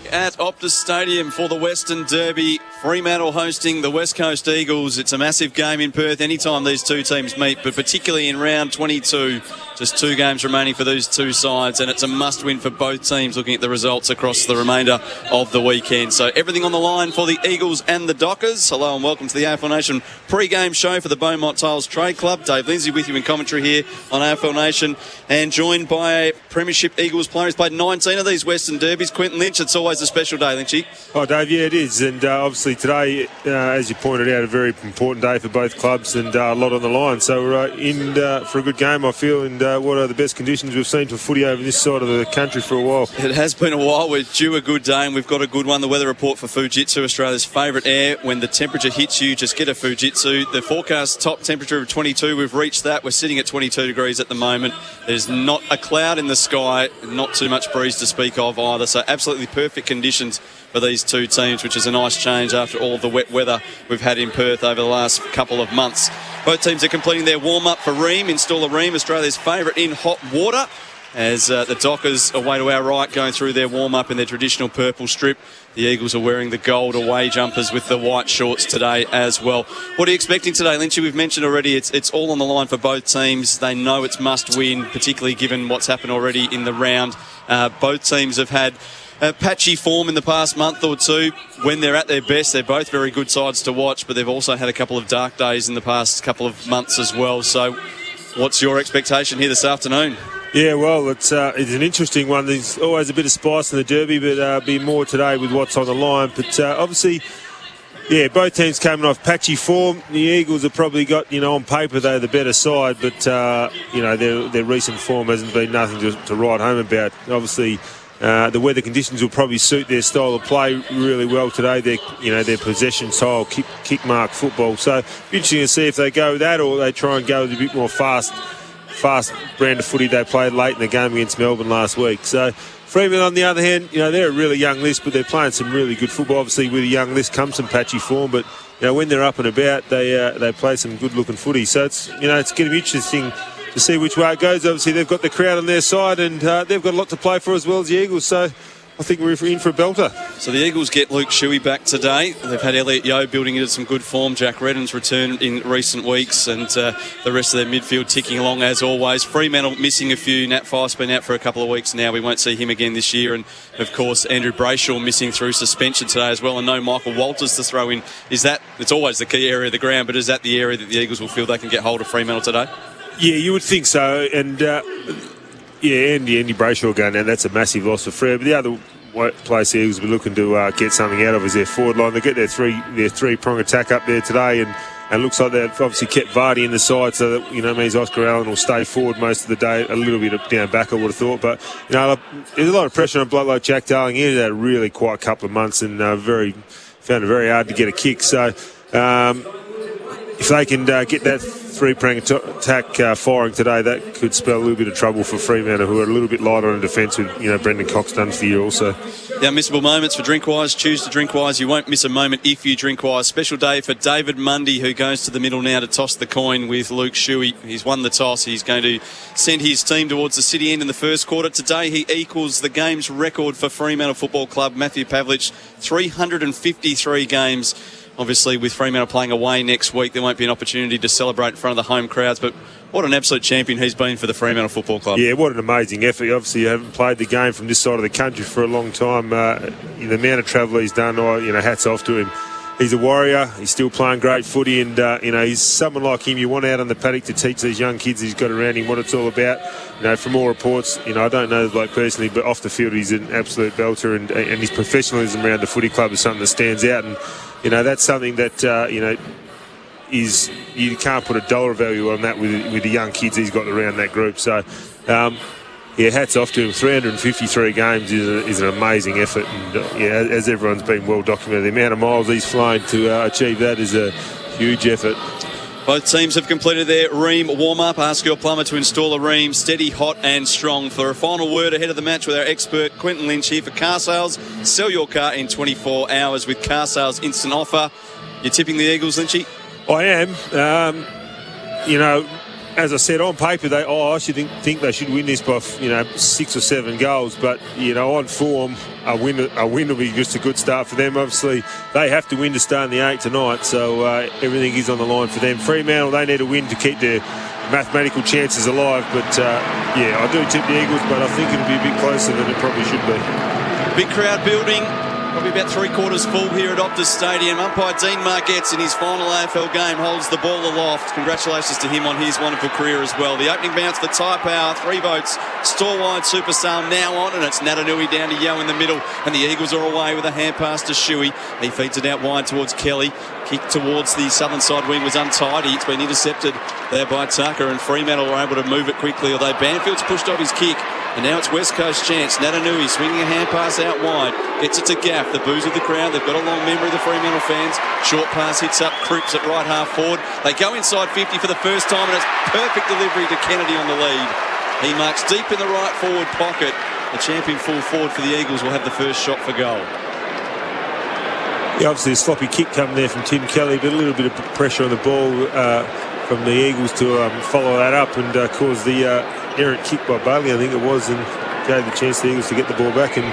At Optus Stadium for the Western Derby. Fremantle hosting the West Coast Eagles. It's a massive game in Perth anytime these two teams meet, but particularly in round 22. Just 2 games remaining for these two sides, and it's a must-win for both teams looking at the results across the remainder of the weekend. So everything on the line for the Eagles and the Dockers. Hello and welcome to the AFL Nation pre-game show for the Beaumont Tiles Trade Club. Dave Lindsay with you in commentary here on AFL Nation, and joined by Premiership Eagles player. He's played 19 of these Western Derbies. Quentin Lynch, it's always a special day, Lynchy. Oh, Dave, yeah, it is. And obviously today, as you pointed out, a very important day for both clubs and a lot on the line. So we're in for a good game, I feel, and what are the best conditions we've seen for footy over this side of the country for a while. It has been a while. We're due a good day, and we've got a good one. The weather report for Fujitsu, Australia's favourite air. When the temperature hits you, just get a Fujitsu. The forecast top temperature of 22, we've reached that. We're sitting at 22 degrees at the moment. There's not a cloud in the sky, not too much breeze to speak of either. So absolutely perfect conditions for these two teams, which is a nice change after all of the wet weather we've had in Perth over the last couple of months. Both teams are completing their warm-up for Ream. Installer Ream, Australia's favourite in hot water, as the Dockers away to our right going through their warm-up in their traditional purple strip. The Eagles are wearing the gold away jumpers with the white shorts today as well. What are you expecting today, Lynchy? We've mentioned already it's all on the line for both teams. They know it's must-win, particularly given what's happened already in the round. Both teams have had patchy form in the past month or two. When they're at their best, they're both very good sides to watch, but they've also had a couple of dark days in the past couple of months as well. So what's your expectation here this afternoon? Yeah, well, it's an interesting one. There's always a bit of spice in the Derby, but be more today with what's on the line. But obviously, yeah, both teams coming off patchy form. The Eagles have probably got, on paper they're the better side, but, their recent form hasn't been nothing to write home about. Obviously, the weather conditions will probably suit their style of play really well today. Their possession style, kick mark football. So interesting to see if they go with that or they try and go with a bit more fast brand of footy they played late in the game against Melbourne last week. So Fremantle, on the other hand, they're a really young list, but they're playing some really good football. Obviously, with a young list comes some patchy form, but when they're up and about, they play some good-looking footy. So it's it's going to be interesting to see which way it goes. Obviously, they've got the crowd on their side, and they've got a lot to play for as well as the Eagles. So I think we're in for a belter. So the Eagles get Luke Shuey back today. They've had Elliot Yeo building into some good form. Jack Redden's returned in recent weeks, and the rest of their midfield ticking along as always. Fremantle missing a few. Nat Fyfe's been out for a couple of weeks now. We won't see him again this year. And, of course, Andrew Brayshaw missing through suspension today as well. And no Michael Walters to throw in. It's always the key area of the ground, but is that the area that the Eagles will feel they can get hold of Fremantle today? Yeah, you would think so. And, Andy Brayshaw going down, that's a massive loss for Fred. But the other place the Eagles will be looking to get something out of is their forward line. They get their three-prong attack up there today, and looks like they've obviously kept Vardy in the side, so that means Oscar Allen will stay forward most of the day, a little bit down back, I would have thought. But there's a lot of pressure on a bloke like Jack Darling. He had a really quiet couple of months and found it very hard to get a kick. So if they can get that three-prong attack firing today, that could spell a little bit of trouble for Fremantle, who are a little bit lighter on defence with Brendan Cox done for the year also. The unmissable moments for Drinkwise. Choose to Drinkwise. You won't miss a moment if you Drinkwise. Special day for David Mundy, who goes to the middle now to toss the coin with Luke Shuey. He's won the toss. He's going to send his team towards the city end in the first quarter. Today he equals the games record for Fremantle Football Club. Matthew Pavlich, 353 games. Obviously, with Fremantle playing away next week, there won't be an opportunity to celebrate in front of the home crowds. But what an absolute champion he's been for the Fremantle Football Club. Yeah, what an amazing effort. Obviously, you haven't played the game from this side of the country for a long time. The amount of travel he's done, hats off to him. He's a warrior. He's still playing great footy, and he's someone like him you want out on the paddock to teach these young kids he's got around him what it's all about. From all reports, I don't know the bloke personally, but off the field he's an absolute belter, and his professionalism around the footy club is something that stands out. And that's something that is, you can't put a dollar value on that with the young kids he's got around that group. So. Hats off to him. 353 games is an amazing effort, and as everyone's been well documented, the amount of miles he's flown to achieve that is a huge effort. Both teams have completed their Ream warm-up. Ask your plumber to install a Ream steady, hot and strong. For a final word ahead of the match with our expert Quentin Lynch here for car sales. Sell your car in 24 hours with car sales instant offer. You're tipping the Eagles, Lynchy? I am. as I said, on paper, I should think they should win this by 6 or 7 goals. But on form, a win will be just a good start for them. Obviously, they have to win to stay in the 8 tonight, so everything is on the line for them. Fremantle, they need a win to keep their mathematical chances alive. But I do tip the Eagles, but I think it'll be a bit closer than it probably should be. Big crowd building. Probably about 3/4 full here at Optus Stadium. Umpire Dean Margetts in his final AFL game holds the ball aloft. Congratulations to him on his wonderful career as well. The opening bounce for Ty Power, 3 votes. Store wide Superstar now on, and it's Natanui down to Yeo in the middle, and the Eagles are away with a hand pass to Shuey. He feeds it out wide towards Kelly. Kick towards the southern side wing was untidy. It's been intercepted there by Tucker, and Fremantle were able to move it quickly, although Banfield's pushed off his kick. And now it's West Coast chance. Natanui swinging a hand pass out wide. Gets it to Gaff. The boos of the crowd. They've got a long memory, the Fremantle fans. Short pass hits up Cripps at right half forward. They go inside 50 for the first time, and it's perfect delivery to Kennedy on the lead. He marks deep in the right forward pocket. The champion full forward for the Eagles will have the first shot for goal. Yeah, obviously a sloppy kick coming there from Tim Kelly, but a little bit of pressure on the ball from the Eagles to follow that up and cause the errant kick by Bailey, I think it was, and gave the chance to the Eagles to get the ball back and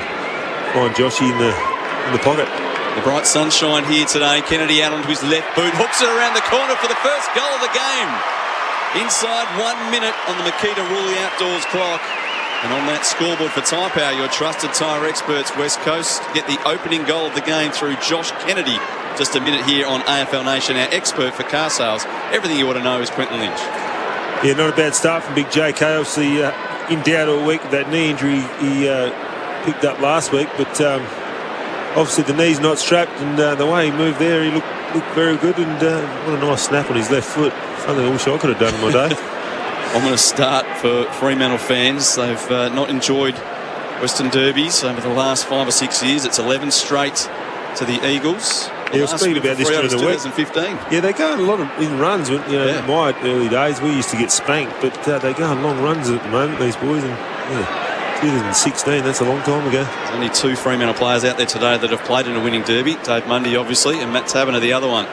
find Joshy in the pocket. The bright sunshine here today. Kennedy out onto his left boot, hooks it around the corner for the first goal of the game. Inside 1 minute on the Makita Rulli Outdoors clock. And on that scoreboard for Tyre Power, your trusted tyre experts, West Coast, get the opening goal of the game through Josh Kennedy. Just a minute here on AFL Nation, our expert for car sales. Everything you want to know is Quentin Lynch. Yeah, not a bad start from Big JK. Obviously in doubt all week with that knee injury he picked up last week, but obviously the knee's not strapped, and the way he moved there, he looked very good, and what a nice snap on his left foot. Something I wish I could have done in my day. I'm going to start for Fremantle fans. They've not enjoyed Western Derbies over the last 5 or 6 years. It's 11 straight to the Eagles. Yeah, we'll speak about this during the week. 2015. Yeah, they go on a lot of in runs. In my early days, we used to get spanked, but they go on long runs at the moment, these boys. And 2016, that's a long time ago. There's only 2 Fremantle players out there today that have played in a winning derby. Dave Mundy, obviously, and Matt Taberner, the other one.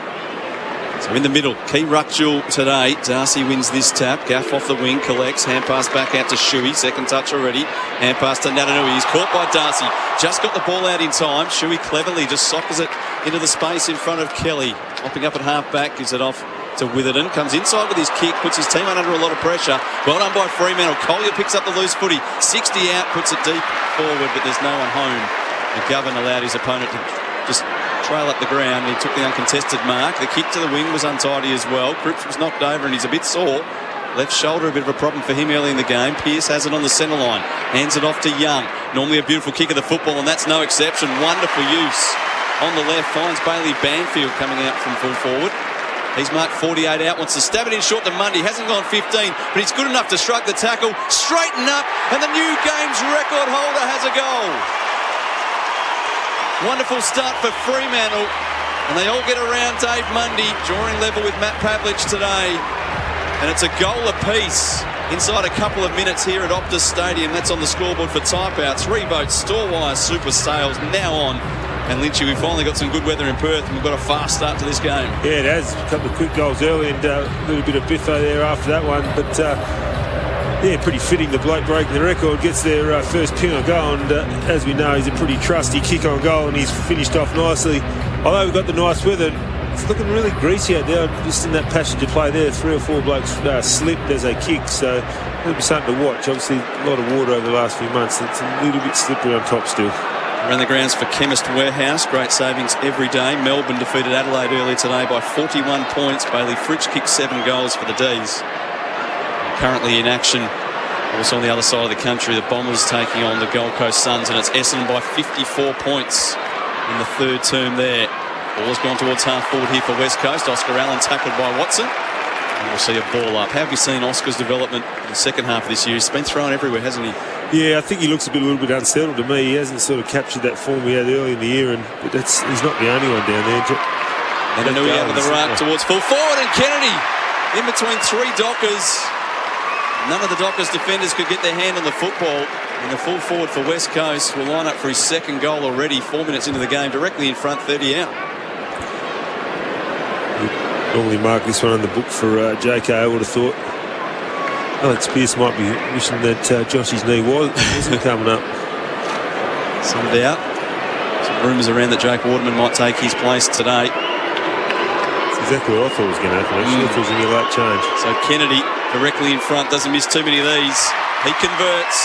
So in the middle, key ruck duel today. Darcy wins this tap. Gaff off the wing, collects. Hand pass back out to Shuey. Second touch already. Hand pass to Natanui. He's caught by Darcy. Just got the ball out in time. Shuey cleverly just soccers it into the space in front of Kelly. Hopping up at half back, gives it off to Witherden. Comes inside with his kick, puts his team under a lot of pressure. Well done by Fremantle. Collier picks up the loose footy. 60 out, puts it deep forward, but there's no one home. McGovern allowed his opponent to just trail up the ground. He took the uncontested mark. The kick to the wing was untidy as well. Cripps was knocked over and he's a bit sore. Left shoulder, a bit of a problem for him early in the game. Pearce has it on the centre line. Hands it off to Young. Normally a beautiful kick of the football, and that's no exception. Wonderful use. On the left, finds Bailey Banfield coming out from full forward. He's marked 48 out, wants to stab it in short to Mundy. Hasn't gone 15, but he's good enough to shrug the tackle, straighten up, and the new game's record holder has a goal. Wonderful start for Fremantle, and they all get around Dave Mundy, drawing level with Matt Pavlich today. And it's a goal apiece inside a couple of minutes here at Optus Stadium. That's on the scoreboard for Type Out. 3 votes, Storewire, Super Sales now on. And Lynchy, we finally got some good weather in Perth, and we've got a fast start to this game. Yeah, it has. A couple of quick goals early and a little bit of biffo there after that one. But, pretty fitting. The bloke breaking the record gets their first ping on goal. And as we know, he's a pretty trusty kick on goal, and he's finished off nicely. Although we've got the nice weather, it's looking really greasy out there. Just in that passage of play there, 3 or 4 blokes slipped as they kick. So it'll be something to watch. Obviously, a lot of water over the last few months. It's a little bit slippery on top still. Around the grounds for Chemist Warehouse. Great savings every day. Melbourne defeated Adelaide earlier today by 41 points. Bailey Fritsch kicked 7 goals for the D's. And currently in action, also on the other side of the country, the Bombers taking on the Gold Coast Suns, and it's Essendon by 54 points in the third term there. Ball has gone towards half forward here for West Coast. Oscar Allen tackled by Watson. And we'll see a ball up. How have you seen Oscar's development in the second half of this year? He's been thrown everywhere, hasn't he? Yeah, I think he looks a little bit unsettled to me. He hasn't sort of captured that form he had early in the year, but he's not the only one down there. And Anui out with the ruck towards full forward, and Kennedy in between 3 Dockers. None of the Dockers defenders could get their hand on the football. And the full forward for West Coast will line up for his second goal already, 4 minutes into the game, directly in front, 30 out. We'd normally mark this one on the book for JK, I would have thought. Alex Pearce might be wishing that Josh's knee wasn't coming up. Some doubt. Some rumours around that Jake Waterman might take his place today. That's exactly what I thought was going to happen. I thought it was going to be a late change. So Kennedy directly in front, doesn't miss too many of these. He converts.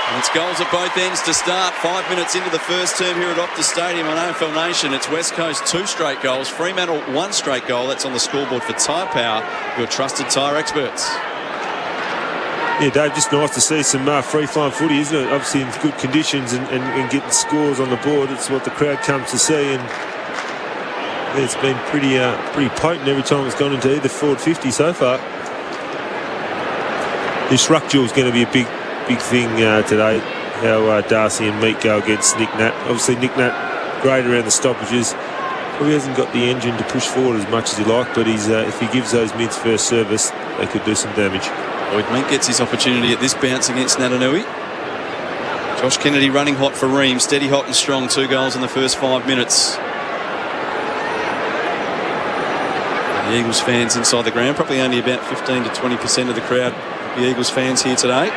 And it's goals at both ends to start. 5 minutes into the first term here at Optus Stadium on AFL Nation. It's West Coast 2 straight goals. Fremantle 1 straight goal. That's on the scoreboard for Tyre Power, your trusted tyre experts. Yeah, Dave, just nice to see some free-flowing footy, isn't it? Obviously in good conditions and getting scores on the board. It's what the crowd comes to see, and yeah, it's been pretty potent every time it's gone into either forward 50 so far. This ruck duel is going to be a big thing today. How Darcy and Meek go against Nick Nat. Obviously Nick Nat great around the stoppages. Probably hasn't got the engine to push forward as much as he like, but he's if he gives those mids first service, they could do some damage. Lloyd Meek gets his opportunity at this bounce against Natanui. Josh Kennedy running hot for Ream, steady hot and strong. 2 goals in the first 5 minutes. The Eagles fans inside the ground, probably only about 15 to 20% of the crowd. The Eagles fans here today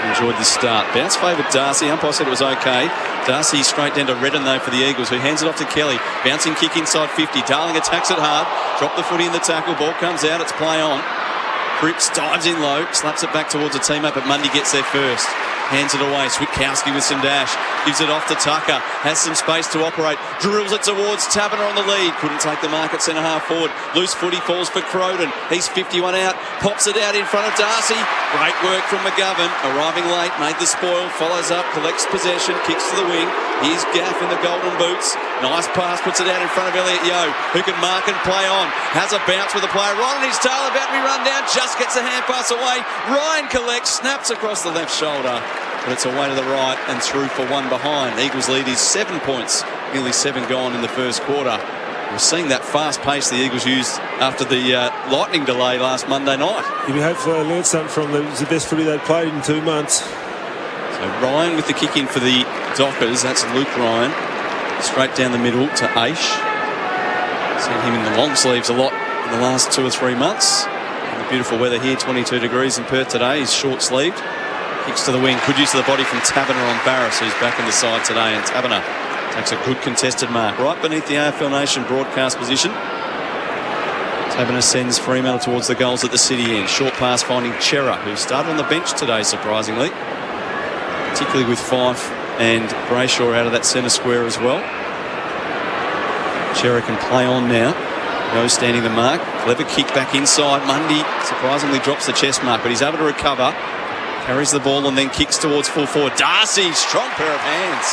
enjoyed this start. Bounce favoured Darcy. Umpire said it was okay. Darcy straight down to Redden though for the Eagles, who hands it off to Kelly. Bouncing kick inside 50. Darling attacks it hard. Drop the footy in the tackle. Ball comes out. It's play on. Cripps dives in low, slaps it back towards a team up, but Mundy gets there first. Hands it away. Switkowski with some dash. Gives it off to Tucker. Has some space to operate. Drills it towards Taberner on the lead. Couldn't take the mark at centre half forward. Loose footy falls for Croden. He's 51 out. Pops it out in front of Darcy. Great work from McGovern. Arriving late. Made the spoil. Follows up. Collects possession. Kicks to the wing. Here's Gaff in the golden boots. Nice pass. Puts it out in front of Elliot Yeo, who can mark and play on. Has a bounce with a player right on his tail. About to be run down. Just gets a hand pass away. Ryan collects. Snaps across the left shoulder. But it's away to the right and through for 1 behind. Eagles lead is 7 points. Nearly 7 gone in the first quarter. We're seeing that fast pace the Eagles used after the lightning delay last Monday night. We hopefully learned something from them. It was the best footy they've played in 2 months. So Ryan with the kick in for the Dockers. That's Luke Ryan. Straight down the middle to Aish. Seen him in the long sleeves a lot in the last 2 or 3 months. In the beautiful weather here, 22 degrees in Perth today. He's short sleeved. Kicks to the wing. Good use of the body from Taberner on Barris, who's back in the side today. And Taberner takes a good contested mark right beneath the AFL Nation broadcast position. Taberner sends Fremantle towards the goals at the city end. Short pass finding Chera, who started on the bench today, surprisingly. Particularly with Fife and Brayshaw out of that centre square as well. Chera can play on now. Goes standing the mark. Clever kick back inside. Mundy surprisingly drops the chest mark, but he's able to recover. Carries the ball and then kicks towards full forward. Darcy, strong pair of hands.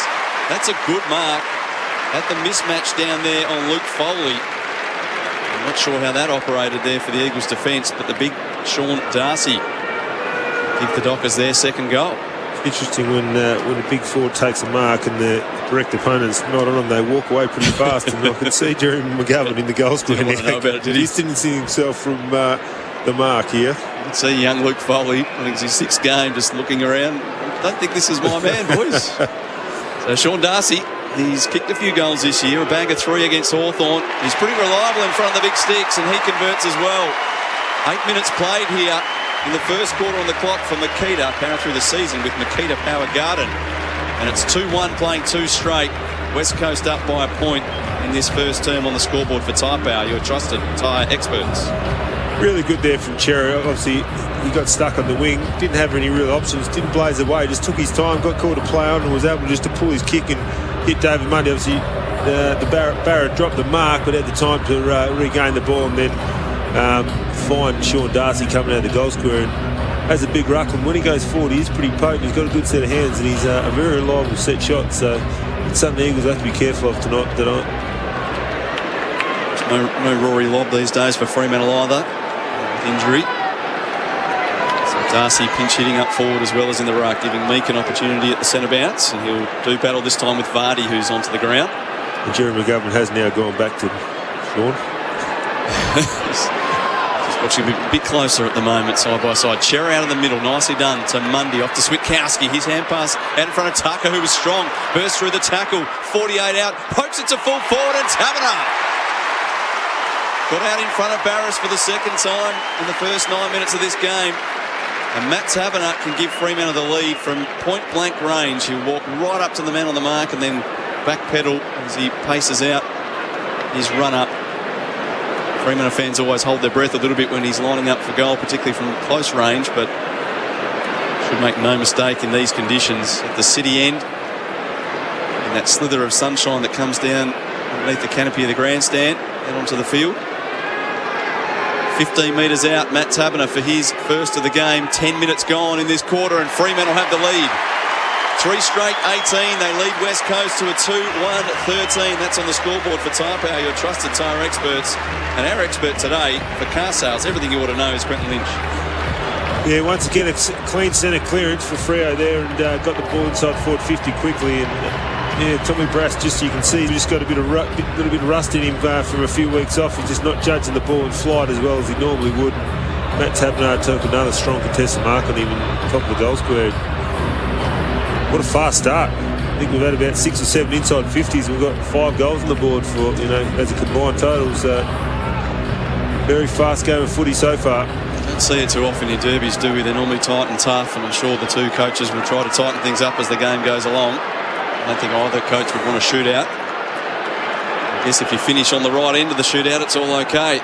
That's a good mark at the mismatch down there on Luke Foley. I'm not sure how that operated there for the Eagles defence, but the big Sean Darcy give the Dockers their second goal. It's interesting when a big forward takes a mark and the direct opponent's not on them, they walk away pretty fast. And I can see Jeremy McGovern in the goal square. Didn't want to know about it, did he? Distancing himself from the mark here. You can see young Luke Foley, I think it's his 6th game, just looking around. I don't think this is my man, boys. So Sean Darcy, he's kicked a few goals this year, a bag of 3 against Hawthorn. He's pretty reliable in front of the big sticks, and he converts as well. 8 minutes played here in the first quarter on the clock for Makita, power through the season with Makita Power Garden. And it's 2-1 playing 2 straight. West Coast up by a point in this first term on the scoreboard for Tyre Power, your trusted tyre experts. Really good there from Cherry. Obviously, he got stuck on the wing, didn't have any real options, didn't blaze away, just took his time, got called to play on and was able just to pull his kick and hit David Mundy. Obviously, the Barrett dropped the mark, but had the time to regain the ball and then find Sean Darcy coming out of the goal square. And has a big ruck, and when he goes forward, he's pretty potent. He's got a good set of hands, and he's a very reliable set shot. So it's something the Eagles have to be careful of tonight. No Rory Lobb these days for Fremantle either. Injury. So Darcy pinch hitting up forward as well as in the ruck, giving Meek an opportunity at the centre bounce, and he'll do battle this time with Vardy, who's onto the ground. And Jeremy McGovern has now gone back to Sean. Just watching a bit closer at the moment, side by side. Cherry out of the middle, nicely done to Mundy, off to Switkowski. His hand pass out in front of Tucker, who was strong. Burst through the tackle, 48 out, pokes it to full forward, and Taberner got out in front of Barris for the second time in the first 9 minutes of this game. And Matt Taberner can give Fremantle the lead from point-blank range. He'll walk right up to the man on the mark and then backpedal as he paces out his run-up. Fremantle fans always hold their breath a little bit when he's lining up for goal, particularly from close range, but should make no mistake in these conditions. At the city end, in that slither of sunshine that comes down underneath the canopy of the grandstand and onto the field. 15 metres out, Matt Taberner for his first of the game. 10 minutes gone in this quarter and Fremantle have the lead. 3 straight 18. They lead West Coast to a 2-1-13. That's on the scoreboard for Tyre Power, your trusted tyre experts. And our expert today for car sales, everything you ought to know, is Quentin Lynch. Yeah, once again, a clean centre clearance for Freo there and got the ball inside forward 50 quickly. And yeah, Tommy Brass, just you can see, just got a little bit of rust in him from a few weeks off. He's just not judging the ball in flight as well as he normally would. Matt Taberner took another strong contested mark on him in top of the goal square. What a fast start. I think we've had about 6 or 7 inside 50s. We've got 5 goals on the board for, as a combined totals. Very fast game of footy so far. Don't see it too often in derbies, do we? They're normally tight and tough, and I'm sure the two coaches will try to tighten things up as the game goes along. I don't think either coach would want a shootout. I guess if you finish on the right end of the shootout, it's all okay.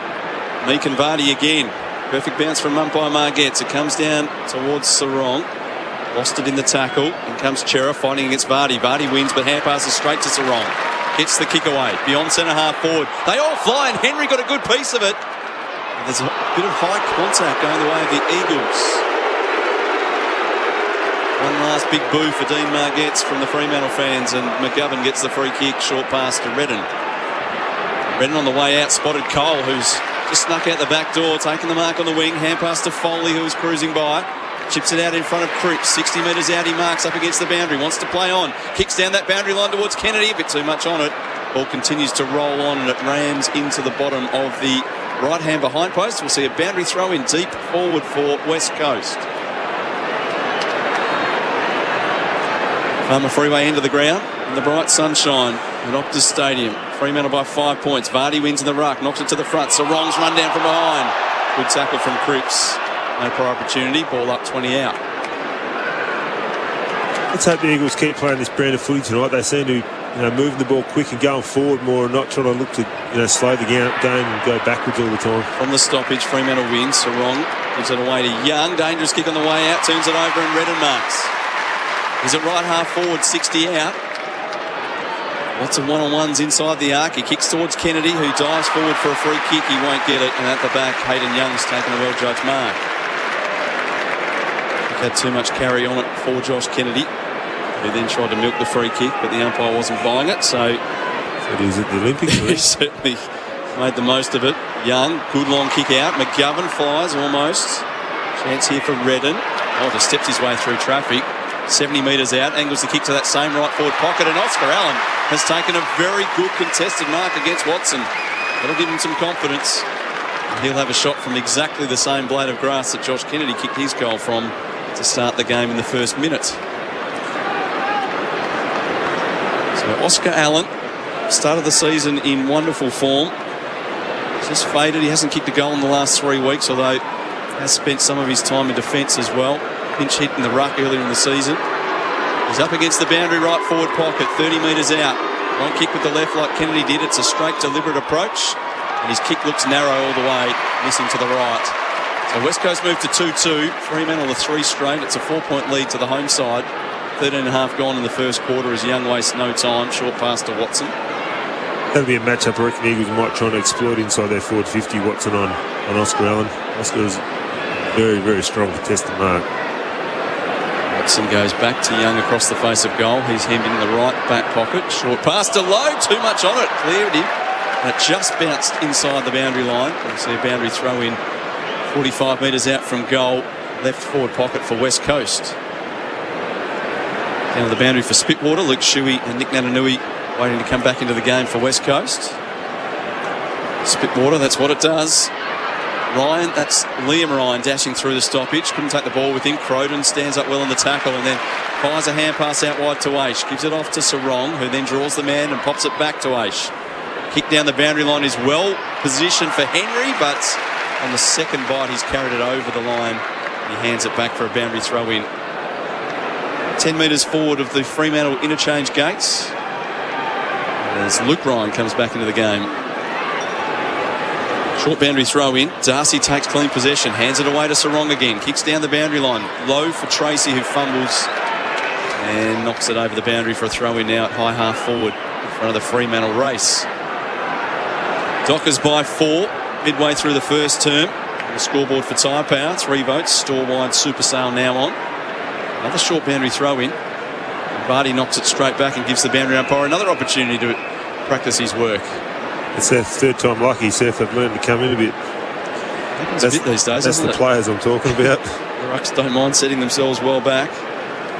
Meek and Vardy again. Perfect bounce from umpire Margetts. It comes down towards Sarong. Lost it in the tackle. In comes Chera fighting against Vardy. Vardy wins, but hand passes straight to Sarong. Gets the kick away. Beyond centre half forward. They all fly, and Henry got a good piece of it. And there's a bit of high contact going the way of the Eagles. One last big boo for Dean Margetts from the Fremantle fans, and McGovern gets the free kick, short pass to Redden. Redden on the way out spotted Cole, who's just snuck out the back door, taking the mark on the wing. Hand pass to Foley, who was cruising by. Chips it out in front of Cripps. 60 metres out, he marks up against the boundary. Wants to play on. Kicks down that boundary line towards Kennedy. A bit too much on it. Ball continues to roll on, and it rams into the bottom of the right-hand behind post. We'll see a boundary throw in deep forward for West Coast. Farmer Freeway end of the ground in the bright sunshine at Optus Stadium. Fremantle by 5 points. Vardy wins in the ruck, knocks it to the front. Sarong's run down from behind. Good tackle from Cripps. No prior opportunity. Ball up 20 out. Let's hope the Eagles keep playing this brand of footy tonight. They seem to moving the ball quick and going forward more and not trying to look to slow the game and go backwards all the time. From the stoppage, Fremantle wins. Sarong gives it away to Young. Dangerous kick on the way out. Turns it over and Redden marks. He's at right half forward, 60 out. Lots of one-on-ones inside the arc. He kicks towards Kennedy, who dives forward for a free kick. He won't get it. And at the back, Hayden Young's taken a well-judged mark. He had too much carry on it for Josh Kennedy, who then tried to milk the free kick, but the umpire wasn't buying it. So he was at the Olympics. He certainly made the most of it. Young, good long kick out. McGovern flies almost. Chance here for Redden. Oh, just steps his way through traffic. 70 metres out, angles the kick to that same right forward pocket, and Oscar Allen has taken a very good contested mark against Watson. That'll give him some confidence. He'll have a shot from exactly the same blade of grass that Josh Kennedy kicked his goal from to start the game in the first minute. So Oscar Allen started the season in wonderful form. He's just faded. He hasn't kicked a goal in the last 3 weeks, although he has spent some of his time in defence as well. Pinch hit in the ruck earlier in the season. He's up against the boundary right forward pocket, 30 metres out. Won't kick with the left like Kennedy did. It's a straight, deliberate approach. And his kick looks narrow all the way, missing to the right. So West Coast moved to 2-2. Fremantle a 3 straight. It's a 4-point lead to the home side. 13.5 gone in the first quarter as Young wastes no time. Short pass to Watson. That'll be a matchup I reckon the Eagles might try to exploit inside their forward 50. Watson on Oscar Allen. Oscar's very, very strong contested mark. Watson goes back to Young across the face of goal. He's hemmed in the right back pocket. Short pass to Lowe. Too much on it. Cleared him. And it just bounced inside the boundary line. We'll see a boundary throw in 45 metres out from goal. Left forward pocket for West Coast. Down to the boundary for Spitwater. Luke Shuey and Nick Natanui waiting to come back into the game for West Coast. Spitwater, that's what it does. Ryan, that's Liam Ryan dashing through the stoppage. Couldn't take the ball with him. Croden stands up well in the tackle and then fires a hand pass out wide to Aish. Gives it off to Sarong, who then draws the man and pops it back to Aish. Kick down the boundary line is well positioned for Henry, but on the second bite he's carried it over the line He hands it back for a boundary throw in. 10 metres forward of the Fremantle interchange gates. As Luke Ryan comes back into the game. Short boundary throw in. Darcy takes clean possession. Hands it away to Sarong again. Kicks down the boundary line. Low for Tracy, who fumbles and knocks it over the boundary for a throw in now at high half forward in front of the Fremantle race. Dockers by 4 midway through the first term. On the scoreboard for Tyre Power. 3 votes. Store-wide super sale now on. Another short boundary throw in. Vardy knocks it straight back and gives the boundary umpire another opportunity to practice his work. It's their third time lucky, Seth. They've learned to come in a bit. Happens a bit these days. That's the players I'm talking about. The Rucks don't mind setting themselves well back.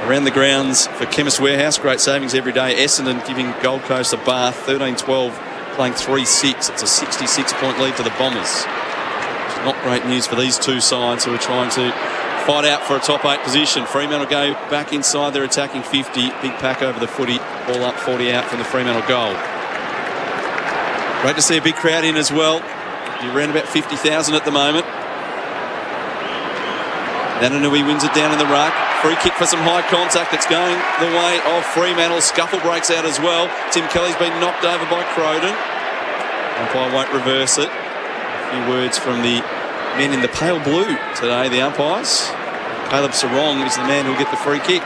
Around the grounds for Chemist Warehouse, great savings every day. Essendon giving Gold Coast a bath, 13-12, playing 3-6. It's a 66-point lead for the Bombers. Which is not great news for these two sides who are trying to fight out for a top 8 position. Fremantle go back inside their attacking 50. Big pack over the footy. Ball up, 40 out from the Fremantle goal. Great to see a big crowd in as well. You're around about 50,000 at the moment. Nananui wins it down in the ruck. Free kick for some high contact. It's going the way of Fremantle. Scuffle breaks out as well. Tim Kelly's been knocked over by Croden. Umpire won't reverse it. A few words from the men in the pale blue today, the umpires. Caleb Sarong is the man who'll get the free kick.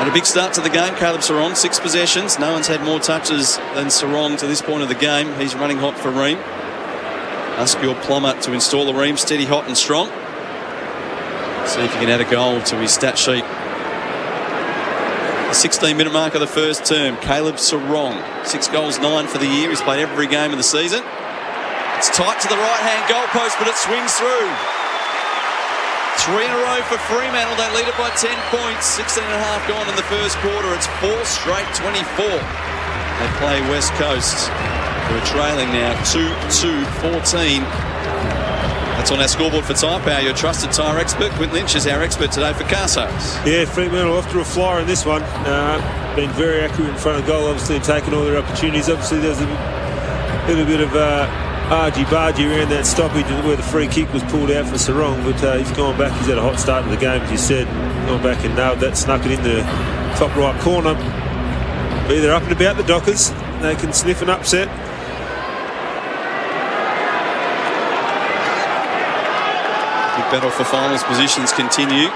And a big start to the game, Caleb Sarong, 6 possessions. No one's had more touches than Sarong to this point of the game. He's running hot for Ream. Ask your plumber to install the Ream steady, hot and strong. See if he can add a goal to his stat sheet. The 16-minute mark of the first term, Caleb Sarong. 6 goals, 9 for the year. He's played every game of the season. It's tight to the right-hand goalpost, but it swings through. 3 in a row for Fremantle. They lead it by 10 points. 16 and a half gone in the first quarter. It's 4 straight 24. They play West Coast. We're trailing now 2-2-14. That's on our scoreboard for Tyre Power. Your trusted tyre expert, Quint Lynch, is our expert today for car sales. Yeah, Fremantle off to a flyer in this one. Been very accurate in front of goal, obviously, and taking all their opportunities. Obviously, there's a little bit of argy-bargy around that stoppage where the free kick was pulled out for Sarong, but he's gone back. He's had a hot start to the game, as you said. Gone back and nailed that, snuck it in the top right corner. But they're up and about the Dockers. They can sniff an upset. Big battle for finals positions continue.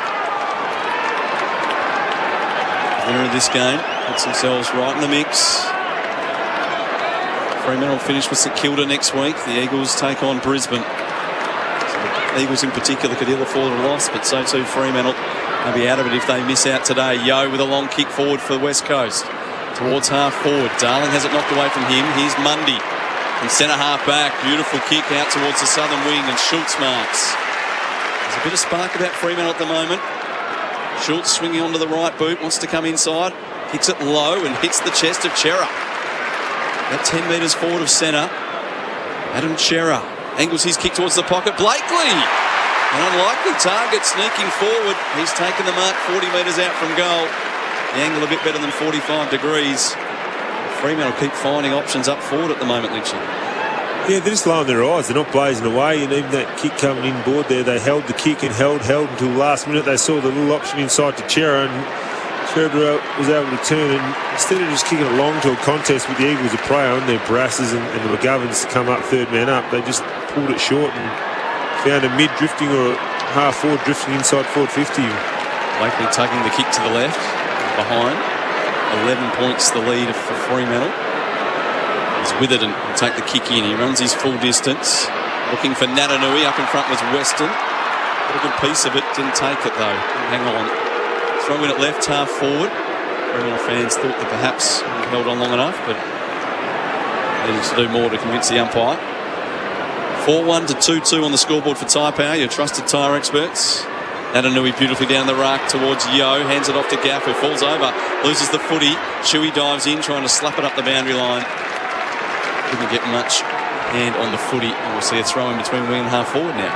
Winner of this game puts themselves right in the mix. Fremantle finish with St Kilda next week. The Eagles take on Brisbane. So the Eagles in particular could ill afford a loss, but so too Fremantle. They'll be out of it if they miss out today. Yo with a long kick forward for the West Coast. Towards half forward. Darling has it knocked away from him. Here's Mundy from centre half back. Beautiful kick out towards the southern wing, and Schultz marks. There's a bit of spark about Fremantle at the moment. Schultz swinging onto the right boot, wants to come inside. Kicks it low and hits the chest of Chera. About 10 metres forward of centre. Adam Chera angles his kick towards the pocket. Blakely! An unlikely target sneaking forward. He's taken the mark 40 metres out from goal. The angle a bit better than 45 degrees. Fremantle keep finding options up forward at the moment, Lynchy. Yeah, they're just lowering their eyes. They're not blazing away. And even that kick coming in board there, they held the kick and held until the last minute. They saw the little option inside to Chera, and Chera was able to turn. And instead of just kicking it long to a contest with the Eagles of prey on their Brasses and the McGoverns to come up third man up, they just pulled it short and found a mid drifting or a half forward drifting inside forward 50. Blakely tugging the kick to the left, behind. 11 points the lead for Fremantle. He's with it and will take the kick in. He runs his full distance. Looking for Natanui. Up in front was Weston. Got a good piece of it. Didn't take it though. Didn't hang on. Throw in at left, half forward. Fremantle fans thought that perhaps he held on long enough, but needed to do more to convince the umpire. 4-1 to 2-2 on the scoreboard for Tyre Power, your trusted tyre experts. Natanui beautifully down the rack towards Yo. Hands it off to Gaff, who falls over. Loses the footy. Shuey dives in, trying to slap it up the boundary line. Didn't get much hand on the footy, and we'll see a throw in between wing and half forward now.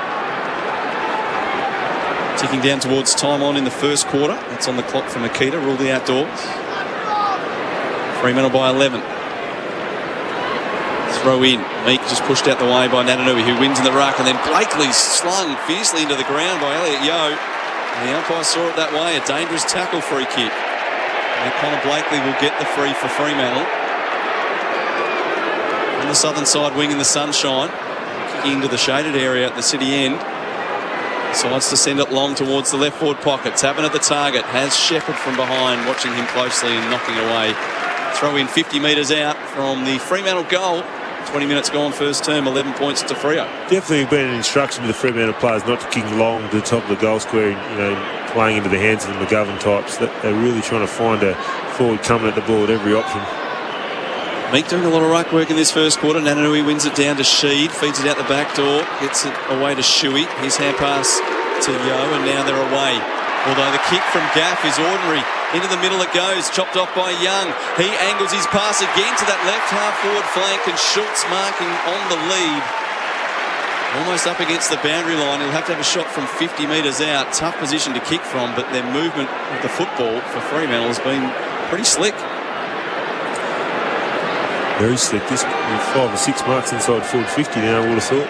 Ticking down towards time on in the first quarter. That's on the clock for Makita, ruled the outdoors. Fremantle by 11. throw in. Meek just pushed out the way by Natanui, who wins in the ruck, and then Blakely slung fiercely into the ground by Elliot Yeo. And the umpire saw it that way, a dangerous tackle free kick. And Connor Blakely will get the free for Fremantle. On the southern side wing in the sunshine, kicking into the shaded area at the city end. Decides to send it long towards the left forward pocket. Tapping at the target. Has Shepherd from behind, watching him closely and knocking away. Throw in 50 metres out from the Fremantle goal. 20 minutes gone first term, 11 points to Freo. Definitely been an instruction to the Fremantle players not to kick long to the top of the goal square, playing into the hands of the McGovern types. That they're really trying to find a forward coming at the ball at every option. Meek doing a lot of ruck work in this first quarter. Natanui wins it down to Sheed, feeds it out the back door, gets it away to Shuey. His hand pass to Yeo, and now they're away. Although the kick from Gaff is ordinary. Into the middle it goes, chopped off by Young. He angles his pass again to that left half forward flank, and Schultz marking on the lead. Almost up against the boundary line. He'll have to have a shot from 50 metres out. Tough position to kick from, but their movement of the football for Fremantle has been pretty slick. Very slick. This 5 or 6 marks inside forward 50 now, I would have thought.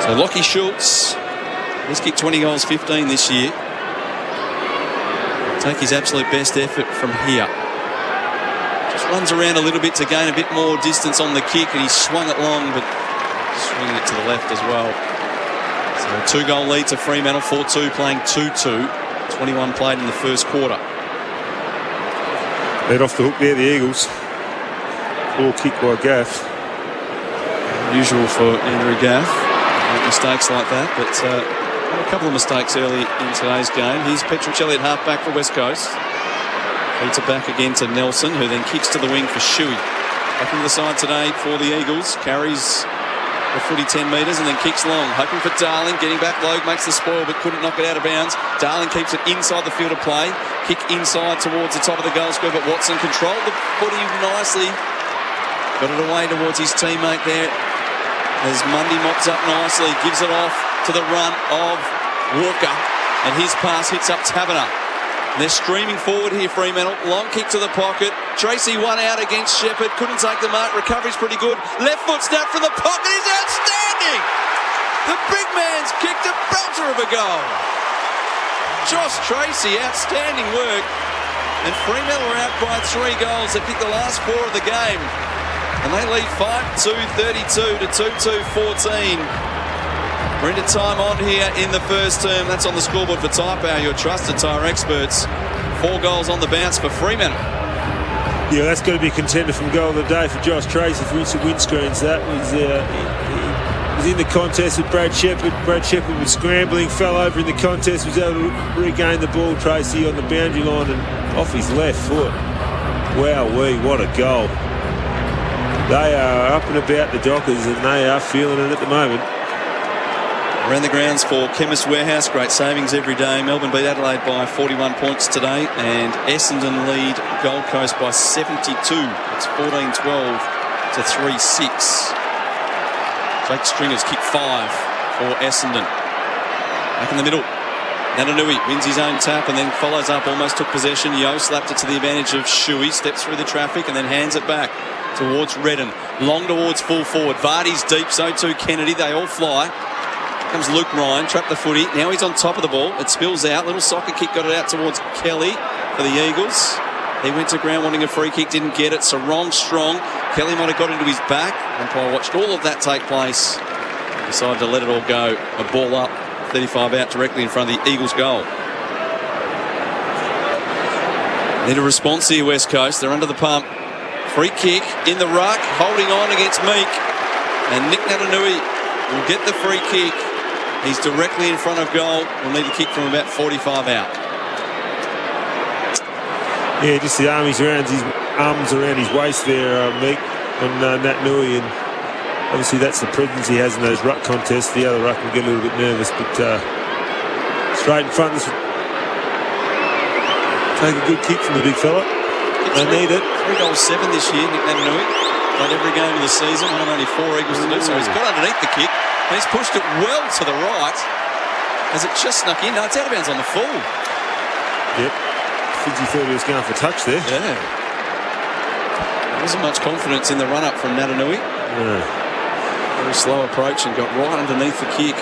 So Lockie Schultz, he's kicked 20 goals, 15 this year. Take his absolute best effort from here. Just runs around a little bit to gain a bit more distance on the kick, and he swung it long, but swinging it to the left as well. So a 2-goal lead to Fremantle, 4-2 playing 2-2. 21 played in the first quarter. Let off the hook there, the Eagles. Poor kick by Gaff. Unusual for Andrew Gaff. Mistakes like that, but a couple of mistakes early in today's game. Here's Petruccelli at half-back for West Coast. Feeds it back again to Nelson, who then kicks to the wing for Shuey. Back into the side today for the Eagles. Carries the footy 10 metres and then kicks long. Hoping for Darling, getting back low, makes the spoil but couldn't knock it out of bounds. Darling keeps it inside the field of play. Kick inside towards the top of the goal square, but Watson controlled the footy nicely. Got it away towards his teammate there as Mundy mops up nicely, gives it off to the run of Walker, and his pass hits up Taverner. They're streaming forward here, Fremantle. Long kick to the pocket. Tracy one out against Shepherd. Couldn't take the mark. Recovery's pretty good. Left foot snap from the pocket is outstanding. The big man's kicked a belter of a goal. Josh Tracy, outstanding work. And Fremantle are out by 3 goals. They picked the last 4 of the game. And they lead 5-2, 32 to 2-2, 14. We're into time on here in the first term. That's on the scoreboard for Tyre Power, your trusted tyre experts. 4 goals on the bounce for Fremantle. Yeah, that's got to be a contender from goal of the day for Josh Tracy for instant windscreens. That was he was in the contest with Brad Shepherd. Brad Shepherd was scrambling, fell over in the contest, was able to regain the ball, Tracy, on the boundary line and off his left foot. Wowee, what a goal. They are up and about the Dockers and they are feeling it at the moment. Around the grounds for Chemist Warehouse, great savings every day. Melbourne beat Adelaide by 41 points today, and Essendon lead Gold Coast by 72. It's 14-12 to 3-6. Jake Stringer's kicked 5 for Essendon. Back in the middle, Natanui wins his own tap and then follows up, almost took possession. Yeo slapped it to the advantage of Shuey, steps through the traffic and then hands it back towards Redden. Long towards full forward. Vardy's deep, so too Kennedy. They all fly. Comes Luke Ryan, trapped the footy. Now he's on top of the ball. It spills out. Little soccer kick got it out towards Kelly for the Eagles. He went to ground wanting a free kick, didn't get it. Sarong strong. Kelly might have got into his back. Umpire watched all of that take place. Decided to let it all go. A ball up, 35 out directly in front of the Eagles' goal. Need a response here, West Coast. They're under the pump. Free kick in the ruck, holding on against Meek. And Nick Natanui will get the free kick. He's directly in front of goal. We'll need a kick from about 45 out. Yeah, just the arms around his waist there, Meek, on Natanui, and obviously that's the presence he has in those ruck contests. The other ruck will get a little bit nervous, but straight in front. This will take a good kick from the big fella. They need it. 3 goals, 7 this year, Nick Natanui. Played every game of the season. One of only 4 Eagles to do so. He's got underneath the kick. And he's pushed it well to the right as it just snuck in. No, it's out of bounds on the full. Yep. Fidji thought he was going for touch there. Yeah. There wasn't much confidence in the run-up from Natanui. Yeah. Very slow approach and got right underneath the kick.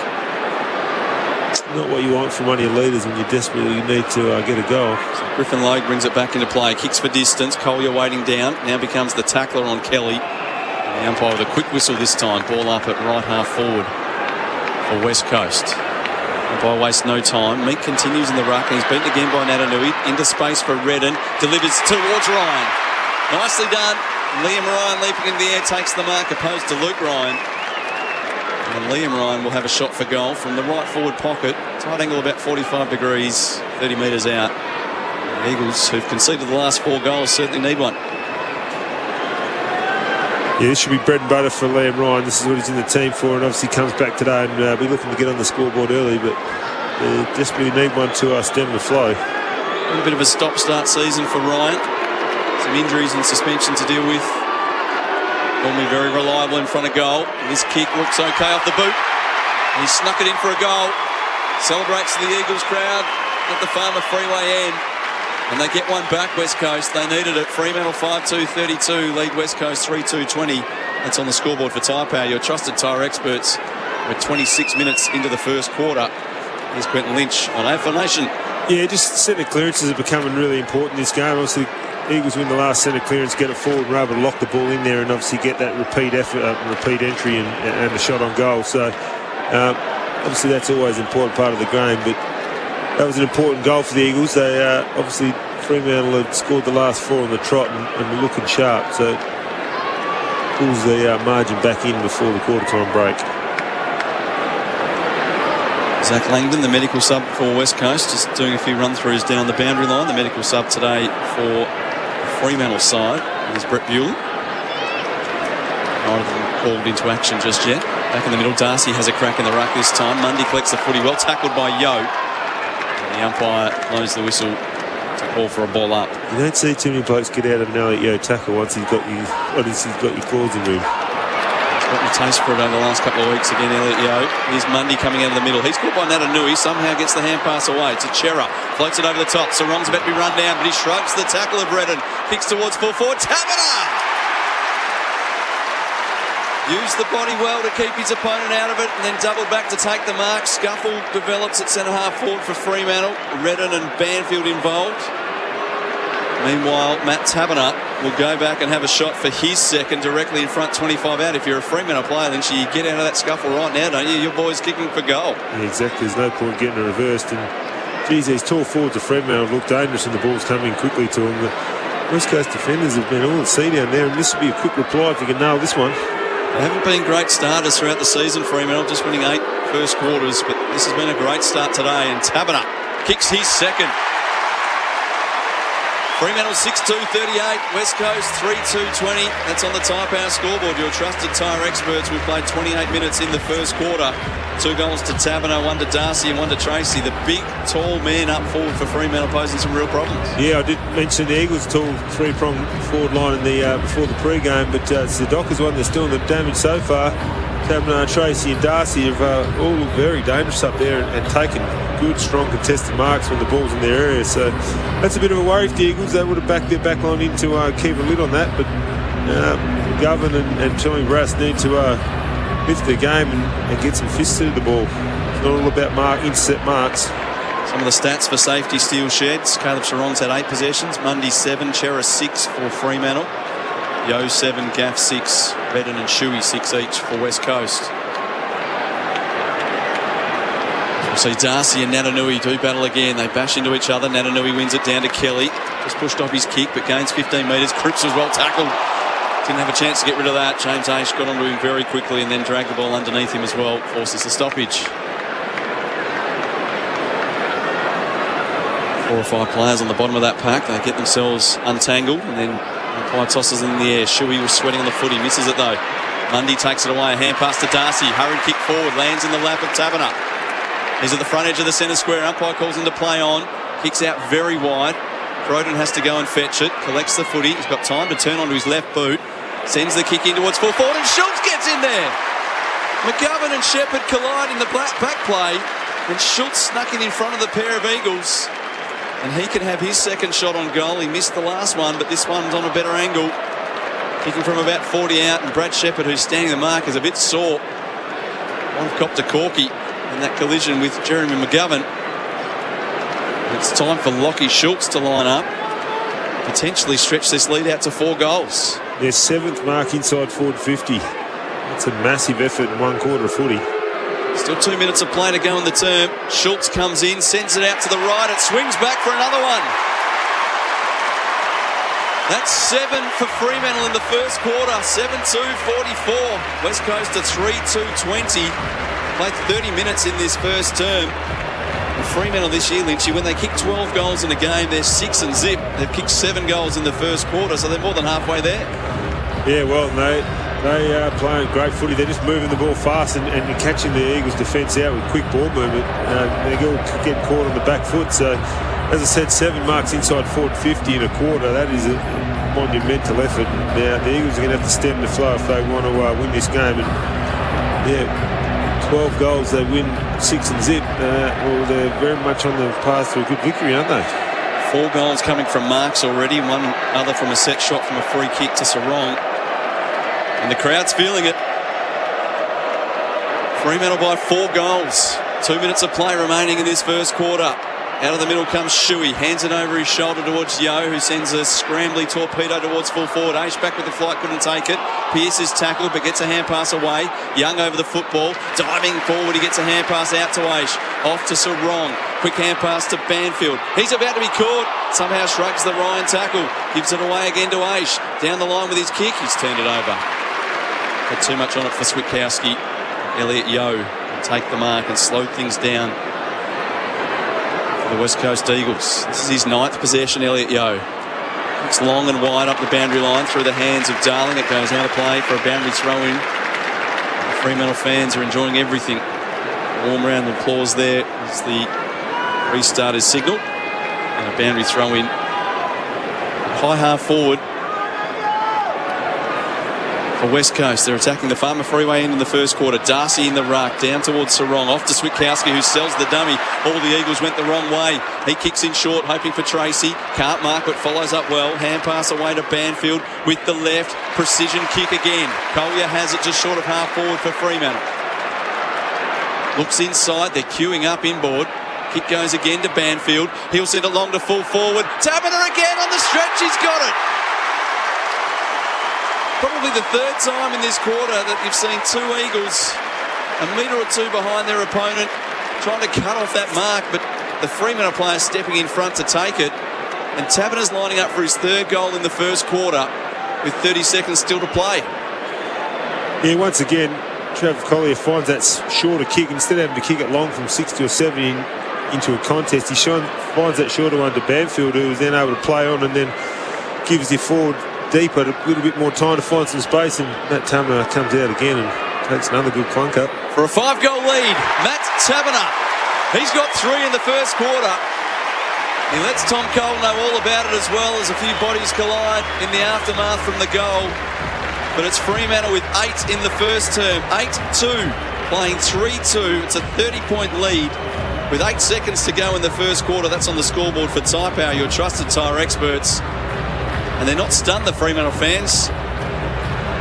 Not what you want from one of your leaders when you desperately need to get a goal. So Griffin Logue brings it back into play. Kicks for distance. Collier waiting down. Now becomes the tackler on Kelly. And the umpire with a quick whistle this time. Ball up at right half forward for West Coast. Umpire wastes no time. Meek continues in the ruck. And he's beaten again by Natanui. Into space for Redden. Delivers towards Ryan. Nicely done. Liam Ryan leaping into the air takes the mark opposed to Luke Ryan. And Liam Ryan will have a shot for goal from the right forward pocket. Tight angle about 45 degrees, 30 metres out. The Eagles, who've conceded the last 4 goals, certainly need one. Yeah, this should be bread and butter for Liam Ryan. This is what he's in the team for, and obviously comes back today and be looking to get on the scoreboard early, but desperately need one to stem the flow. A little bit of a stop-start season for Ryan. Some injuries and suspension to deal with. Normally very reliable in front of goal. And this kick looks okay off the boot. He snuck it in for a goal. Celebrates to the Eagles crowd at the Farmer Freeway end. And they get one back, West Coast. They needed it. Fremantle 5-2-32. Lead West Coast 3-2-20. That's on the scoreboard for Tyre Power. Your trusted tyre experts. We're 26 minutes into the first quarter. Here's Quentin Lynch on AFL Nation. Yeah, just centre clearances are becoming really important in this game. Obviously, Eagles win the last centre clearance, get it forward, and are able to lock the ball in there and obviously get that repeat effort, repeat entry and a shot on goal. So obviously that's always an important part of the game, but that was an important goal for the Eagles. They obviously Fremantle had scored the last 4 on the trot and were looking sharp, so pulls the margin back in before the quarter-time break. Zach Langdon, the medical sub for West Coast, just doing a few run-throughs down the boundary line. The medical sub today for Fremantle side is Brett Bewley. Neither of them called into action just yet. Back in the middle, Darcy has a crack in the ruck this time. Mundy collects the footy, well tackled by Yo. And the umpire blows the whistle to call for a ball up. You don't see too many blokes get out of an Elliot Yo tackle once he's got you. He's got your claws in him. He's got the taste for it over the last couple of weeks again, Elliot Yo. Here's Mundy coming out of the middle. He's caught by Natanui, somehow gets the hand pass away to Chera. Floats it over the top. Sarong's about to be run down, but he shrugs the tackle of Redden. Kicks towards full forward. Taverner! Used the body well to keep his opponent out of it and then doubled back to take the mark. Scuffle develops at centre half forward for Fremantle. Redden and Banfield involved. Meanwhile, Matt Taverner will go back and have a shot for his second directly in front, 25 out. If you're a Fremantle player, then you get out of that scuffle right now, don't you? Your boy's kicking for goal. Yeah, exactly. There's no point getting it reversed. And, geez, these tall forwards of Fremantle look dangerous and the ball's coming quickly to them. The West Coast defenders have been all at sea down there, and this will be a quick reply if you can nail this one. They haven't been great starters throughout the season, Fremantle, just winning 8 first quarters, but this has been a great start today, and Taverner kicks his second. Fremantle 6-2-38, West Coast 3-2-20. That's on the Tyre Power scoreboard. Your trusted tyre experts. We've played 28 minutes in the first quarter. 2 goals to Taverner, 1 to Darcy and 1 to Tracy. The big, tall man up forward for Fremantle posing some real problems. Yeah, I did mention the Eagles' tall 3-pronged forward line in the before the pre-game, but it's the Dockers one that's doing the damage so far. Taverner, Tracy and Darcy have all looked very dangerous up there and taken good, strong contested marks when the ball's in their area. So that's a bit of a worry for the Eagles. They would have backed their back line in to keep a lid on that, but Govan and Tommy Brass need to lift their game and get some fists to the ball. It's not all about intercept marks. Some of the stats for safety steel sheds. Caleb Sarong's had 8 possessions. Mundy 7, Chera 6 for Fremantle. Yo 7, Gaff 6, Redden and Shuey 6 each for West Coast. We'll see Darcy and Natanui do battle again. They bash into each other. Natanui wins it down to Kelly. Just pushed off his kick, but gains 15 metres. Cripps was well tackled. Didn't have a chance to get rid of that. James Aish got onto him very quickly and then dragged the ball underneath him as well. Forces the stoppage. 4 or 5 players on the bottom of that pack. They get themselves untangled and then umpire tosses in the air. Shuey was sweating on the foot. He misses it though. Mundy takes it away. A hand pass to Darcy. Hurried kick forward. Lands in the lap of Taverner. He's at the front edge of the centre square. Umpire calls him to play on. Kicks out very wide. Croden has to go and fetch it. Collects the footy. He's got time to turn onto his left boot. Sends the kick in towards full forward and Schultz gets in there. McGovern and Shepherd collide in the back play. And Schultz snuck in front of the pair of Eagles. And he can have his second shot on goal. He missed the last one, but this one's on a better angle. Kicking from about 40 out, and Brad Shepherd, who's standing the mark, is a bit sore. One copped a corky in that collision with Jeremy McGovern. It's time for Lockie Schultz to line up, potentially stretch this lead out to 4 goals. Their 7th mark inside forward 50. That's a massive effort in 1 quarter of footy. Still 2 minutes of play to go in the term. Schultz comes in, sends it out to the right. It swings back for another one. That's 7 for Fremantle in the first quarter. 7-2-44. West Coast to 3-2-20. Played 30 minutes in this first term. And Fremantle this year, Lynchy, when they kick 12 goals in a game, they're 6 and zip. They've kicked 7 goals in the first quarter, so they're more than halfway there. Yeah, well, they are playing great footy. They're just moving the ball fast and catching the Eagles' defence out with quick ball movement. They all get caught on the back foot. So, as I said, 7 marks inside forward 50 in a quarter. That is a monumental effort. Now, the Eagles are going to have to stem the flow if they want to win this game. And, yeah, 12 goals, they win 6 and zip. Well, they're very much on the path to a good victory, aren't they? 4 goals coming from marks already. 1 other from a set shot from a free kick to Sarong. And the crowd's feeling it. Fremantle by 4 goals. 2 minutes of play remaining in this first quarter. Out of the middle comes Shuey. Hands it over his shoulder towards Yo, who sends a scrambly torpedo towards full forward. Aish back with the flight, couldn't take it. Pearce is tackled, but gets a hand pass away. Young over the football. Diving forward, he gets a hand pass out to Aish. Off to Sarong. Quick hand pass to Banfield. He's about to be caught. Somehow shrugs the Ryan tackle. Gives it away again to Aish. Down the line with his kick. He's turned it over. Had too much on it for Switkowski. Elliot Yo will take the mark and slow things down for the West Coast Eagles. This is his 9th possession, Elliot Yo. It's long and wide up the boundary line through the hands of Darling. It goes out of play for a boundary throw-in. The Fremantle fans are enjoying everything. Warm round of applause there as the restart is signalled. And a boundary throw-in. High half forward for West Coast. They're attacking the Farmer Freeway end in the first quarter. Darcy in the ruck, down towards Sarong, off to Switkowski, who sells the dummy. All the Eagles went the wrong way. He kicks in short, hoping for Tracy. Can't mark, but follows up well. Hand pass away to Banfield with the left. Precision kick again. Collier has it just short of half forward for Fremantle. Looks inside, they're queuing up inboard. Kick goes again to Banfield. He'll send it long to full forward. Taberner again on the stretch, he's got it. Probably the 3rd time in this quarter that you've seen 2 Eagles a metre or 2 behind their opponent trying to cut off that mark, but the Fremantle player stepping in front to take it, and Taberner's lining up for his 3rd goal in the first quarter with 30 seconds still to play. Yeah, once again, Trevor Collier finds that shorter kick. Instead of having to kick it long from 60 or 70 into a contest, he finds that shorter one to Banfield, who is then able to play on and then gives the forward deeper, a little bit more time to find some space, and Matt Taberner comes out again and takes another good clunk up. For a 5-goal lead, Matt Taberner. He's got 3 in the first quarter. He lets Tom Cole know all about it, as well as a few bodies collide in the aftermath from the goal. But it's Fremantle with 8 in the first term. 8-2, playing 3-2. It's a 30-point lead with 8 seconds to go in the first quarter. That's on the scoreboard for Tyre Power, your trusted tyre experts. And they're not stunned, the Fremantle fans.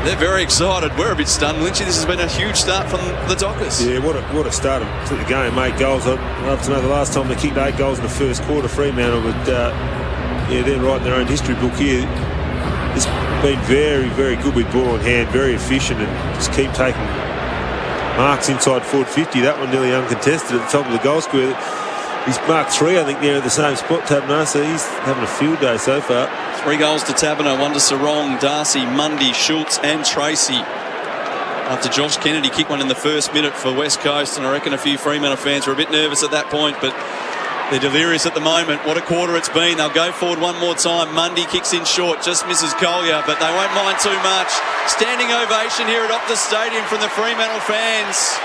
They're very excited. We're a bit stunned, Lynchy. This has been a huge start from the Dockers. Yeah, what a start to the game. 8 goals. I'd love to know the last time they kicked 8 goals in the first quarter, Fremantle. But, yeah, they're writing their own history book here. It's been very, very good with ball in hand, very efficient, and just keep taking marks inside forward 50. That one nearly uncontested at the top of the goal square. He's marked 3, I think, there at the same spot, Taberner, so he's having a field day so far. 3 goals to Taberner, 1 to Sarong, Darcy, Mundy, Schultz and Tracy. After Josh Kennedy kicked one in the first minute for West Coast, and I reckon a few Fremantle fans were a bit nervous at that point, but they're delirious at the moment. What a quarter it's been. They'll go forward one more time. Mundy kicks in short, just misses Collier, but they won't mind too much. Standing ovation here at Optus Stadium from the Fremantle fans.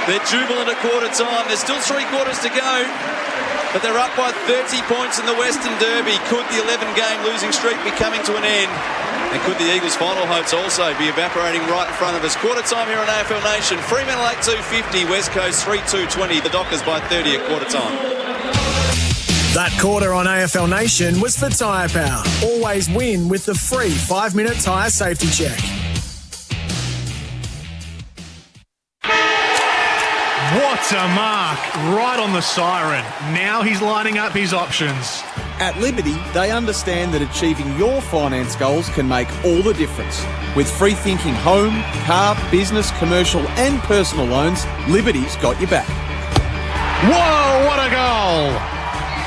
They're jubilant at quarter time. There's still 3 quarters to go, but they're up by 30 points in the Western Derby. Could the 11-game losing streak be coming to an end? And could the Eagles' final hopes also be evaporating right in front of us? Quarter time here on AFL Nation. Fremantle 8-2-50, West Coast 3-2-20. The Dockers by 30 at quarter time. That quarter on AFL Nation was for Tyre Power. Always win with the free 5-minute tyre safety check. What a mark, right on the siren. Now he's lining up his options. At Liberty, they understand that achieving your finance goals can make all the difference. With free-thinking home, car, business, commercial and personal loans, Liberty's got your back. Whoa, what a goal!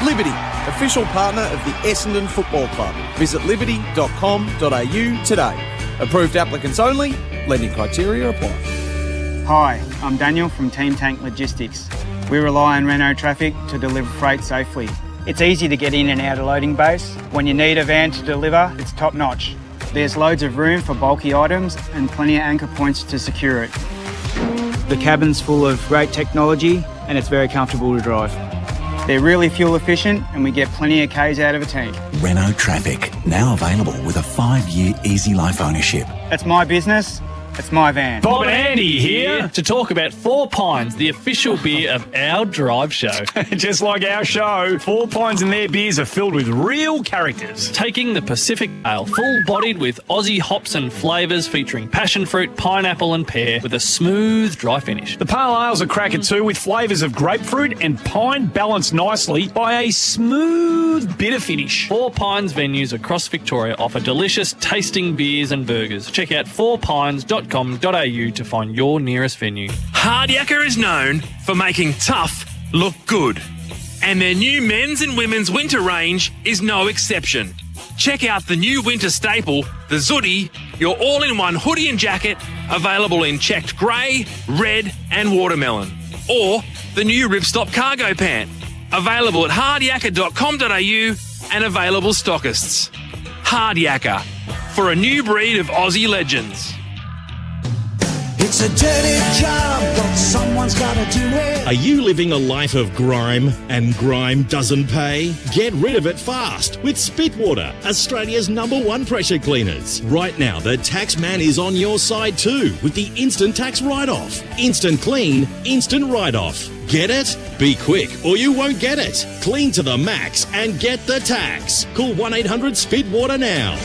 Liberty, official partner of the Essendon Football Club. Visit liberty.com.au today. Approved applicants only. Lending criteria apply. Hi, I'm Daniel from Team Tank Logistics. We rely on Renault Traffic to deliver freight safely. It's easy to get in and out of loading base. When you need a van to deliver, it's top notch. There's loads of room for bulky items and plenty of anchor points to secure it. The cabin's full of great technology and it's very comfortable to drive. They're really fuel efficient and we get plenty of Ks out of a tank. Renault Traffic, now available with a 5-year easy life ownership. That's my business. It's my van. Bob and Andy here to talk about Four Pines, the official beer of our drive show. Just like our show, Four Pines and their beers are filled with real characters. Taking the Pacific Ale, full-bodied with Aussie hops and flavours featuring passion fruit, pineapple and pear with a smooth, dry finish. The pale ales are cracker too with flavours of grapefruit and pine balanced nicely by a smooth, bitter finish. Four Pines venues across Victoria offer delicious tasting beers and burgers. Check out fourpines.com.au to find your nearest venue. Hard Yakka is known for making tough look good. And their new men's and women's winter range is no exception. Check out the new winter staple, the Zooty, your all-in-one hoodie and jacket, available in checked grey, red and watermelon. Or the new Ripstop cargo pant, available at hardyakka.com.au and available stockists. Hard Yakka, for a new breed of Aussie legends. It's a dirty job, but someone's got to do it. Are you living a life of grime and grime doesn't pay? Get rid of it fast with Spitwater, Australia's #1 pressure cleaners. Right now, the tax man is on your side too with the instant tax write-off. Instant clean, instant write-off. Get it? Be quick or you won't get it. Clean to the max and get the tax. Call 1-800-SPITWATER now.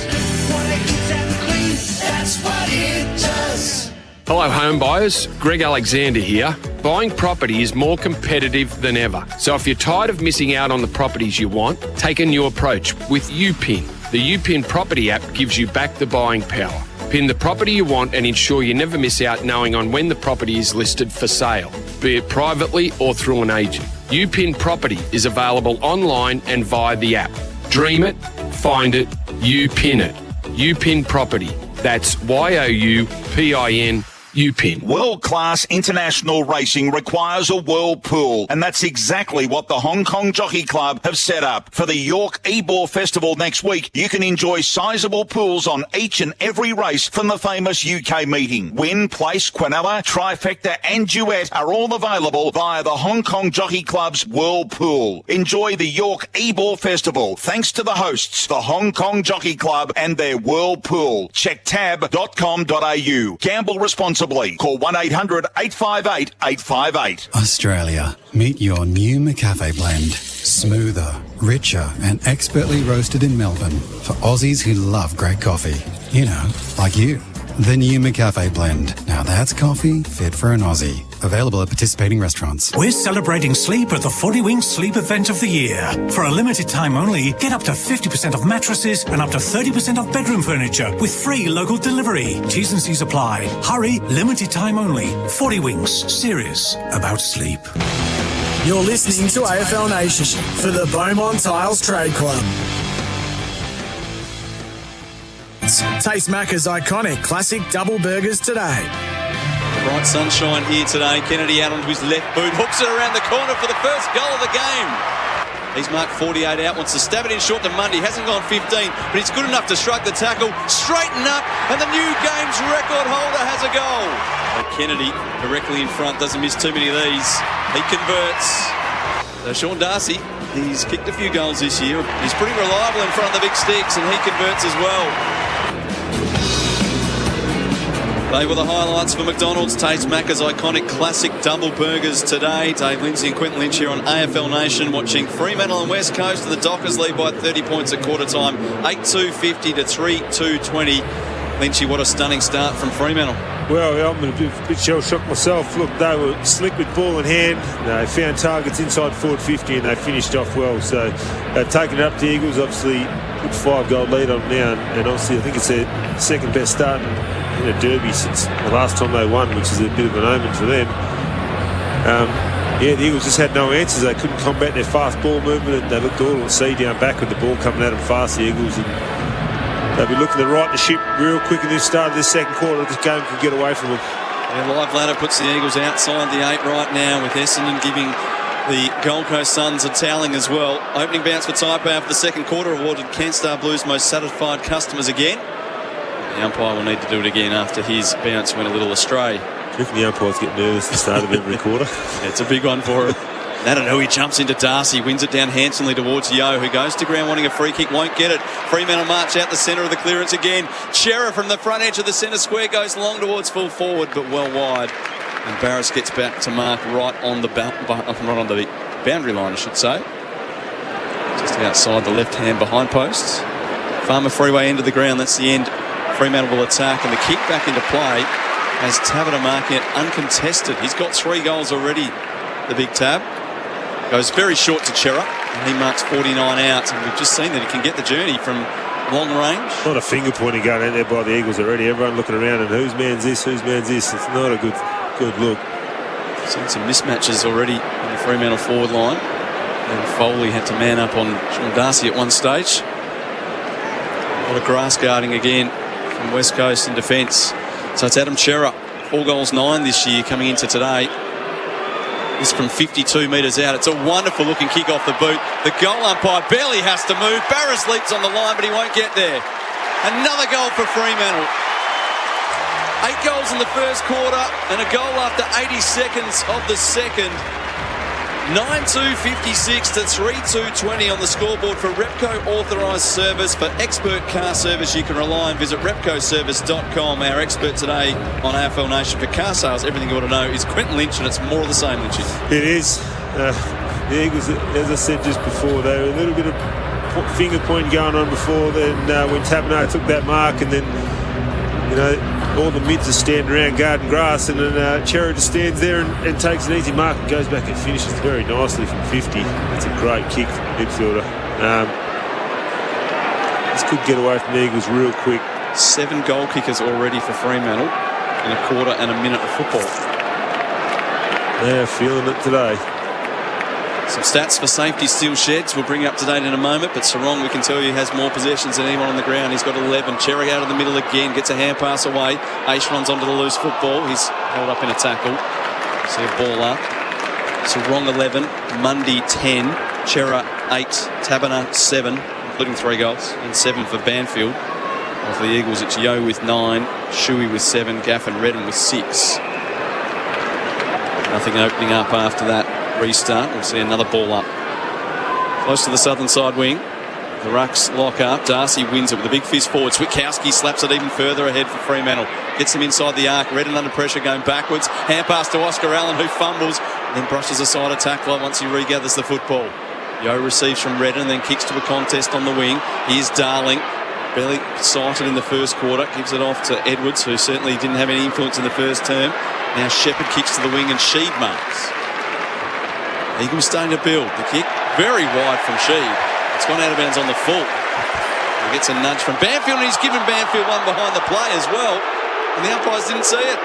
That's what it does. Hello home buyers, Greg Alexander here. Buying property is more competitive than ever. So if you're tired of missing out on the properties you want, take a new approach with UPIN. The UPIN property app gives you back the buying power. Pin the property you want and ensure you never miss out knowing on when the property is listed for sale, be it privately or through an agent. UPIN property is available online and via the app. Dream it, find it, UPIN it. UPIN property. That's YOUPIN. UPIN. World-class international racing requires a whirlpool, and that's exactly what the Hong Kong Jockey Club have set up. For the York Ebor Festival next week, you can enjoy sizable pools on each and every race from the famous UK meeting. Win, Place, Quinella, Trifecta and Duet are all available via the Hong Kong Jockey Club's Whirlpool. Enjoy the York Ebor Festival thanks to the hosts, the Hong Kong Jockey Club and their Whirlpool. Check tab.com.au. Gamble responsibly. Call 1-800-858-858. Australia, meet your new McCafe blend. Smoother, richer and expertly roasted in Melbourne. For Aussies who love great coffee. You know, like you. The new McCafe blend. Now that's coffee fit for an Aussie. Available at participating restaurants. We're celebrating sleep at the 40 Wings Sleep Event of the Year. For a limited time only, get up to 50% of mattresses and up to 30% of bedroom furniture with free local delivery. T's and C's apply. Hurry, limited time only. 40 Wings, serious about sleep. You're listening to AFL Nation for the Beaumont Tiles Trade Club. Taste Macca's iconic classic double burgers today. Bright sunshine here today. Kennedy out onto his left boot, hooks it around the corner for the first goal of the game. He's marked 48 out, wants to stab it in short to Mundy. Hasn't gone 15, but he's good enough to shrug the tackle, straighten up, and the new game's record holder has a goal. And Kennedy directly in front, doesn't miss too many of these. He converts. So Sean Darcy, he's kicked a few goals this year. He's pretty reliable in front of the big sticks, and he converts as well. They were the highlights for McDonald's. Taste Macca's iconic classic double burgers today. Dave Lindsay and Quentin Lynch here on AFL Nation watching Fremantle and West Coast. The Dockers lead by 30 points at quarter time. 8-2-50 to 3-2-20. Lynchy, what a stunning start from Fremantle. Well, I'm a bit shell-shocked myself. Look, they were slick with ball in hand. They found targets inside forward 50 and they finished off well. So they've taken it up to the Eagles. Obviously, put 5-goal lead on now. And obviously, I think it's their second best start in a derby since the last time they won, which is a bit of an omen for them. The Eagles just had no answers. They couldn't combat their fast ball movement. And they looked all at sea down back with the ball coming at them fast, the Eagles. And they'll be looking to right the ship real quick in this start of this second quarter. This game could get away from them. Yeah, live ladder puts the Eagles outside the 8 right now, with Essendon giving the Gold Coast Suns a toweling as well. Opening bounce for Taipei for the second quarter, awarded Kenstar Blues most satisfied customers again. The umpire will need to do it again after his bounce went a little astray. Do you reckon the umpires get nervous at the start of every quarter? Yeah, it's a big one for him. Natanui jumps into Darcy, wins it down handsomely towards Yeo, who goes to ground wanting a free kick, won't get it. Fremantle march out the centre of the clearance again. Chera from the front edge of the centre square goes long towards full forward, but well wide. And Barris gets back to mark right on the boundary line, I should say. Just outside the left-hand behind post. Farmer Freeway end of the ground, that's the end. Fremantle will attack, and the kick back into play as Tabata marking it uncontested. He's got 3 goals already, the big Tab. Goes very short to Chera, and he marks 49 outs, and we've just seen that he can get the journey from long range. Not a finger pointing going out there by the Eagles already. Everyone looking around and whose man's this, whose man's this. It's not a good look. Seen some mismatches already in the Fremantle forward line. And Foley had to man up on Sean Darcy at one stage. A lot of grass guarding again from West Coast in defence. So it's Adam Chera, 4 goals 9 this year coming into today. This from 52 metres out. It's a wonderful looking kick off the boot. The goal umpire barely has to move. Barris leaps on the line, but he won't get there. Another goal for Fremantle. 8 goals in the first quarter and a goal after 80 seconds of the second. 9-2-56 to 3-2-20 on the scoreboard for Repco authorised service. For expert car service you can rely on, visit repcoservice.com. Our expert today on AFL Nation for car sales, everything you want to know, is Quentin Lynch, and it's more of the same, Lynchy. It is. The Eagles, as I said just before, they were a little bit of finger pointing going on before. Then when Taberner took that mark, and then, you know, all the mids are standing around guarding grass, and then Chera just stands there and takes an easy mark and goes back and finishes very nicely from 50. That's a great kick from the midfielder. This could get away from the Eagles real quick. 7 goal kickers already for Fremantle in a quarter and a minute of football. They're feeling it today. Some stats for safety steel sheds we'll bring you up to date in a moment, but Sarong, we can tell you, has more possessions than anyone on the ground. He's got 11. Cherry out of the middle again, gets a hand pass away. Ace runs onto the loose football. He's held up in a tackle. See a ball up. Sarong 11, Mundy 10, Chera 8, Tabana 7, including 3 goals, and 7 for Banfield. Well, for the Eagles, it's Yeo with 9, Shuey with 7, Gaff and Redden with 6. Nothing opening up after that restart. We'll see another ball up. Close to the southern side wing. The Rucks lock up. Darcy wins it with a big fist forward. Switkowski slaps it even further ahead for Fremantle. Gets him inside the arc. Redden under pressure going backwards. Hand pass to Oscar Allen, who fumbles, then brushes aside a tackler once he regathers the football. Yeo receives from Redden, then kicks to a contest on the wing. Here's Darling. Barely sighted in the first quarter. Gives it off to Edwards, who certainly didn't have any influence in the first term. Now Shepherd kicks to the wing and Sheed marks. Eagles starting to build. The kick very wide from Sheed. It's gone out of bounds on the full. He gets a nudge from Banfield, and he's given Banfield one behind the play as well. And the umpires didn't see it.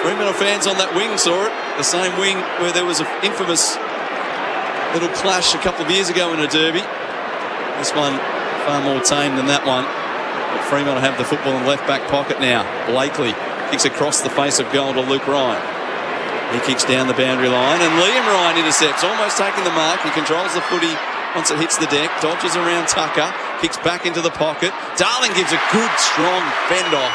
Fremantle fans on that wing saw it. The same wing where there was an infamous little clash a couple of years ago in a derby. This one far more tame than that one. But Fremantle have the football in the left back pocket now. Blakely kicks across the face of goal to Luke Ryan. He kicks down the boundary line, and Liam Ryan intercepts, almost taking the mark. He controls the footy once it hits the deck, dodges around Tucker, kicks back into the pocket. Darling gives a good, strong fend off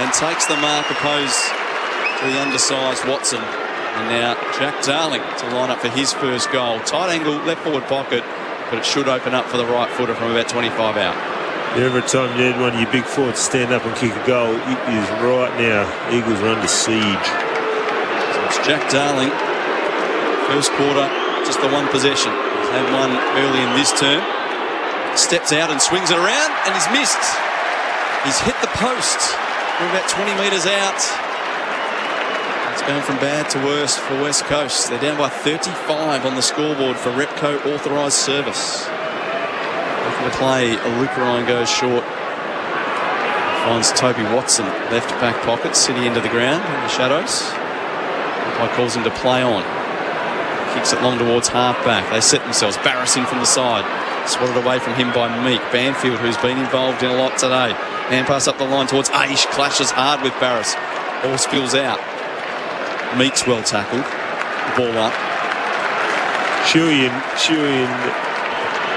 and takes the mark opposed to the undersized Watson. And now Jack Darling to line up for his first goal. Tight angle, left forward pocket, but it should open up for the right footer from about 25 out. Every time you need one of your big forwards to stand up and kick a goal, it is right now. Eagles are under siege. So it's Jack Darling. First quarter, just the one possession. He's had one early in this term. Steps out and swings it around, and he's missed. He's hit the post. We're about 20 metres out. It's going from bad to worse for West Coast. They're down by 35 on the scoreboard for Repco authorised service. Looking to play, Luperine goes short. Finds Toby Watson, left back pocket, City into the ground in the shadows. Umpire calls him to play on. Kicks it long towards half back. They set themselves. Barris in from the side. Swatted away from him by Meek. Banfield, who's been involved in a lot today. Hand pass up the line towards Aish. Clashes hard with Barris. Ball spills out. Meek's well tackled. Ball up. Shuey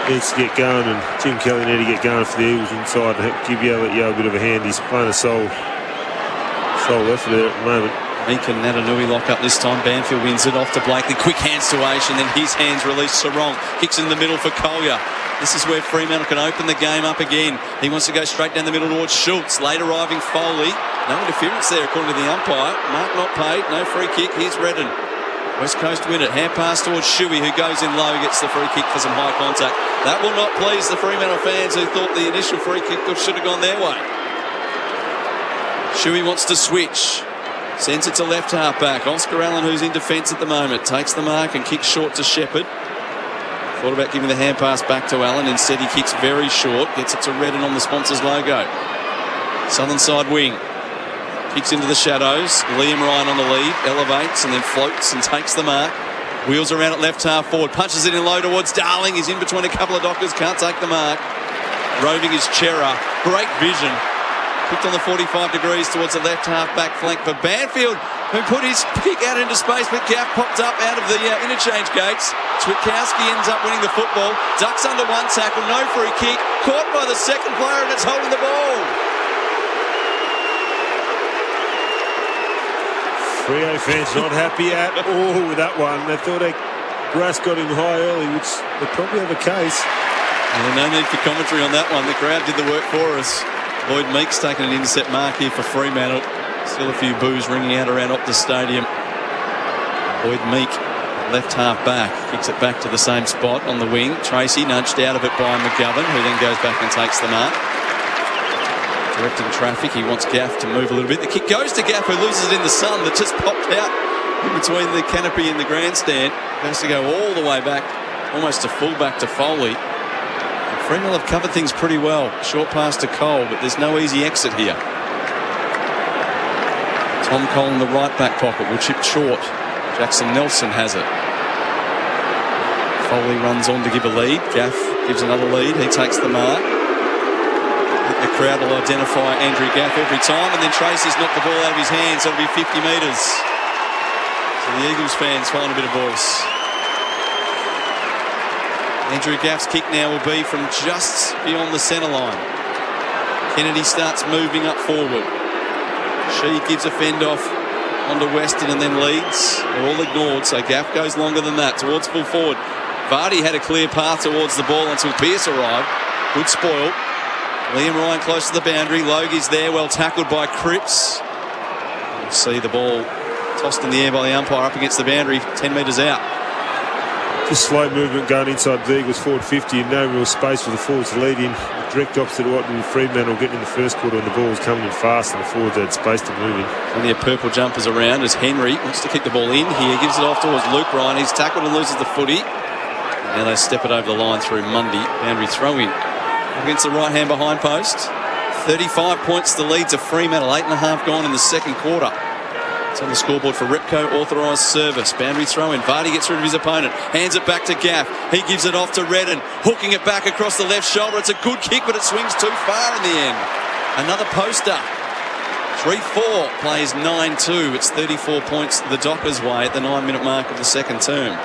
needs to get going, and Tim Kelly need to get going for the Eagles inside and give Yo a bit of a hand. He's playing a sole effort there at the moment. Meek and Natanui lock up this time. Banfield wins it off to Blakely. Quick hands to Aish, and then his hands release Sarong. Kicks in the middle for Collier. This is where Fremantle can open the game up again. He wants to go straight down the middle towards Schultz. Late arriving Foley. No interference there according to the umpire. Mark not paid. No free kick. Here's Redden. West Coast win it. Hand pass towards Shuey, who goes in low, gets the free kick for some high contact. That will not please the Fremantle fans who thought the initial free kick should have gone their way. Shuey wants to switch. Sends it to left half back. Oscar Allen, who's in defence at the moment, takes the mark and kicks short to Shepherd. Thought about giving the hand pass back to Allen. Instead, he kicks very short. Gets it to Redden on the sponsor's logo. Southern side wing. Kicks into the shadows. Liam Ryan on the lead. Elevates and then floats and takes the mark. Wheels around at left half forward. Punches it in low towards Darling. He's in between a couple of Dockers. Can't take the mark. Roving is Chera. Great vision. Kicked on the 45 degrees towards the left half back flank for Banfield, who put his kick out into space, but Gaff popped up out of the interchange gates. Switkowski ends up winning the football. Ducks under one tackle, no free kick. Caught by the second player, and it's holding the ball. Freo fans not happy at all with that one. They thought Grass got him high early, which they probably have a case. No need for commentary on that one. The crowd did the work for us. Lloyd Meek's taking an intercept mark here for Fremantle. Still a few boos ringing out around Optus Stadium. Lloyd Meek, left half back, kicks it back to the same spot on the wing. Tracy nudged out of it by McGovern, who then goes back and takes the mark. Directing traffic, he wants Gaff to move a little bit. The kick goes to Gaff, who loses it in the sun that just popped out in between the canopy and the grandstand. Has to go all the way back, almost to full back to Foley. Fremantle have covered things pretty well. Short pass to Cole, but there's no easy exit here. Tom Cole in the right back pocket will chip short. Jackson Nelson has it. Foley runs on to give a lead. Gaff gives another lead. He takes the mark. The crowd will identify Andrew Gaff every time, and then Tracy's knocked the ball out of his hands, so it'll be 50 metres. So the Eagles fans find a bit of voice. Andrew Gaff's kick now will be from just beyond the centre line. Kennedy starts moving up forward. She gives a fend off onto Weston and then leads. They're all ignored, so Gaff goes longer than that towards full forward. Vardy had a clear path towards the ball until Pearce arrived. Good spoil. Liam Ryan close to the boundary. Logie's there, well tackled by Cripps. You'll see the ball tossed in the air by the umpire up against the boundary, 10 metres out. Just slow movement going inside the Eagles forward 50 and no real space for the forwards to lead in. Direct opposite of what Fremantle getting in the first quarter, and the ball was coming in fast and the forwards had space to move in. Plenty of purple jumpers around as Henry wants to kick the ball in here. Gives it off towards Luke Ryan. He's tackled and loses the footy. Now they step it over the line through Mundy. Boundary throw in against the right hand behind post. 35 points the lead to Fremantle. 8.5 gone in the second quarter. It's on the scoreboard for Repco authorised service. Boundary throw in. Vardy gets rid of his opponent. Hands it back to Gaff. He gives it off to Redden. Hooking it back across the left shoulder. It's a good kick, but it swings too far in the end. Another poster. 3-4 plays 9-2. It's 34 points the Dockers' way at the 9-minute mark of the second term.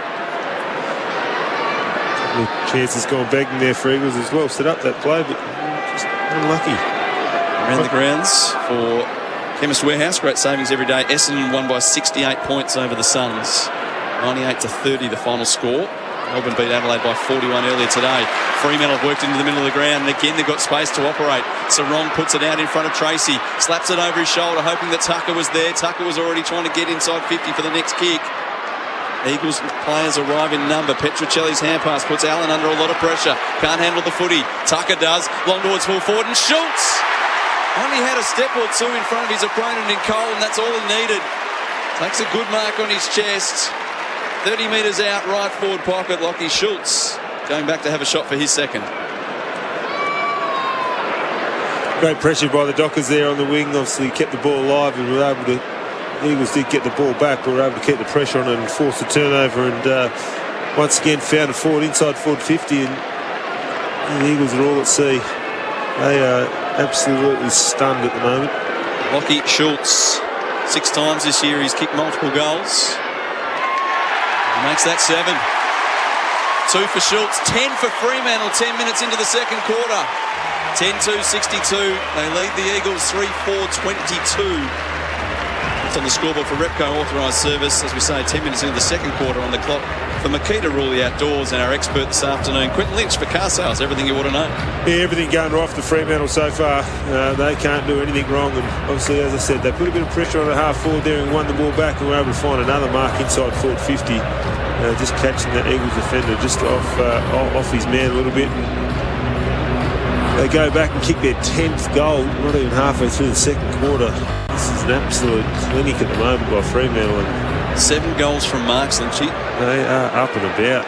Chances gone begging there for Eagles as well. Set up that play, but just unlucky. Around the grounds for Chemist Warehouse, great savings every day. Essendon won by 68 points over the Suns. 98-30 the final score. Melbourne beat Adelaide by 41 earlier today. Fremantle have worked into the middle of the ground, and again they've got space to operate. Sarong puts it out in front of Tracy, slaps it over his shoulder, hoping that Tucker was there. Tucker was already trying to get inside 50 for the next kick. Eagles players arrive in number. Petruccelli's hand pass puts Allen under a lot of pressure. Can't handle the footy. Tucker does. Long towards full forward, and Schultz only had a step or two in front of his opponent in Cole, and that's all he needed. Takes a good mark on his chest. 30 metres out, right forward pocket. Lockie Schultz going back to have a shot for his second. Great pressure by the Dockers there on the wing. Obviously kept the ball alive, and were able to. The Eagles did get the ball back, but were able to keep the pressure on it and force the turnover. And once again found a forward inside forward 50, and the Eagles are all at sea. They are absolutely stunned at the moment. Lockie Schultz, 6 times this year he's kicked multiple goals. He makes that 7. 2 for Schultz, 10 for Fremantle, 10 minutes into the second quarter. 10-2-62. They lead the Eagles 3-4-22. It's on the scoreboard for Repco authorised service. As we say, 10 minutes into the second quarter on the clock for Makita Ruley Outdoors and our expert this afternoon, Quentin Lynch, for car sales. Everything you want to know. Yeah, everything going right for Fremantle so far. They can't do anything wrong, and obviously, as I said, they put a bit of pressure on the half forward there and won the ball back, and were able to find another mark inside forward 50. Just catching that Eagles defender just off his man a little bit. They go back and kick their 10th goal, not even halfway through the second quarter. This is an absolute clinic at the moment by Fremantle. 7 goals from Marks, Lynchy. They are up and about.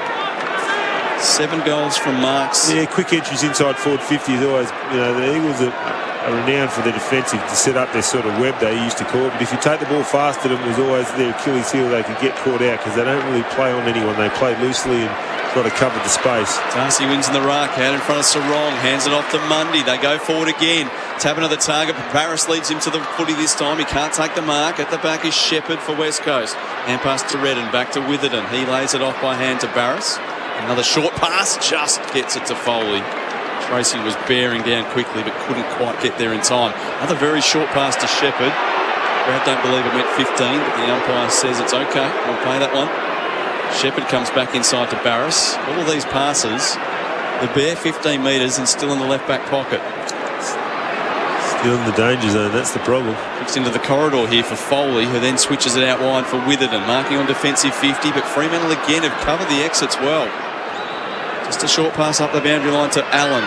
7 goals from Marks. Yeah, quick entries inside forward 50 is always, the Eagles are renowned for their defensive to set up their sort of web, they used to call it. But if you take the ball fast to them, it was always their Achilles heel. They could get caught out because they don't really play on anyone. They play loosely and try to cover the space. Darcy wins in the ruck, out in front of Sarong, hands it off to Mundy. They go forward again, tapping to the target, but Paris leads him to the footy this time. He can't take the mark. At the back is Shepherd for West Coast. Hand pass to Redden, back to Witherden. He lays it off by hand to Barris. Another short pass, just gets it to Foley. Tracy was bearing down quickly but couldn't quite get there in time. Another very short pass to Shepherd. Brad don't believe it meant 15, but the umpire says it's okay. We'll play that one. Shepherd comes back inside to Barris. All of these passes, the bare 15 metres and still in the left back pocket. Still in the danger zone, that's the problem. Kicks into the corridor here for Foley, who then switches it out wide for Witherden, marking on defensive 50, but Fremantle again have covered the exits well. Just a short pass up the boundary line to Allen.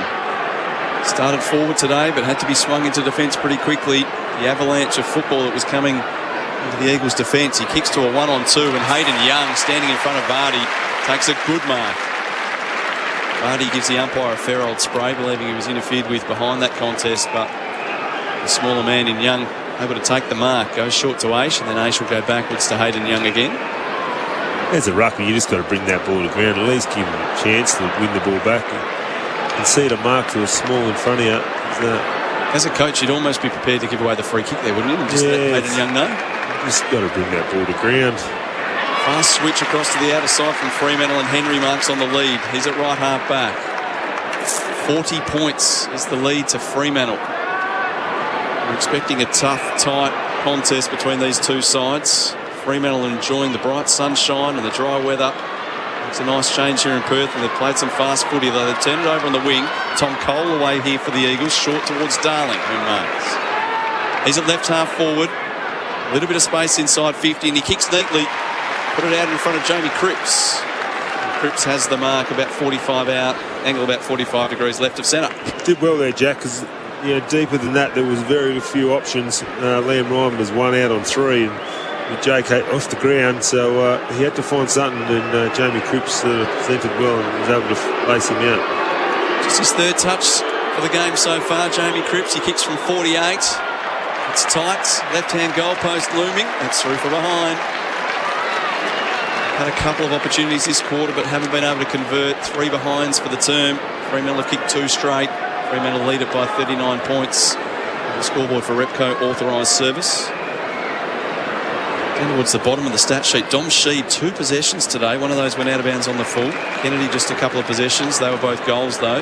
Started forward today, but had to be swung into defence pretty quickly. The avalanche of football that was coming into the Eagles' defence. He kicks to a 1-on-2, and Hayden Young, standing in front of Vardy, takes a good mark. Vardy gives the umpire a fair old spray, believing he was interfered with behind that contest, but the smaller man in Young able to take the mark. Goes short to Aish, and then Aish will go backwards to Hayden Young again. As a ruckman, you just got to bring that ball to ground, at least give him a chance to win the ball back. And see a mark to a small in front of you. As a coach, you'd almost be prepared to give away the free kick there, wouldn't you? And just let Hayden Young know. Just got to bring that ball to ground. Fast switch across to the outer side from Fremantle, and Henry Marks on the lead. He's at right half back. 40 points is the lead to Fremantle. We're expecting a tough, tight contest between these two sides. Fremantle enjoying the bright sunshine and the dry weather. It's a nice change here in Perth, and they've played some fast footy, though. They've turned it over on the wing. Tom Cole away here for the Eagles, short towards Darling, who marks. He's at left half forward. A little bit of space inside 50, and he kicks neatly. Put it out in front of Jamie Cripps. And Cripps has the mark about 45 out, angle about 45 degrees left of centre. Did well there, Jack, because deeper than that, there was very few options. Liam Ryan was 1 out on 3, and with JK off the ground, so he had to find something, and Jamie Cripps presented well and was able to lace him out. Just his third touch for the game so far, Jamie Cripps. He kicks from 48. It's tight, left-hand goalpost looming. That's through from behind. Had a couple of opportunities this quarter, but haven't been able to convert. 3 behinds for the term. Fremantle have kicked 2 straight. Fremantle lead it by 39 points. The scoreboard for Repco authorised service. Down towards the bottom of the stat sheet, Dom Sheed 2 possessions today. One of those went out of bounds on the full. Kennedy just a couple of possessions. They were both goals though.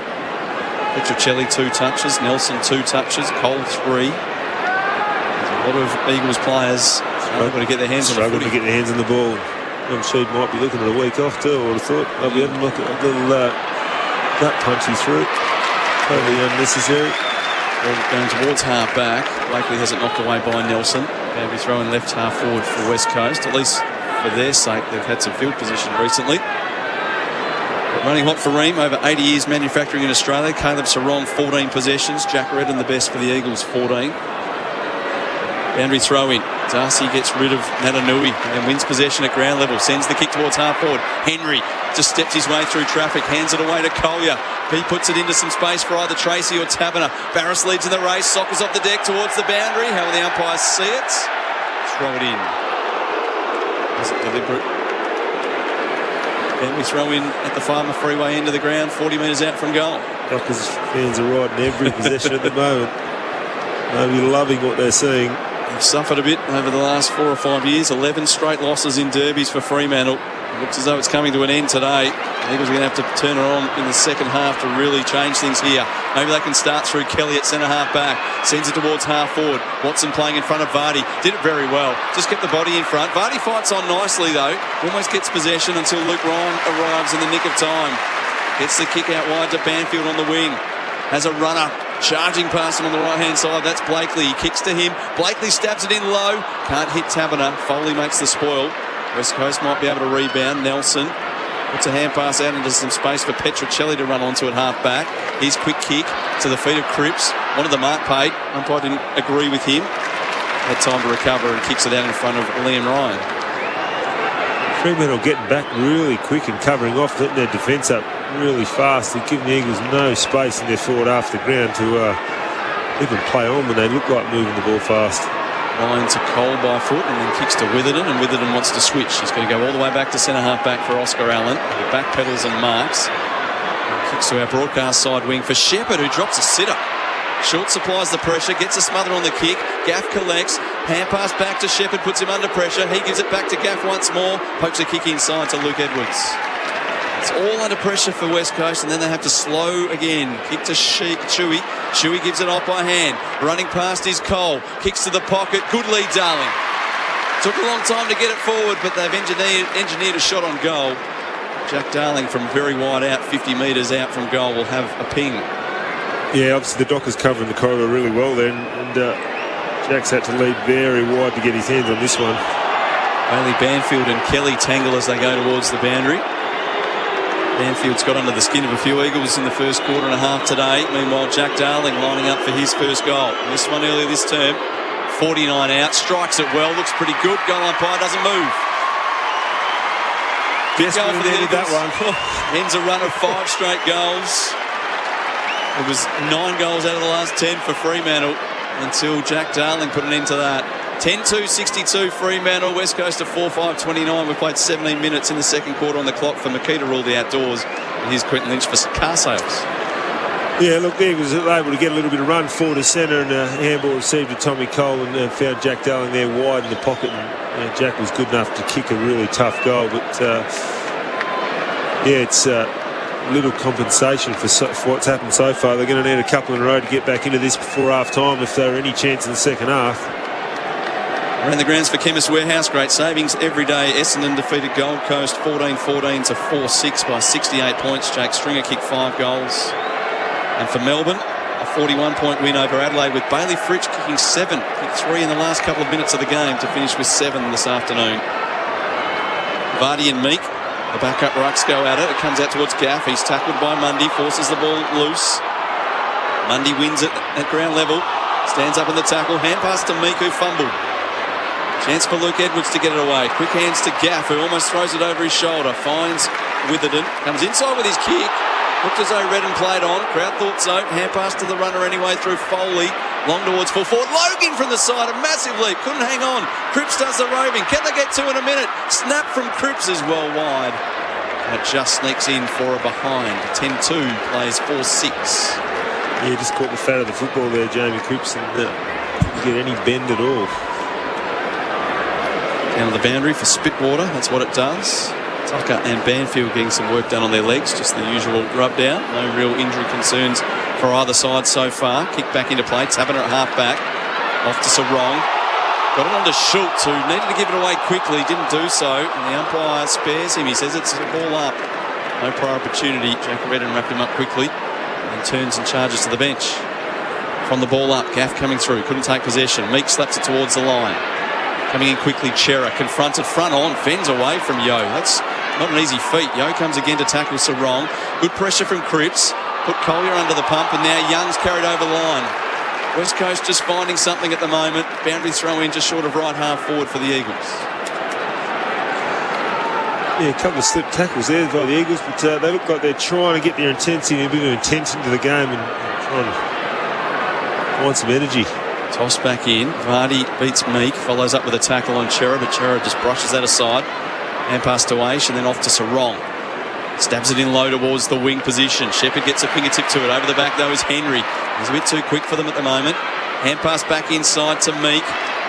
Petruccelli 2 touches. Nelson 2 touches. Cole 3. There's a lot of Eagles players able to get their hands on the footy. To get their hands on the ball. Sheed might be looking at a week off too, I would have thought. They'll be having a look at a little gut punch he threw. Totally unnecessary. Going towards half back. Blakely has it knocked away by Nelson. They'll be throwing left half forward for West Coast. At least for their sake, they've had some field position recently. But running hot for Ream, over 80 years manufacturing in Australia. Caleb Sarong, 14 possessions. Jack Redden, the best for the Eagles, 14. Boundary throw in. Darcy gets rid of Natanui and wins possession at ground level. Sends the kick towards half forward. Henry just steps his way through traffic. Hands it away to Collier. He puts it into some space for either Tracy or Taberner. Barris leads in the race. Sockers off the deck towards the boundary. How will the umpires see it? Throw it in. Is it deliberate? Then we throw in at the Farmer Freeway end of the ground, 40 metres out from goal. Dockers fans are riding every possession at the moment. They'll be loving what they're seeing. They've suffered a bit over the last 4 or 5 years. 11 straight losses in derbies for Fremantle. It looks as though it's coming to an end today. The Eagles are going to have to turn it on in the second half to really change things here. Maybe they can start through Kelly at centre half back. Sends it towards half forward. Watson playing in front of Vardy. Did it very well. Just kept the body in front. Vardy fights on nicely though. Almost gets possession until Luke Ryan arrives in the nick of time. Gets the kick out wide to Banfield on the wing. Has a runner. Charging past him on the right-hand side. That's Blakely. He kicks to him. Blakely stabs it in low. Can't hit Taberner. Foley makes the spoil. West Coast might be able to rebound. Nelson puts a hand pass out into some space for Petrocelli to run onto at half-back. His quick kick to the feet of Cripps. Wanted the mark paid. Umpire didn't agree with him. Had time to recover and kicks it out in front of Liam Ryan. Fremantle getting back really quick and covering off, letting their defence up really fast. They're giving the Eagles no space in their forward half the ground to even play on when they look like moving the ball fast. Ryan to Cole by foot and then kicks to Witherden, and Witherden wants to switch. He's going to go all the way back to centre half back for Oscar Allen. He back pedals and marks. And kicks to our broadcast side wing for Shepherd, who drops a sitter. Short supplies the pressure, gets a smother on the kick. Gaff collects, hand pass back to Shepherd, puts him under pressure. He gives it back to Gaff once more, pokes a kick inside to Luke Edwards. It's all under pressure for West Coast, and then they have to slow again. Kick to Chewy. Chewy gives it off by hand. Running past is Cole. Kicks to the pocket. Good lead, Darling. Took a long time to get it forward, but they've engineered a shot on goal. Jack Darling from very wide out, 50 metres out from goal, will have a ping. Yeah, obviously the Dockers covering the corridor really well then, and Jack's had to lead very wide to get his hands on this one. Bailey Banfield and Kelly tangle as they go towards the boundary. Banfield's got under the skin of a few Eagles in the first quarter and a half today. Meanwhile, Jack Darling lining up for his first goal. This one earlier this term, 49 out, strikes it well, looks pretty good. Goal umpire doesn't move. Best goal for the Eagles. That one. Ends a run of 5 straight goals. It was 9 goals out of the last 10 for Fremantle until Jack Darling put an end to that. 10-2-62 Fremantle, West Coast to 4-5-29. We've played 17 minutes in the second quarter on the clock for Makita Rule the outdoors. And here's Quentin Lynch for car sales. Yeah, look, the Eagles were able to get a little bit of run forward to centre, and handball received to Tommy Cole and found Jack Darling there wide in the pocket. And Jack was good enough to kick a really tough goal. But yeah, it's little compensation for what's happened so far. They're going to need a couple in a row to get back into this before half-time if there are any chance in the second half. Around the grounds for Chemist Warehouse, great savings every day. Essendon defeated Gold Coast 14-14 to 4-6 by 68 points. Jake Stringer kicked 5 goals. And for Melbourne, a 41-point win over Adelaide with Bailey Fritsch kicking 7. Kicked 3 in the last couple of minutes of the game to finish with 7 this afternoon. Vardy and Meek, the backup rucks go at it. It comes out towards Gaff. He's tackled by Mundy, forces the ball loose. Mundy wins it at ground level. Stands up in the tackle. Hand pass to Meek, who fumbled. Chance for Luke Edwards to get it away. Quick hands to Gaff, who almost throws it over his shoulder. Finds Witherden. Comes inside with his kick. Looked as though Redden played on. Crowd thought so. Hand pass to the runner anyway through Foley. Long towards full forward. Logan from the side. A massive leap. Couldn't hang on. Cripps does the roving. Can they get 2 in a minute? Snap from Cripps is well wide. That just sneaks in for a behind. 10-2 plays 4-6. Yeah, just caught the fat of the football there, Jamie Cripps, and didn't get any bend at all. Down to the boundary for Spitwater. That's what it does. Tucker and Banfield getting some work done on their legs. Just the usual rub down. No real injury concerns for either side so far. Kick back into play. Taberner at half back. Off to Sarong. Got it on to Schultz, who needed to give it away quickly, didn't do so, and the umpire spares him. He says it's a ball up. No prior opportunity. Jack Redden wrapped him up quickly and turns and charges to the bench. From the ball up, Gaff coming through, couldn't take possession. Meek slaps it towards the line. Coming in quickly, Chera confronted front on, fends away from Yo. That's not an easy feat. Yo comes again to tackle Sarong. Good pressure from Cripps. Put Collier under the pump, and now Young's carried over the line. West Coast just finding something at the moment. Boundary throw in just short of right half forward for the Eagles. Yeah, a couple of slip tackles there by the Eagles, but they look like they're trying to get their intensity, a bit of intention to the game and trying to find some energy. Toss back in. Vardy beats Meek, follows up with a tackle on Chera, but Chera just brushes that aside. And pass to Aish, and then off to Sarong. Stabs it in low towards the wing position. Shepherd gets a fingertip to it. Over the back, though, is Henry. He's a bit too quick for them at the moment. Hand pass back inside to Meek.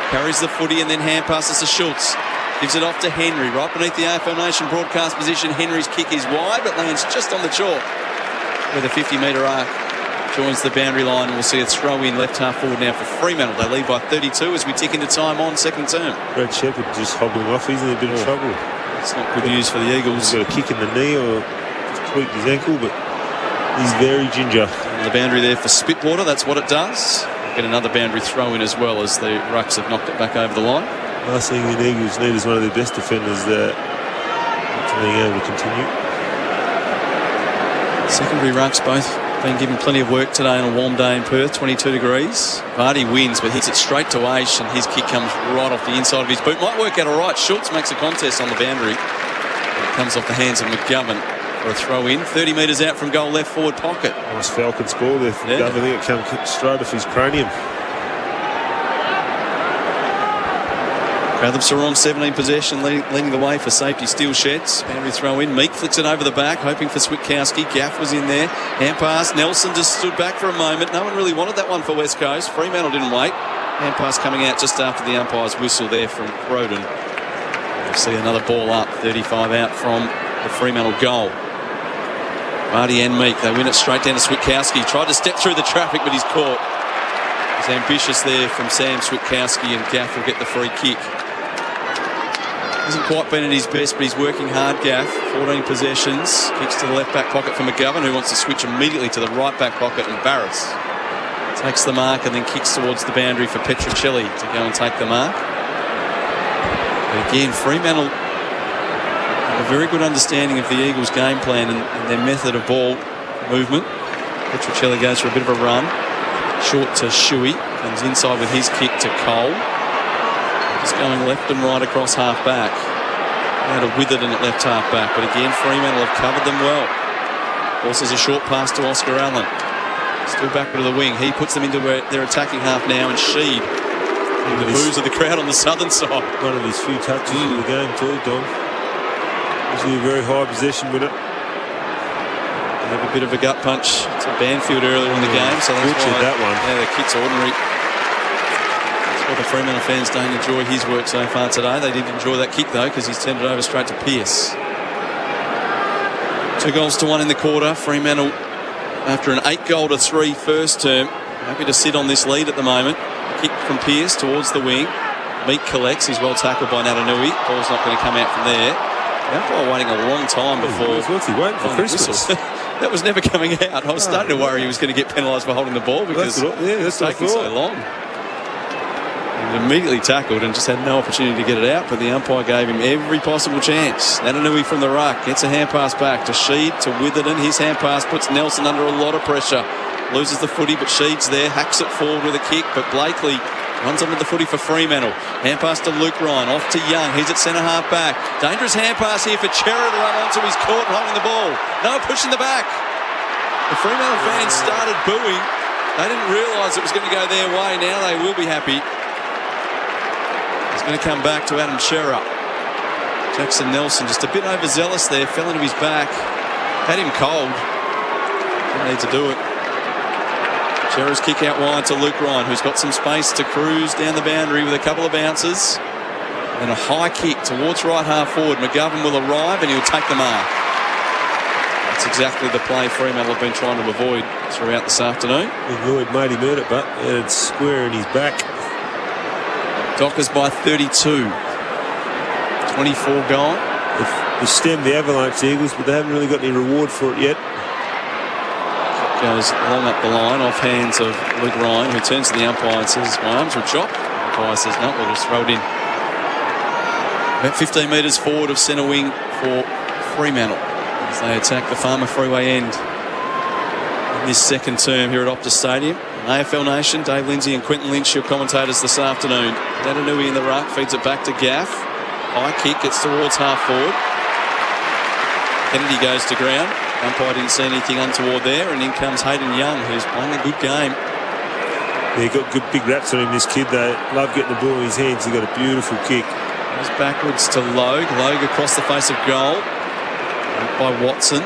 Carries the footy and then hand passes to Schultz. Gives it off to Henry. Right beneath the AFL Nation broadcast position. Henry's kick is wide, but lands just on the chalk. With a 50-metre arc. Joins the boundary line, and we'll see a throw in left half forward now for Fremantle. They lead by 32 as we tick into time on second term. Brad Shepherd just hobbling off. He's in a bit of trouble. It's not good news for the Eagles. He's got a kick in the knee or just tweaked his ankle, but he's very ginger. And the boundary there for Spitwater, that's what it does. Get another boundary throw in as well as the Rucks have knocked it back over the line. Last thing the Eagles need is one of their best defenders to being able to continue. Secondary Rucks both been given plenty of work today on a warm day in Perth, 22 degrees. Vardy wins, but hits it straight to Aish, and his kick comes right off the inside of his boot. Might work out all right. Schultz makes a contest on the boundary. It comes off the hands of McGovern for a throw in. 30 metres out from goal, left forward pocket. Nice Falcons ball there from McGovern. I think it came straight off his cranium. Cratham Sarong 17 possession, leading the way for safety. Steel Sheds. Boundary throw in. Meek flicks it over the back, hoping for Switkowski. Gaff was in there. Hand pass. Nelson just stood back for a moment. No one really wanted that one for West Coast. Fremantle didn't wait. Hand pass coming out just after the umpire's whistle there from Croden. We'll see another ball up. 35 out from the Fremantle goal. Vardy and Meek. They win it straight down to Switkowski. Tried to step through the traffic, but he's caught. He's ambitious there from Sam Switkowski, and Gaff will get the free kick. Hasn't quite been at his best, but he's working hard, Gaff. 14 possessions. Kicks to the left back pocket for McGovern, who wants to switch immediately to the right back pocket, and Barris takes the mark and then kicks towards the boundary for Petruccelli to go and take the mark. But again, Fremantle have a very good understanding of the Eagles' game plan and their method of ball movement. Petruccelli goes for a bit of a run. Short to Shuey. Comes inside with his kick to Cole. Just going left and right across half back. Now to Witherden at left half back, but again Fremantle have covered them well. Also a short pass to Oscar Allen. Still backward to the wing. He puts them into their attacking half now, and Sheed. The boos of the crowd on the southern side. One of his few touches in the game too, Don. Usually a very high possession with it. They have a bit of a gut punch to Banfield earlier in the game, so that's why that one. Yeah, the kick's ordinary. Well, the Fremantle fans don't enjoy his work so far today. They did enjoy that kick, though, because he's turned it over straight to Pearce. 2-1 in the quarter. Fremantle, after an 8-3 first term, happy to sit on this lead at the moment. Kick from Pearce towards the wing. Meek collects. He's well tackled by Natanui. Ball's not going to come out from there. The umpire waiting a long time before. What's he waiting for? Christmas? That was never coming out. I was starting to worry he was going to get penalised for holding the ball because it's taking so long. He was immediately tackled and just had no opportunity to get it out, but the umpire gave him every possible chance. Natanui from the ruck gets a hand pass back to Sheed, to Witherden. His hand pass puts Nelson under a lot of pressure. Loses the footy, but Sheed's there, hacks it forward with a kick, but Blakely runs onto the footy for Fremantle. Hand pass to Luke Ryan, off to Young. He's at centre half back. Dangerous hand pass here for Chera to run onto. He's caught holding the ball. No push in the back. The Fremantle fans started booing. They didn't realise it was going to go their way. Now they will be happy. He's going to come back to Adam Chera. Jackson Nelson just a bit overzealous there. Fell into his back. Had him cold. Didn't need to do it. Chera's kick out wide to Luke Ryan, who's got some space to cruise down the boundary with a couple of bounces. And a high kick towards right half forward. McGovern will arrive and he'll take the mark. That's exactly the play Fremantle have been trying to avoid throughout this afternoon. Lloyd made him earn it, but it's square in his back. Dockers by 32. 24 gone. They've stemmed the Avalanche Eagles, but they haven't really got any reward for it yet. Goes long up the line, off hands of Luke Ryan, who turns to the umpire and says, my arms were chopped. The umpire says, no, we'll just throw it in. About 15 metres forward of centre wing for Fremantle as they attack the Farmer Freeway end in this second term here at Optus Stadium. AFL Nation, Dave Lindsay and Quentin Lynch, your commentators this afternoon. Dadanui in the ruck, feeds it back to Gaff. High kick, gets towards half forward. Kennedy goes to ground. Umpire didn't see anything untoward there, and in comes Hayden Young, who's playing a good game. Yeah, got good big raps on him, this kid. They love getting the ball in his hands. He's got a beautiful kick. Goes backwards to Logue. Logue across the face of goal by Watson.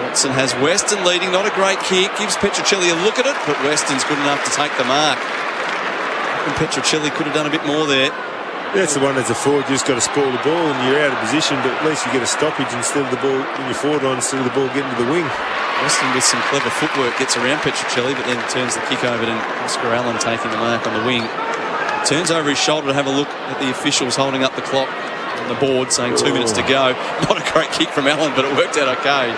Watson has Weston leading, not a great kick. Gives Petruccelli a look at it, but Weston's good enough to take the mark. And Petruccelli could have done a bit more there. That's the one as a forward, you just got to spoil the ball and you're out of position, but at least you get a stoppage instead of the ball in your forward line, instead of the ball getting to the wing. Weston with some clever footwork gets around Petruccelli, but then turns the kick over to Oscar Allen taking the mark on the wing. Turns over his shoulder to have a look at the officials holding up the clock on the board, saying 2 minutes to go. Not a great kick from Allen, but it worked out okay.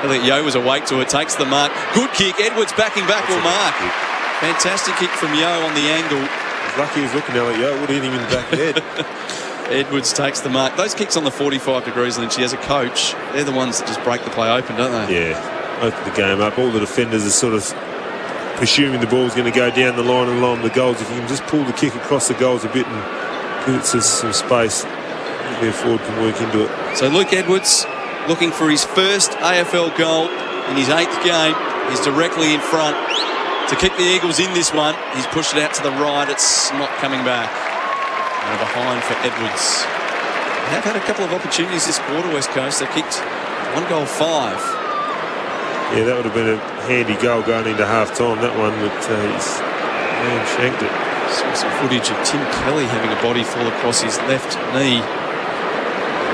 Elliot Yeo was awake to it, takes the mark. Good kick, Edwards backing back will mark. Fantastic kick from Yeo on the angle. Lucky he was looking at it, Yeo. Would have hit him in the back of the head. Edwards takes the mark. Those kicks on the 45 degrees, Lynchy, as a coach, they're the ones that just break the play open, don't they? Yeah, open the game up. All the defenders are sort of presuming the ball's going to go down the line and along the goals. If you can just pull the kick across the goals a bit and give it some space, their forward can work into it. So Luke Edwards looking for his first AFL goal in his 8th game. He's directly in front to keep the Eagles in this one. He's pushed it out to the right. It's not coming back. And behind for Edwards. They have had a couple of opportunities this quarter, West Coast. They kicked 1 goal 5. Yeah, that would have been a handy goal going into half-time, that one, but he's shanked it. Saw some footage of Tim Kelly having a body fall across his left knee,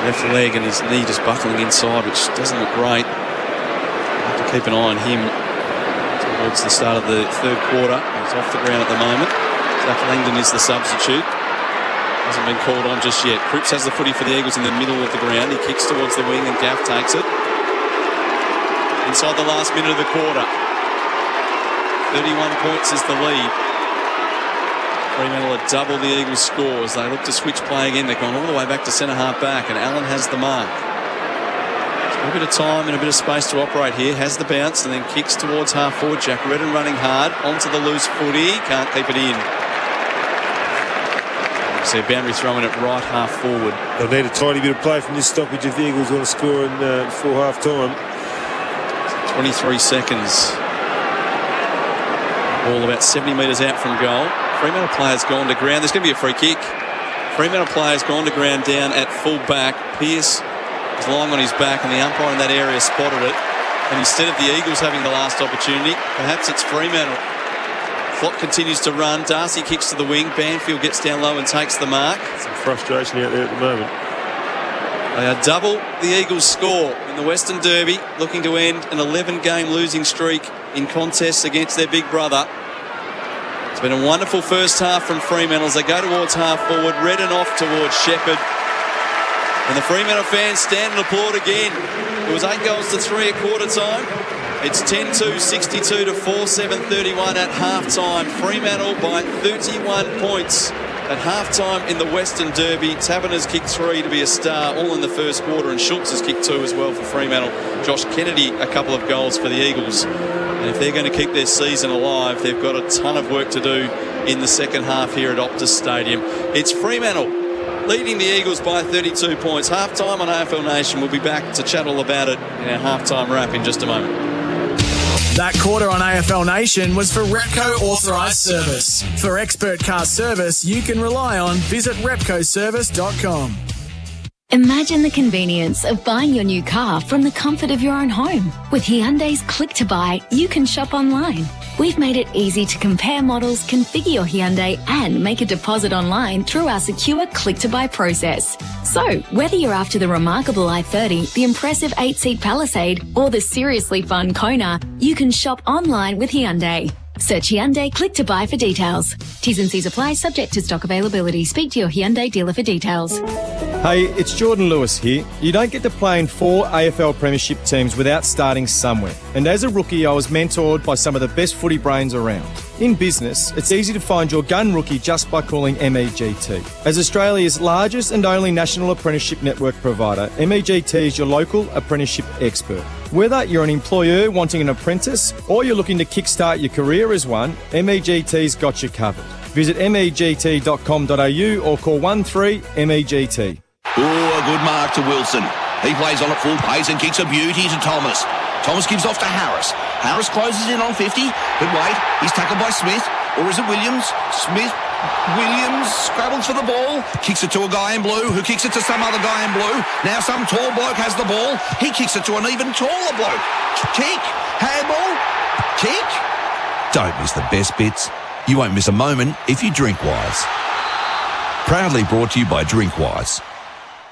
left leg, and his knee just buckling inside, which doesn't look great. We'll have to keep an eye on him towards the start of the third quarter. He's off the ground at the moment. Zach Langdon is the substitute. Hasn't been called on just yet. Cripps has the footy for the Eagles in the middle of the ground. He kicks towards the wing and Gaff takes it. Inside the last minute of the quarter. 31 points is the lead. Fremantle have doubled the Eagles' scores. They look to switch play again. They've gone all the way back to centre half back, and Allen has the mark. A bit of time and a bit of space to operate here. Has the bounce and then kicks towards half forward. Jack Redden running hard onto the loose footy. Can't keep it in. See a boundary throwing it right half forward. They'll need a tiny bit of play from this stoppage if the Eagles want to score in before half time. 23 seconds. Ball about 70 metres out from goal. Fremantle players gone to ground. There's going to be a free kick. Fremantle players gone to ground down at full back. Pearce was lying on his back and the umpire in that area spotted it. And instead of the Eagles having the last opportunity, perhaps it's Fremantle. Clock continues to run. Darcy kicks to the wing. Banfield gets down low and takes the mark. Some frustration out there at the moment. They are double the Eagles' score in the Western Derby, looking to end an 11-game losing streak in contests against their big brother. It's been a wonderful first half from Fremantle as they go towards half forward. Redden off towards Shepherd. And the Fremantle fans stand and applaud again. It was 8 goals to 3 at quarter time. It's 10-2, 62 to 4-7-31 at half-time. Fremantle by 31 points at half-time in the Western Derby. Taberner's kicked 3 to be a star, all in the first quarter, and Schultz has kicked 2 as well for Fremantle. Josh Kennedy, a couple of goals for the Eagles. And if they're going to keep their season alive, they've got a ton of work to do in the second half here at Optus Stadium. It's Fremantle leading the Eagles by 32 points. Half-time on AFL Nation. We'll be back to chat all about it in our half-time wrap in just a moment. That quarter on AFL Nation was for Repco Authorised Service. For expert car service you can rely on, visit repcoservice.com. Imagine the convenience of buying your new car from the comfort of your own home. With Hyundai's Click to Buy, you can shop online. We've made it easy to compare models, configure your Hyundai, and make a deposit online through our secure Click to Buy process. So, whether you're after the remarkable i30, the impressive 8-seat Palisade, or the seriously fun Kona, you can shop online with Hyundai. Search Hyundai Click to Buy for details. T's and C's apply, subject to stock availability. Speak to your Hyundai dealer for details. Hey, it's Jordan Lewis here. You don't get to play in 4 AFL Premiership teams without starting somewhere. And as a rookie, I was mentored by some of the best footy brains around. In business, it's easy to find your gun rookie just by calling MEGT. As Australia's largest and only national apprenticeship network provider, MEGT is your local apprenticeship expert. Whether you're an employer wanting an apprentice or you're looking to kickstart your career as one, MEGT's got you covered. Visit MEGT.com.au or call 13MEGT. Oh, a good mark to Wilson. He plays on at full pace and kicks a beauty to Thomas. Thomas gives off to Harris. Harris closes in on 50, but wait, he's tackled by Smith. Or is it Williams? Williams scrabbles for the ball, kicks it to a guy in blue, who kicks it to some other guy in blue. Now some tall bloke has the ball. He kicks it to an even taller bloke. Kick, handball, kick. Don't miss the best bits. You won't miss a moment if you drink Wise. Proudly brought to you by Drinkwise.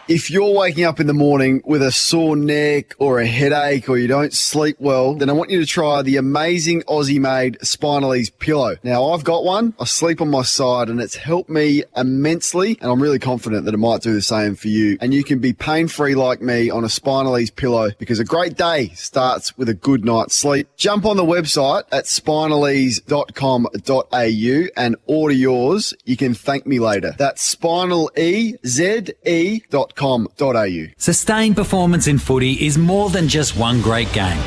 If you're waking up in the morning with a sore neck or a headache or you don't sleep well, then I want you to try the amazing Aussie-made Spinalese pillow. Now, I've got one. I sleep on my side and it's helped me immensely, and I'm really confident that it might do the same for you. And you can be pain-free like me on a Spinalese pillow, because a great day starts with a good night's sleep. Jump on the website at spinalese.com.au and order yours. You can thank me later. That's spinaleze.com.au. Sustained performance in footy is more than just one great game.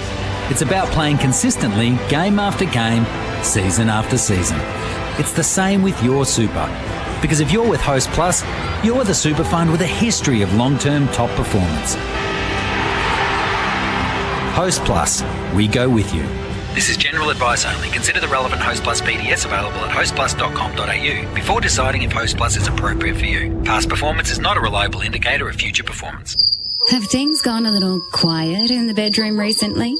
It's about playing consistently, game after game, season after season. It's the same with your super. Because if you're with Host Plus, you're the super fund with a history of long-term top performance. Host Plus, we go with you. This is general advice only. Consider the relevant Host Plus PDS available at hostplus.com.au before deciding if Host Plus is appropriate for you. Past performance is not a reliable indicator of future performance. Have things gone a little quiet in the bedroom recently?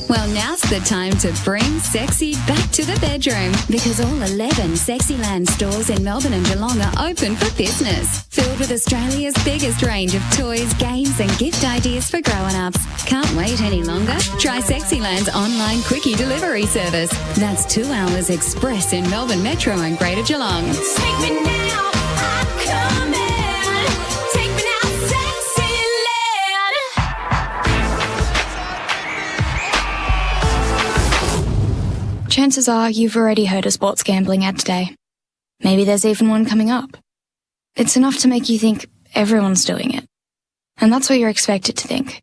Well, now's the time to bring sexy back to the bedroom, because all 11 Sexyland stores in Melbourne and Geelong are open for business. Filled with Australia's biggest range of toys, games and gift ideas for grown-ups. Can't wait any longer? Try Sexyland's online quickie delivery service. That's 2 hours express in Melbourne Metro and Greater Geelong. Take me now, I'm coming. Take me now, Sexyland. Chances are you've already heard a sports gambling ad today. Maybe there's even one coming up. It's enough to make you think everyone's doing it. And that's what you're expected to think.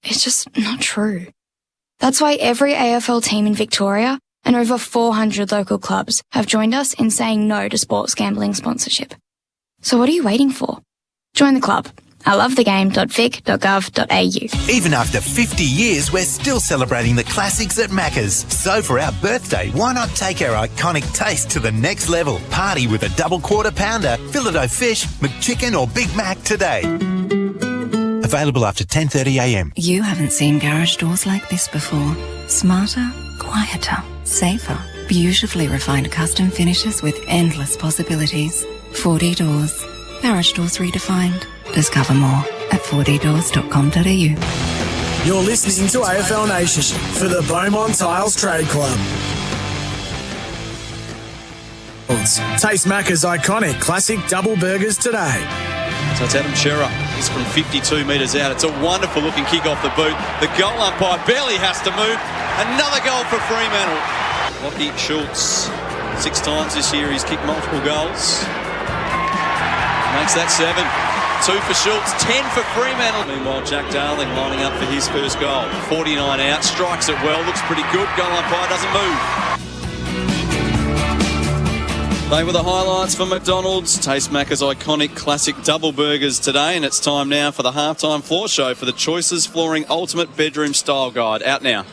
It's just not true. That's why every AFL team in Victoria and over 400 local clubs have joined us in saying no to sports gambling sponsorship. So what are you waiting for? Join the club. ilovethegame.vic.gov.au. Even after 50 years, we're still celebrating the classics at Macca's. So for our birthday, why not take our iconic taste to the next level? Party with a double quarter pounder, Filet-O-Fish, McChicken or Big Mac today. Available after 10:30am. You haven't seen garage doors like this before. Smarter, quieter, safer. Beautifully refined custom finishes with endless possibilities. 4D Doors. Garage doors redefined. Discover more at 4ddoors.com.au. You're listening to AFL Nation for the Beaumont Tiles Trade Club. Taste Macca's iconic classic double burgers today. So it's Adam Shearer. He's from 52 metres out. It's a wonderful looking kick off the boot. The goal umpire barely has to move. Another goal for Fremantle. Lockie Schultz, 6 times this year he's kicked multiple goals. Makes that 7. 2 for Schultz, 10 for Fremantle. Meanwhile, Jack Darling lining up for his first goal. 49 out, strikes it well, looks pretty good. Goal umpire doesn't move. They were the highlights for McDonald's. Taste Macca's iconic classic double burgers today, and it's time now for the halftime floor show for the Choices Flooring Ultimate Bedroom Style Guide. Out now.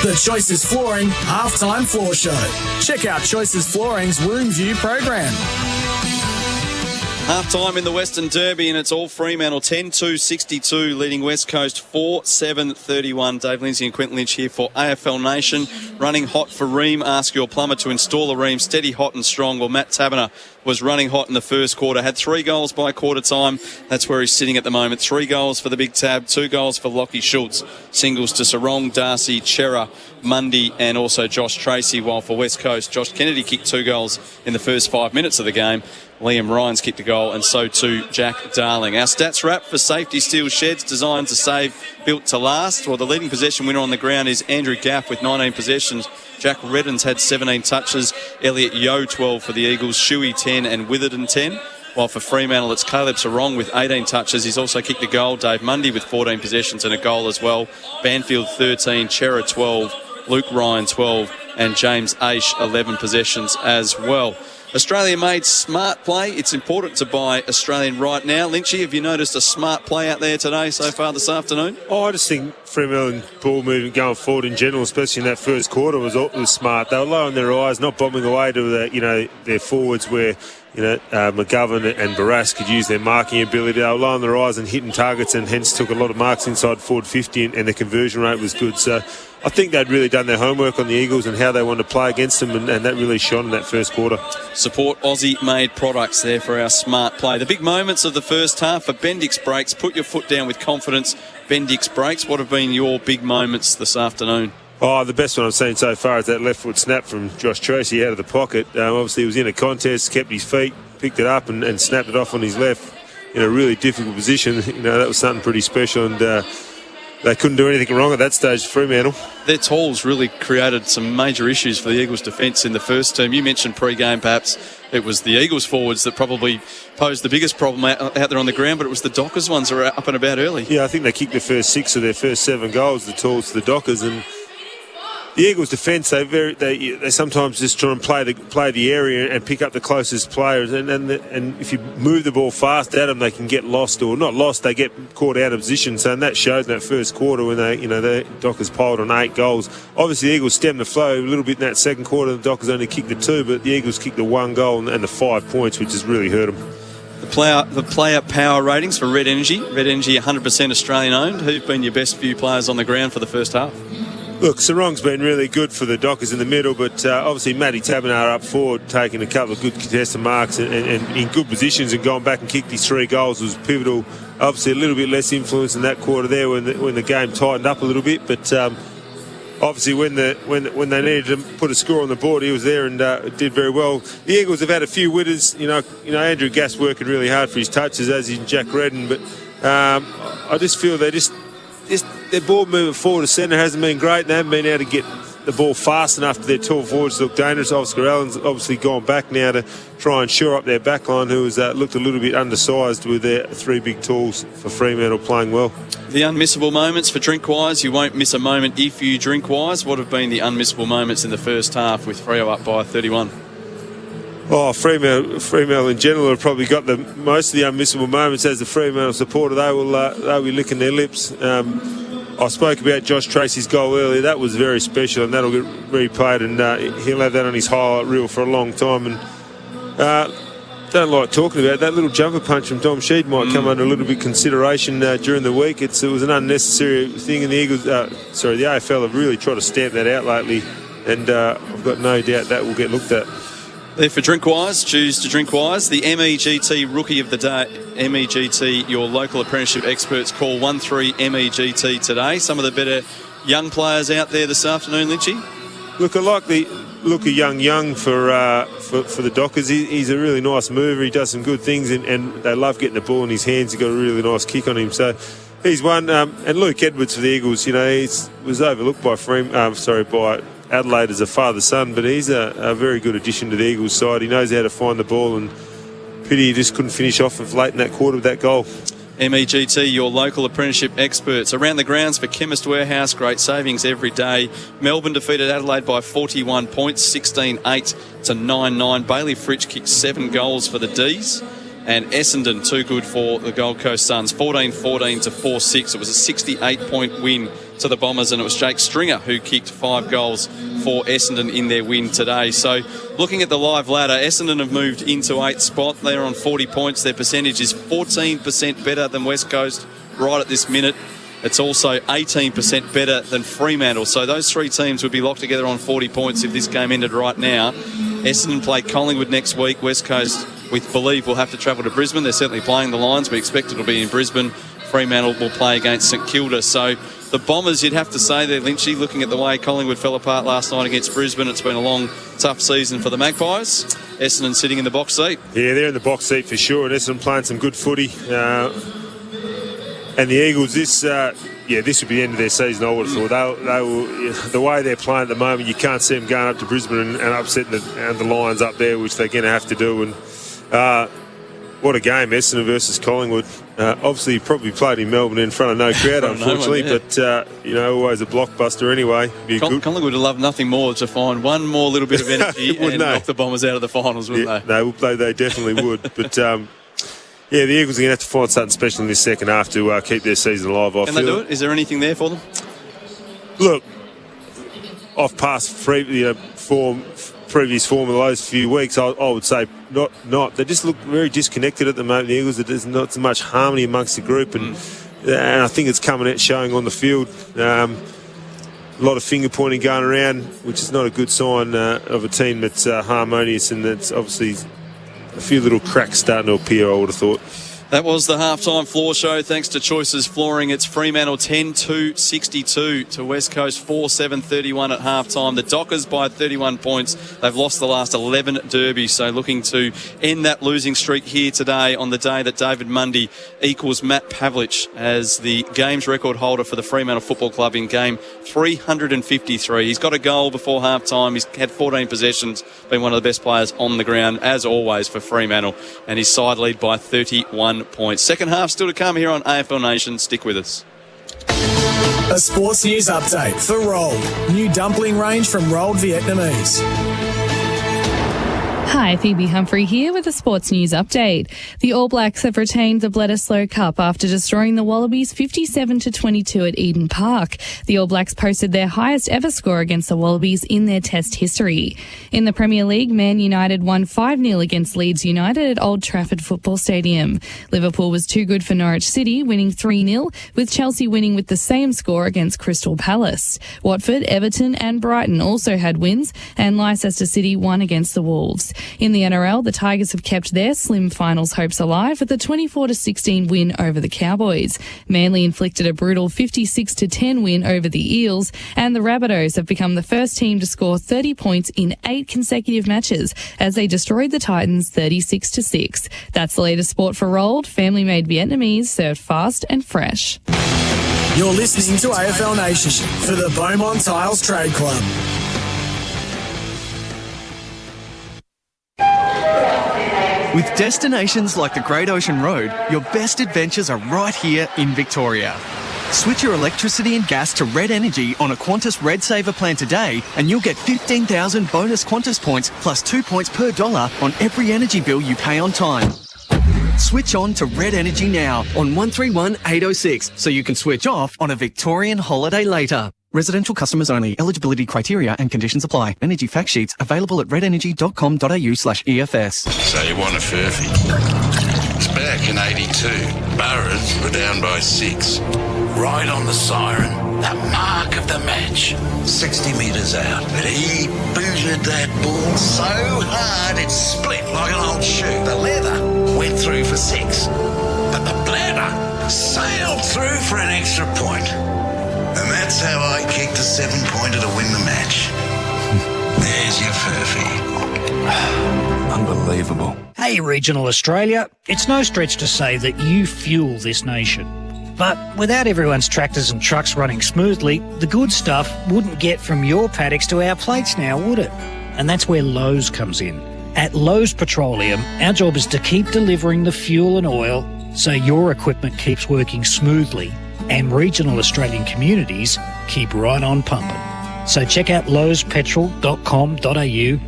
The Choices Flooring halftime floor show. Check out Choices Flooring's Room View program. Half-time in the Western Derby, and it's all Fremantle. 10-2-62, leading West Coast 4-7-31. Dave Lindsay and Quentin Lynch here for AFL Nation. Running hot for Ream. Ask your plumber to install a Ream. Steady, hot and strong. Well, Matt Taberner was running hot in the first quarter. Had 3 goals by quarter time. That's where he's sitting at the moment. 3 goals for the big tab. 2 goals for Lockie Schultz. Singles to Sarong, Darcy, Chera, Mundy, and also Josh Tracy. While for West Coast, Josh Kennedy kicked 2 goals in the first 5 minutes of the game. Liam Ryan's kicked a goal, and so too Jack Darling. Our stats wrap for Safety Steel Sheds, designed to save, built to last. Well, the leading possession winner on the ground is Andrew Gaff with 19 possessions. Jack Reddin's had 17 touches. Elliot Yeo 12 for the Eagles. Shuey 10 and Witherden 10. While for Fremantle, it's Caleb Sarong with 18 touches. He's also kicked a goal. Dave Mundy with 14 possessions and a goal as well. Banfield 13, Chera 12, Luke Ryan 12, and James Aish 11 possessions as well. Australia made smart play. It's important to buy Australian right now. Lynchy, have you noticed a smart play out there today so far this afternoon? Oh, I just think Fremantle ball movement going forward in general, especially in that first quarter, was smart. They were low on their eyes, not bombing away to their forwards where McGovern and Barras could use their marking ability. They were low on their eyes and hitting targets, and hence took a lot of marks inside forward 50, and the conversion rate was good. So I think they'd really done their homework on the Eagles and how they wanted to play against them, and that really shone in that first quarter. Support Aussie-made products there for our smart play. The big moments of the first half for Bendix Brakes. Put your foot down with confidence. Bendix Brakes. What have been your big moments this afternoon? Oh, the best one I've seen so far is that left foot snap from Josh Tracy out of the pocket. Obviously, he was in a contest, kept his feet, picked it up and snapped it off on his left in a really difficult position. That was something pretty special, and they couldn't do anything wrong at that stage, Fremantle. Their tolls really created some major issues for the Eagles' defence in the first term. You mentioned pre-game, perhaps it was the Eagles forwards that probably posed the biggest problem out there on the ground, but it was the Dockers ones that were up and about early. Yeah, I think they kicked the first 6 of their first 7 goals, the tolls to the Dockers, and the Eagles' defence, they sometimes just try and play the area and pick up the closest players, and if you move the ball fast at them, they can get lost, or not lost, they get caught out of position. So, and that showed in that first quarter when the Dockers piled on 8 goals. Obviously, the Eagles stemmed the flow a little bit in that second quarter. The Dockers only kicked the 2, but the Eagles kicked the 1 goal and the 5 points, which has really hurt them. The player power ratings for Red Energy. Red Energy, 100% Australian owned. Who've been your best few players on the ground for the first half? Look, Sarong's been really good for the Dockers in the middle, but obviously Matty Taberner up forward, taking a couple of good contested marks and in good positions, and going back and kicked his 3 goals was pivotal. Obviously a little bit less influence in that quarter there when the game tightened up a little bit, but obviously when they needed to put a score on the board, he was there and did very well. The Eagles have had a few winners. Andrew Gass working really hard for his touches, as in Jack Redden, but I just feel their ball movement forward to centre hasn't been great. They haven't been able to get the ball fast enough for their tall forwards to look dangerous. Oscar Allen's obviously gone back now to try and shore up their backline, who has looked a little bit undersized with their 3 big tools for Fremantle playing well. The unmissable moments for Drinkwise. You won't miss a moment if you Drinkwise. What have been the unmissable moments in the first half with Freo up by 31? Oh, Fremantle in general have probably got most of the unmissable moments. As the Fremantle supporter, they'll be licking their lips. I spoke about Josh Tracy's goal earlier. That was very special, and that'll get replayed, and he'll have that on his highlight reel for a long time. And don't like talking about it. That little jumper punch from Dom Sheed might come under a little bit of consideration during the week. It was an unnecessary thing, and the AFL have really tried to stamp that out lately, and I've got no doubt that will get looked at. There for Drinkwise, choose to Drinkwise. The MEGT Rookie of the Day. MEGT, your local apprenticeship experts, call 13MEGT today. Some of the better young players out there this afternoon, Lynchy? Look, I like the look of young for the Dockers. He's a really nice mover. He does some good things, and they love getting the ball in his hands. He's got a really nice kick on him. So he's one. And Luke Edwards for the Eagles, he was overlooked by by Adelaide as a father-son, but he's a very good addition to the Eagles side. He knows how to find the ball, and pity he just couldn't finish off late in that quarter with that goal. MEGT, your local apprenticeship experts. Around the grounds for Chemist Warehouse, great savings every day. Melbourne defeated Adelaide by 41 points, 16-8 to 9-9. Bailey Fritsch kicked 7 goals for the D's. And Essendon, too good for the Gold Coast Suns, 14-14 to 4-6. It was a 68-point win to the Bombers, and it was Jake Stringer who kicked 5 goals for Essendon in their win today. So looking at the live ladder, Essendon have moved into 8th spot. They're on 40 points. Their percentage is 14% better than West Coast right at this minute. It's also 18% better than Fremantle. So those 3 teams would be locked together on 40 points if this game ended right now. Essendon play Collingwood next week. West Coast, we believe, will have to travel to Brisbane. They're certainly playing the Lions. We expect it'll be in Brisbane. Fremantle will play against St Kilda. So the Bombers, you'd have to say they're Lynchy, looking at the way Collingwood fell apart last night against Brisbane. It's been a long, tough season for the Magpies. Essendon sitting in the box seat. Yeah, they're in the box seat for sure. And Essendon playing some good footy. And the Eagles, this would be the end of their season, I would have thought. They will, the way they're playing at the moment, you can't see them going up to Brisbane and upsetting the Lions up there, which they're going to have to do. And what a game, Essendon versus Collingwood. Obviously, he probably played in Melbourne in front of no crowd, unfortunately, but, always a blockbuster anyway. Collingwood would love nothing more to find one more little bit of energy and knock the Bombers out of the finals, wouldn't they? They definitely would. But, the Eagles are going to have to find something special in this second half to keep their season alive, I feel. Can they do it? Is there anything there for them? Look, off past previous form of those few weeks, I would say not. They just look very disconnected at the moment, the Eagles. There's not so much harmony amongst the group, and I think it's coming out showing on the field. A lot of finger pointing going around, which is not a good sign of a team that's harmonious, and that's obviously a few little cracks starting to appear, I would have thought. That was the halftime floor show. Thanks to Choices Flooring. It's Fremantle 10-2-62 to West Coast 4-7-31 at halftime. The Dockers by 31 points. They've lost the last 11 derbies, so looking to end that losing streak here today on the day that David Mundy equals Matt Pavlich as the games record holder for the Fremantle Football Club in game 353. He's got a goal before halftime. He's had 14 possessions, been one of the best players on the ground, as always, for Fremantle, and his side lead by 31 points. Second half still to come here on AFL Nation. Stick with us. A sports news update for Rolled. New dumpling range from Rolled Vietnamese. Hi, Phoebe Humphrey here with a sports news update. The All Blacks have retained the Bledisloe Cup after destroying the Wallabies 57-22 at Eden Park. The All Blacks posted their highest ever score against the Wallabies in their Test history. In the Premier League, Man United won 5-0 against Leeds United at Old Trafford Football Stadium. Liverpool was too good for Norwich City, winning 3-0, with Chelsea winning with the same score against Crystal Palace. Watford, Everton and Brighton also had wins, and Leicester City won against the Wolves. In the NRL, the Tigers have kept their slim finals hopes alive with a 24-16 win over the Cowboys. Manly inflicted a brutal 56-10 win over the Eels, and the Rabbitohs have become the first team to score 30 points in 8 consecutive matches as they destroyed the Titans 36-6. That's the latest sport for Rolled, family-made Vietnamese, served fast and fresh. You're listening to AFL Nation for the Beaumont Tiles Trade Club. With destinations like the Great Ocean Road, your best adventures are right here in Victoria. Switch your electricity and gas to Red Energy on a Qantas Red Saver plan today and you'll get 15,000 bonus Qantas points plus 2 points per dollar on every energy bill you pay on time. Switch on to Red Energy now on 131806 so you can switch off on a Victorian holiday later. Residential customers only. Eligibility criteria and conditions apply. Energy fact sheets available at redenergy.com.au/EFS. So you want a furphy? It's back in 82. Burrows were down by 6. Right on the siren. The mark of the match. 60 metres out. But he booted that ball so hard it split like an old shoe. The leather went through for 6. But the bladder sailed through for an extra point. And that's how I kicked a 7-pointer to win the match. There's your furphy. Unbelievable. Hey, regional Australia. It's no stretch to say that you fuel this nation. But without everyone's tractors and trucks running smoothly, the good stuff wouldn't get from your paddocks to our plates now, would it? And that's where Lowe's comes in. At Lowe's Petroleum, our job is to keep delivering the fuel and oil so your equipment keeps working smoothly and regional Australian communities keep right on pumping. So check out lowespetrol.com.au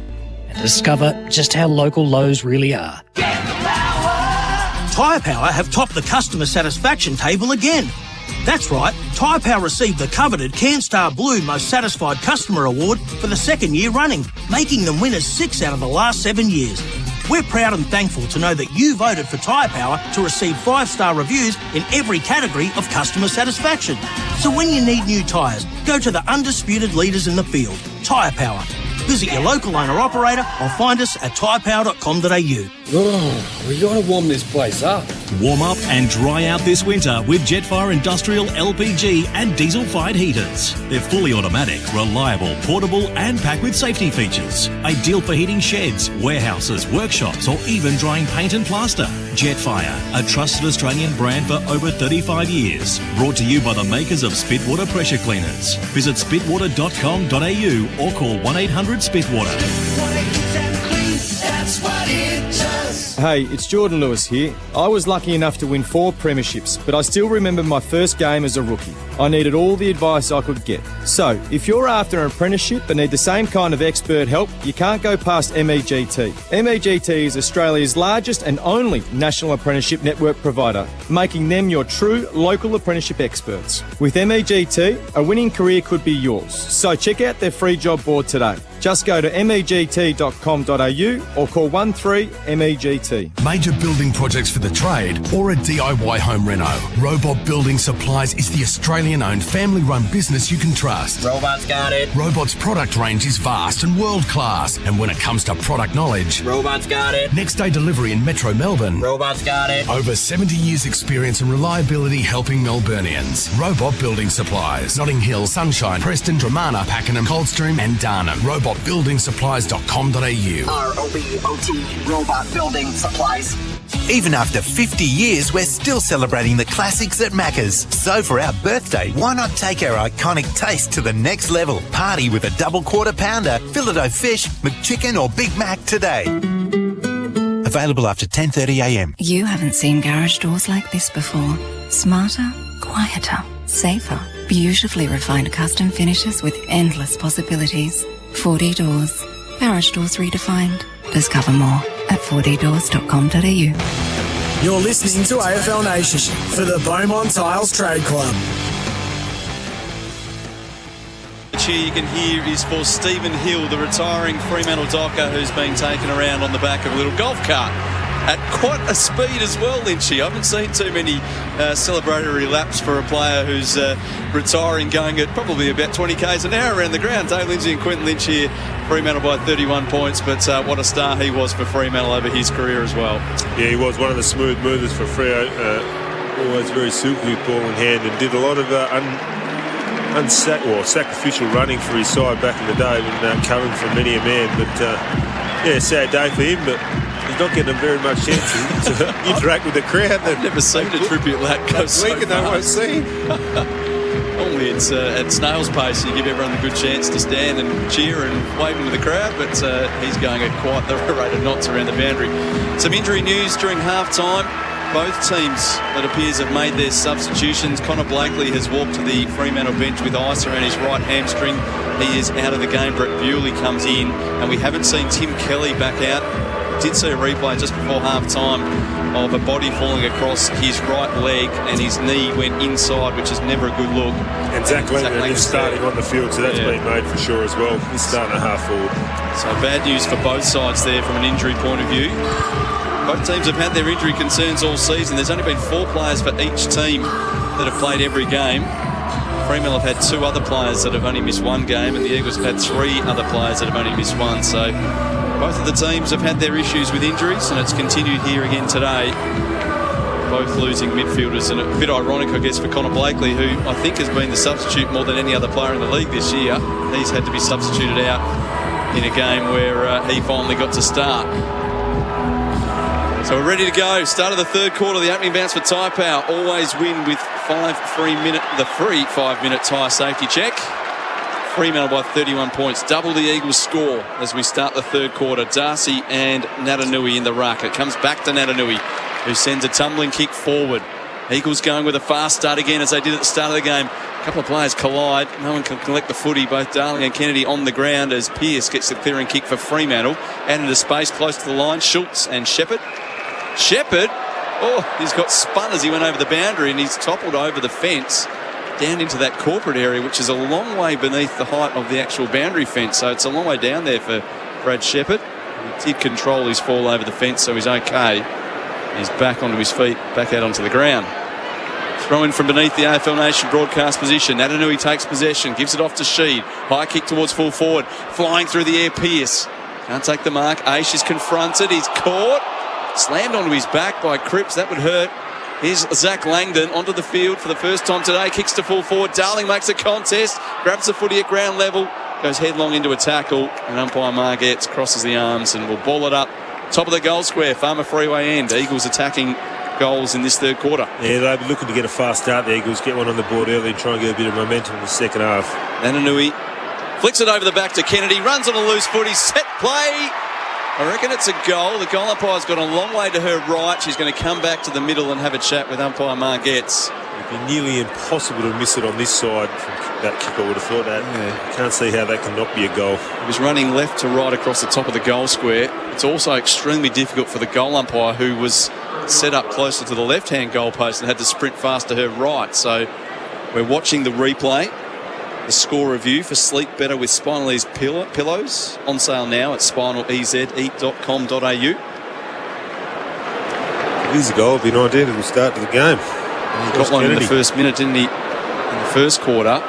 and discover just how local Lowe's really are. Tyre Power have topped the customer satisfaction table again. That's right, Tyre Power received the coveted CanStar Blue Most Satisfied Customer Award for the second year running, making them winners 6 out of the last 7 years. We're proud and thankful to know that you voted for Tyre Power to receive 5-star reviews in every category of customer satisfaction. So when you need new tyres, go to the undisputed leaders in the field, Tyre Power. Visit your local owner-operator or find us at tyrepower.com.au. Oh, we got to warm this place up. Warm up and dry out this winter with Jetfire Industrial LPG and diesel-fired heaters. They're fully automatic, reliable, portable and packed with safety features. Ideal for heating sheds, warehouses, workshops or even drying paint and plaster. Jetfire, a trusted Australian brand for over 35 years. Brought to you by the makers of Spitwater Pressure Cleaners. Visit spitwater.com.au or call 1-800-SPITWATER. That's what it does. Hey, it's Jordan Lewis here. I was lucky enough to win 4 premierships, but I still remember my first game as a rookie. I needed all the advice I could get. So, if you're after an apprenticeship but need the same kind of expert help, you can't go past MEGT. MEGT is Australia's largest and only national apprenticeship network provider, making them your true local apprenticeship experts. With MEGT, a winning career could be yours. So check out their free job board today. Just go to megt.com.au or call 13MEGT. Major building projects for the trade or a DIY home reno. Robot Building Supplies is the Australian-owned family-run business you can trust. Robots got it. Robot's product range is vast and world-class, and when it comes to product knowledge, Robots got it. Next-day delivery in Metro Melbourne. Robots got it. Over 70 years experience and reliability helping Melburnians. Robot Building Supplies. Notting Hill, Sunshine, Preston, Dramana, Pakenham, Coldstream and Darnham. robotbuildingsupplies.com.au. ROBOT, Robot Building Supplies. Even after 50 years, we're still celebrating the classics at Macca's. So for our birthday, why not take our iconic taste to the next level? Party with a double quarter pounder, Filet-O-Fish, McChicken or Big Mac today. Available after 10:30am. You haven't seen garage doors like this before. Smarter, quieter, safer. Beautifully refined custom finishes with endless possibilities. 4D Doors. Garage doors redefined. Discover more at 4ddoors.com.au. You're listening to AFL Nation for the Beaumont Tiles Trade Club. The cheer you can hear is for Stephen Hill, the retiring Fremantle docker who's been taken around on the back of a little golf cart at quite a speed as well, Lynchy. I haven't seen too many celebratory laps for a player who's retiring, going at probably about 20 k's an hour around the ground. Dave Lindsay and Quentin Lynch here, Fremantle by 31 points, but what a star he was for Fremantle over his career as well. Yeah, he was one of the smooth movers for Freo. Always very silky with ball in hand and did a lot of sacrificial running for his side back in the day when covering for many a man. But sad day for him, but he's not getting very much chance to interact with the crowd. I've never seen a tribute lap go so fast. They won't see. Normally it's at snail's pace. You give everyone a good chance to stand and cheer and wave into the crowd, but he's going at quite the rate of knots around the boundary. Some injury news during half-time. Both teams, it appears, have made their substitutions. Connor Blakely has walked to the Fremantle bench with ice around his right hamstring. He is out of the game. Brett Bewley comes in, and we haven't seen Tim Kelly back out. Did see a replay just before half-time of a body falling across his right leg, and his knee went inside, which is never a good look. And Zach Langdon is starting on the field, so that's been made for sure as well. He's starting at half forward. So bad news for both sides there from an injury point of view. Both teams have had their injury concerns all season. There's only been 4 players for each team that have played every game. Fremantle have had 2 other players that have only missed 1 game, and the Eagles have had 3 other players that have only missed 1. So both of the teams have had their issues with injuries, and it's continued here again today. Both losing midfielders, and a bit ironic, I guess, for Connor Blakely, who I think has been the substitute more than any other player in the league this year. He's had to be substituted out in a game where he finally got to start. So we're ready to go. Start of the third quarter, the opening bounce for Tyre Power. Always win with the free 5-minute tyre safety check. Fremantle by 31 points. Double the Eagles score as we start the third quarter. Darcy and Natanui in the ruck. It comes back to Natanui, who sends a tumbling kick forward. Eagles going with a fast start again, as they did at the start of the game. A couple of players collide. No one can collect the footy. Both Darling and Kennedy on the ground as Pearce gets the clearing kick for Fremantle. Out into space close to the line. Schultz and Shepherd. Shepherd Oh, he's got spun as he went over the boundary, and he's toppled over the fence down into that corporate area, which is a long way beneath the height of the actual boundary fence. So it's a long way down there for Brad Shepherd. He did control his fall over the fence, so he's okay. He's back onto his feet, back out onto the ground. Throw in from beneath the AFL Nation broadcast position. Natanui takes possession, gives it off to Sheed. High kick towards full forward. Flying through the air, Pearce. Can't take the mark. Aish is confronted. He's caught. Slammed onto his back by Cripps. That would hurt. Here's Zach Langdon onto the field for the first time today. Kicks to full forward. Darling makes a contest. Grabs the footy at ground level. Goes headlong into a tackle. And umpire Margetts crosses the arms and will ball it up. Top of the goal square. Farmer Freeway end. Eagles attacking goals in this third quarter. Yeah, they'll be looking to get a fast start. The Eagles get one on the board early and try and get a bit of momentum in the second half. Natanui flicks it over the back to Kennedy, runs on a loose footy, set play. I reckon it's a goal. The goal umpire's got a long way to her right. She's going to come back to the middle and have a chat with umpire Margetts. It'd be nearly impossible to miss it on this side from that kick. I would have thought that. Yeah. Can't see how that can not be a goal. He was running left to right across the top of the goal square. It's also extremely difficult for the goal umpire, who was set up closer to the left-hand goalpost and had to sprint fast to her right. So we're watching the replay. The score review for Sleep Better with Spinal Ease pillows. On sale now at spinalease.com.au. It is a goal. It'd be an identical start to the game. He got one in the first minute, didn't he? In the first quarter.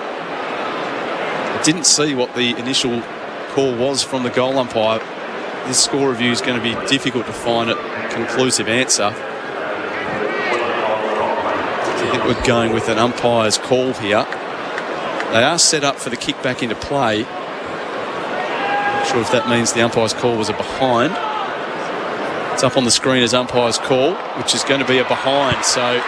I didn't see what the initial call was from the goal umpire. This score review is going to be difficult to find a conclusive answer. I think we're going with an umpire's call here. They are set up for the kick back into play. Not sure if that means the umpire's call was a behind. It's up on the screen as umpire's call, which is going to be a behind. So,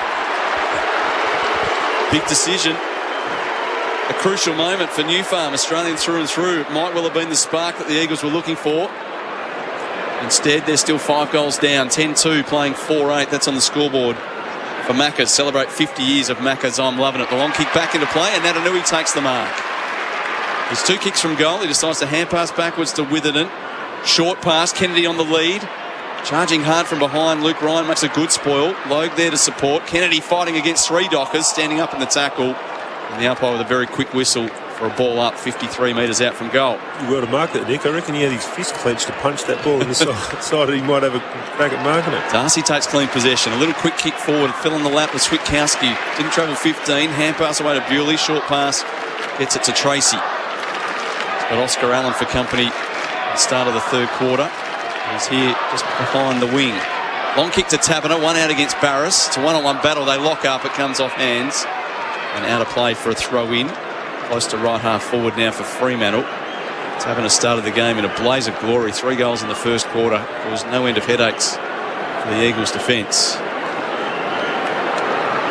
big decision. A crucial moment for New Farm, Australian through and through. It might well have been the spark that the Eagles were looking for. Instead, they're still 5 goals down, 10-2, playing 4-8. That's on the scoreboard for Macca's. Celebrate 50 years of Macca's. I'm loving it. The long kick back into play, and Natanui takes the mark. There's 2 kicks from goal. He decides to hand pass backwards to Witherden. Short pass, Kennedy on the lead. Charging hard from behind, Luke Ryan makes a good spoil. Logue there to support. Kennedy fighting against 3 Dockers, standing up in the tackle. And the umpire with a very quick whistle for a ball up 53 metres out from goal. You got to mark that, Nick. I reckon he had his fist clenched to punch that ball in the side. He might have a crack at marking it. Darcy takes clean possession. A little quick kick forward. Fell in the lap with Switkowski. Didn't travel 15. Hand pass away to Bewley. Short pass. Gets it to Tracy. It's got Oscar Allen for company at the start of the third quarter. He's here just behind the wing. Long kick to Taberner. One out against Barris. It's a one-on-one battle. They lock up. It comes off hands. And out of play for a throw-in. Close to right half forward now for Fremantle. Taberner started the game in a blaze of glory. 3 goals in the first quarter. There was no end of headaches for the Eagles' defence.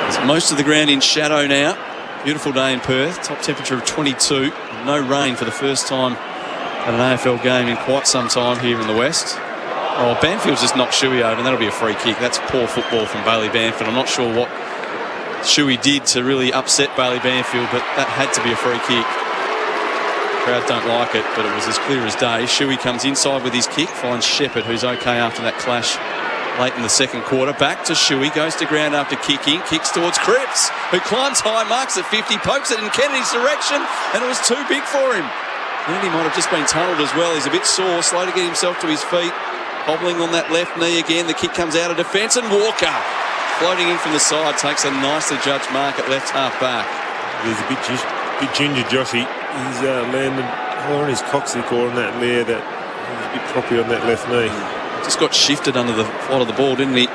There's most of the ground in shadow now. Beautiful day in Perth. Top temperature of 22. No rain for the first time at an AFL game in quite some time here in the West. Oh, Banfield's just knocked Shuey over, and that'll be a free kick. That's poor football from Bailey Banfield. I'm not sure what Shuey did to really upset Bailey Banfield, but that had to be a free kick. The crowd don't like it, but it was as clear as day. Shuey comes inside with his kick, finds Shepherd, who's okay after that clash late in the second quarter. Back to Shuey, goes to ground after kicking, kicks towards Cripps, who climbs high, marks at 50, pokes it in Kennedy's direction, and it was too big for him. Kennedy might have just been tunnelled as well. He's a bit sore, slow to get himself to his feet. Hobbling on that left knee again. The kick comes out of defence, and Walker, floating in from the side, takes a nicely judged mark at left half back. He's a bit ginger, Joshy. He's landed on his coccycle on that layer. That he's a bit proppy on that left knee. Just got shifted under the flight of the ball, didn't he?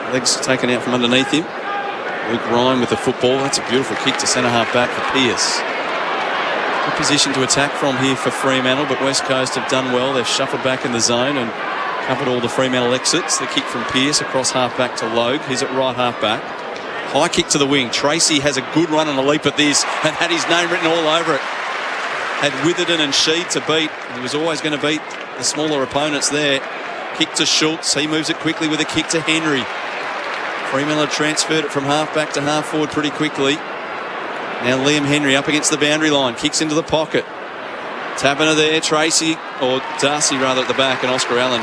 Legs taken out from underneath him. Luke Ryan with the football. That's a beautiful kick to centre half back for Pearce. Good position to attack from here for Fremantle, but West Coast have done well. They've shuffled back in the zone and covered all the Fremantle exits. The kick from Pearce across half-back to Logue. He's at right half-back. High kick to the wing. Tracy has a good run and a leap at this and had his name written all over it. Had Witherden and Sheed to beat. He was always going to beat the smaller opponents there. Kick to Schultz. He moves it quickly with a kick to Henry. Fremantle transferred it from half-back to half-forward pretty quickly. Now Liam Henry up against the boundary line. Kicks into the pocket. Taberner there. Tracy, or Darcy rather, at the back, and Oscar Allen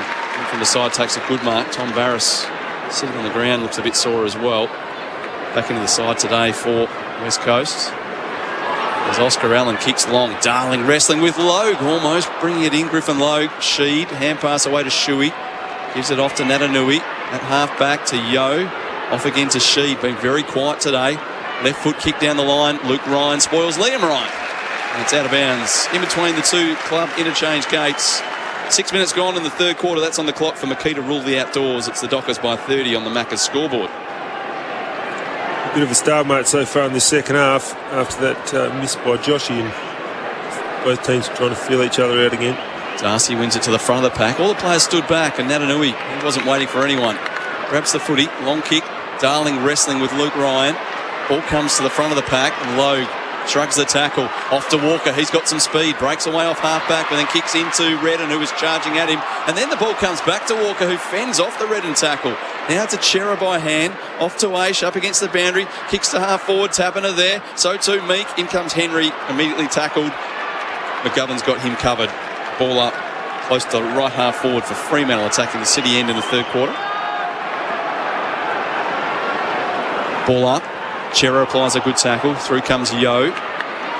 from the side takes a good mark. Tom Barris sitting on the ground, looks a bit sore as well. Back into the side today for West Coast. As Oscar Allen kicks long. Darling wrestling with Logue, almost bringing it in. Griffin Logue, Sheed, hand pass away to Shuey. Gives it off to Natanui. At half back to Yo. Off again to Sheed, been very quiet today. Left foot kick down the line. Luke Ryan spoils Liam Ryan. And it's out of bounds. In between the two club interchange gates. 6 minutes gone in the third quarter. That's on the clock for Makita Rule the outdoors. It's the Dockers by 30 on the Macca's scoreboard. A bit of a stalemate so far in the second half after that miss by Joshy, and both teams trying to feel each other out again. Darcy wins it to the front of the pack. All the players stood back, and Natanui, he wasn't waiting for anyone. Grabs the footy, long kick. Darling wrestling with Luke Ryan. Ball comes to the front of the pack, and Logue shrugs the tackle. Off to Walker. He's got some speed. Breaks away off half-back, and then kicks into Redden, who was charging at him. And then the ball comes back to Walker, who fends off the Redden tackle. Now to Chera by hand. Off to Aish, up against the boundary. Kicks to half-forward. Tapiner there. So too Meek. In comes Henry. Immediately tackled. McGovern's got him covered. Ball up close to right half-forward for Fremantle, attacking the city end in the third quarter. Ball up. Chera applies a good tackle. Through comes Yo.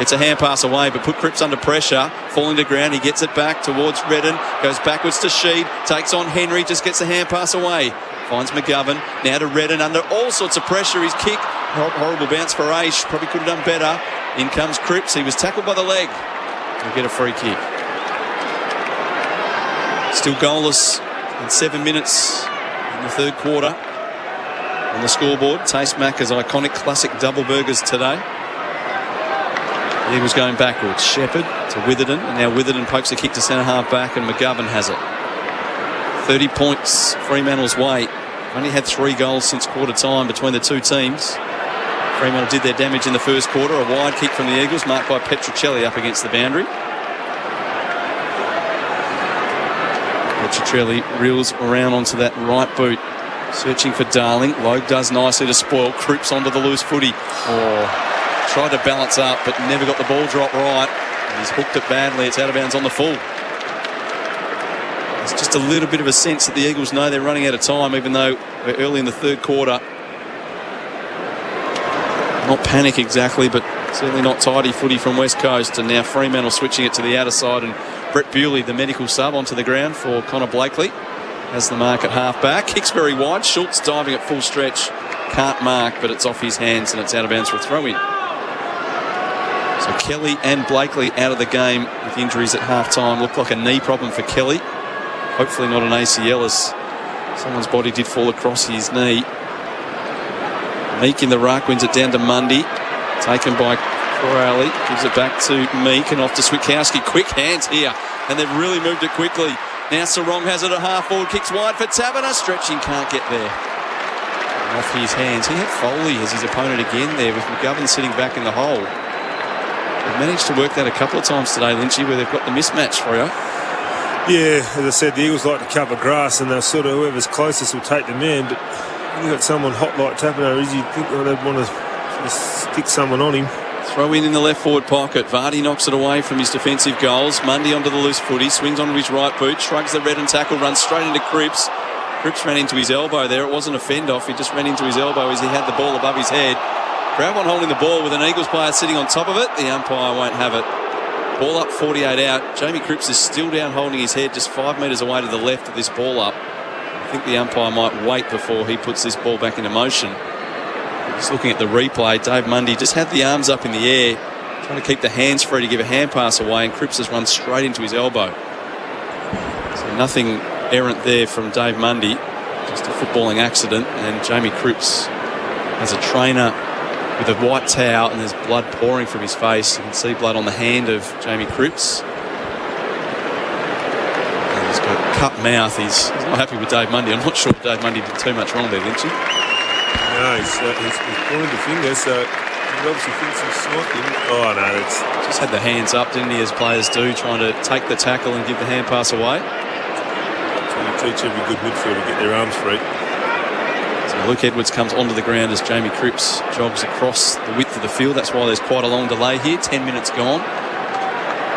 It's a hand pass away, but put Cripps under pressure. Falling to ground, he gets it back towards Redden. Goes backwards to Sheed. Takes on Henry, just gets a hand pass away. Finds McGovern. Now to Redden under all sorts of pressure. His kick, horrible bounce for Aish. Probably could have done better. In comes Cripps. He was tackled by the leg. He'll get a free kick. Still goalless in 7 minutes in the third quarter. On the scoreboard, Taste Macca's iconic classic double burgers today. He was going backwards. Shepherd to Witherden, and now Witherden pokes a kick to centre half back, and McGovern has it. 30 points Fremantle's way. Only had 3 goals since quarter time between the two teams. Fremantle did their damage in the first quarter. A wide kick from the Eagles, marked by Petruccelli up against the boundary. Petruccelli reels around onto that right boot. Searching for Darling. Logue does nicely to spoil. Cripps onto the loose footy. Tried to balance up, but never got the ball drop right. And he's hooked it badly. It's out of bounds on the full. There's just a little bit of a sense that the Eagles know they're running out of time, even though we're early in the third quarter. Not panic exactly, but certainly not tidy footy from West Coast. And now Fremantle switching it to the outer side, and Brett Bewley, the medical sub, onto the ground for Connor Blakely. Has the mark at half-back. Kicks very wide. Schultz diving at full stretch. Can't mark, but it's off his hands, and it's out of bounds for a throw-in. So Kelly and Blakely out of the game with injuries at half-time. Looked like a knee problem for Kelly. Hopefully not an ACL, as someone's body did fall across his knee. Meek in the ruck, wins it down to Mundy. Taken by Corrali. Gives it back to Meek and off to Switkowski. Quick hands here, and they've really moved it quickly. Now Sarong has it at half-forward, kicks wide for Taberner. Stretching, can't get there. And off his hands. He had Foley as his opponent again there, with McGovern sitting back in the hole. They've managed to work that a couple of times today, Lynchy, where they've got the mismatch for you. Yeah, as I said, the Eagles like to cover grass, and they're sort of whoever's closest will take the man. But you've got someone hot like Taberner, you think they'd want to stick someone on him. Throw in the left forward pocket. Vardy knocks it away from his defensive goals. Mundy onto the loose footy, swings onto his right boot, shrugs the Redden tackle, runs straight into Cripps. Cripps ran into his elbow there. It wasn't a fend-off. He just ran into his elbow as he had the ball above his head. Crowd one holding the ball with an Eagles player sitting on top of it. The umpire won't have it. Ball up, 48 out. Jamie Cripps is still down holding his head just 5 metres away to the left of this ball up. I think the umpire might wait before he puts this ball back into motion. Just looking at the replay, Dave Mundy just had the arms up in the air, trying to keep the hands free to give a hand pass away, and Cripps has run straight into his elbow. So nothing errant there from Dave Mundy, just a footballing accident. And Jamie Cripps has a trainer with a white towel, and there's blood pouring from his face. You can see blood on the hand of Jamie Cripps. And he's got a cut mouth. He's not happy with Dave Mundy. I'm not sure Dave Mundy did too much wrong there, Lynchy. No, he's pointing the finger, so he obviously thinks he's sniping. Oh, no, that's... Just had the hands up, didn't he, as players do, trying to take the tackle and give the hand pass away. Trying to teach every good midfielder to get their arms free. So Luke Edwards comes onto the ground as Jamie Cripps jogs across the width of the field. That's why there's quite a long delay here. 10 minutes gone.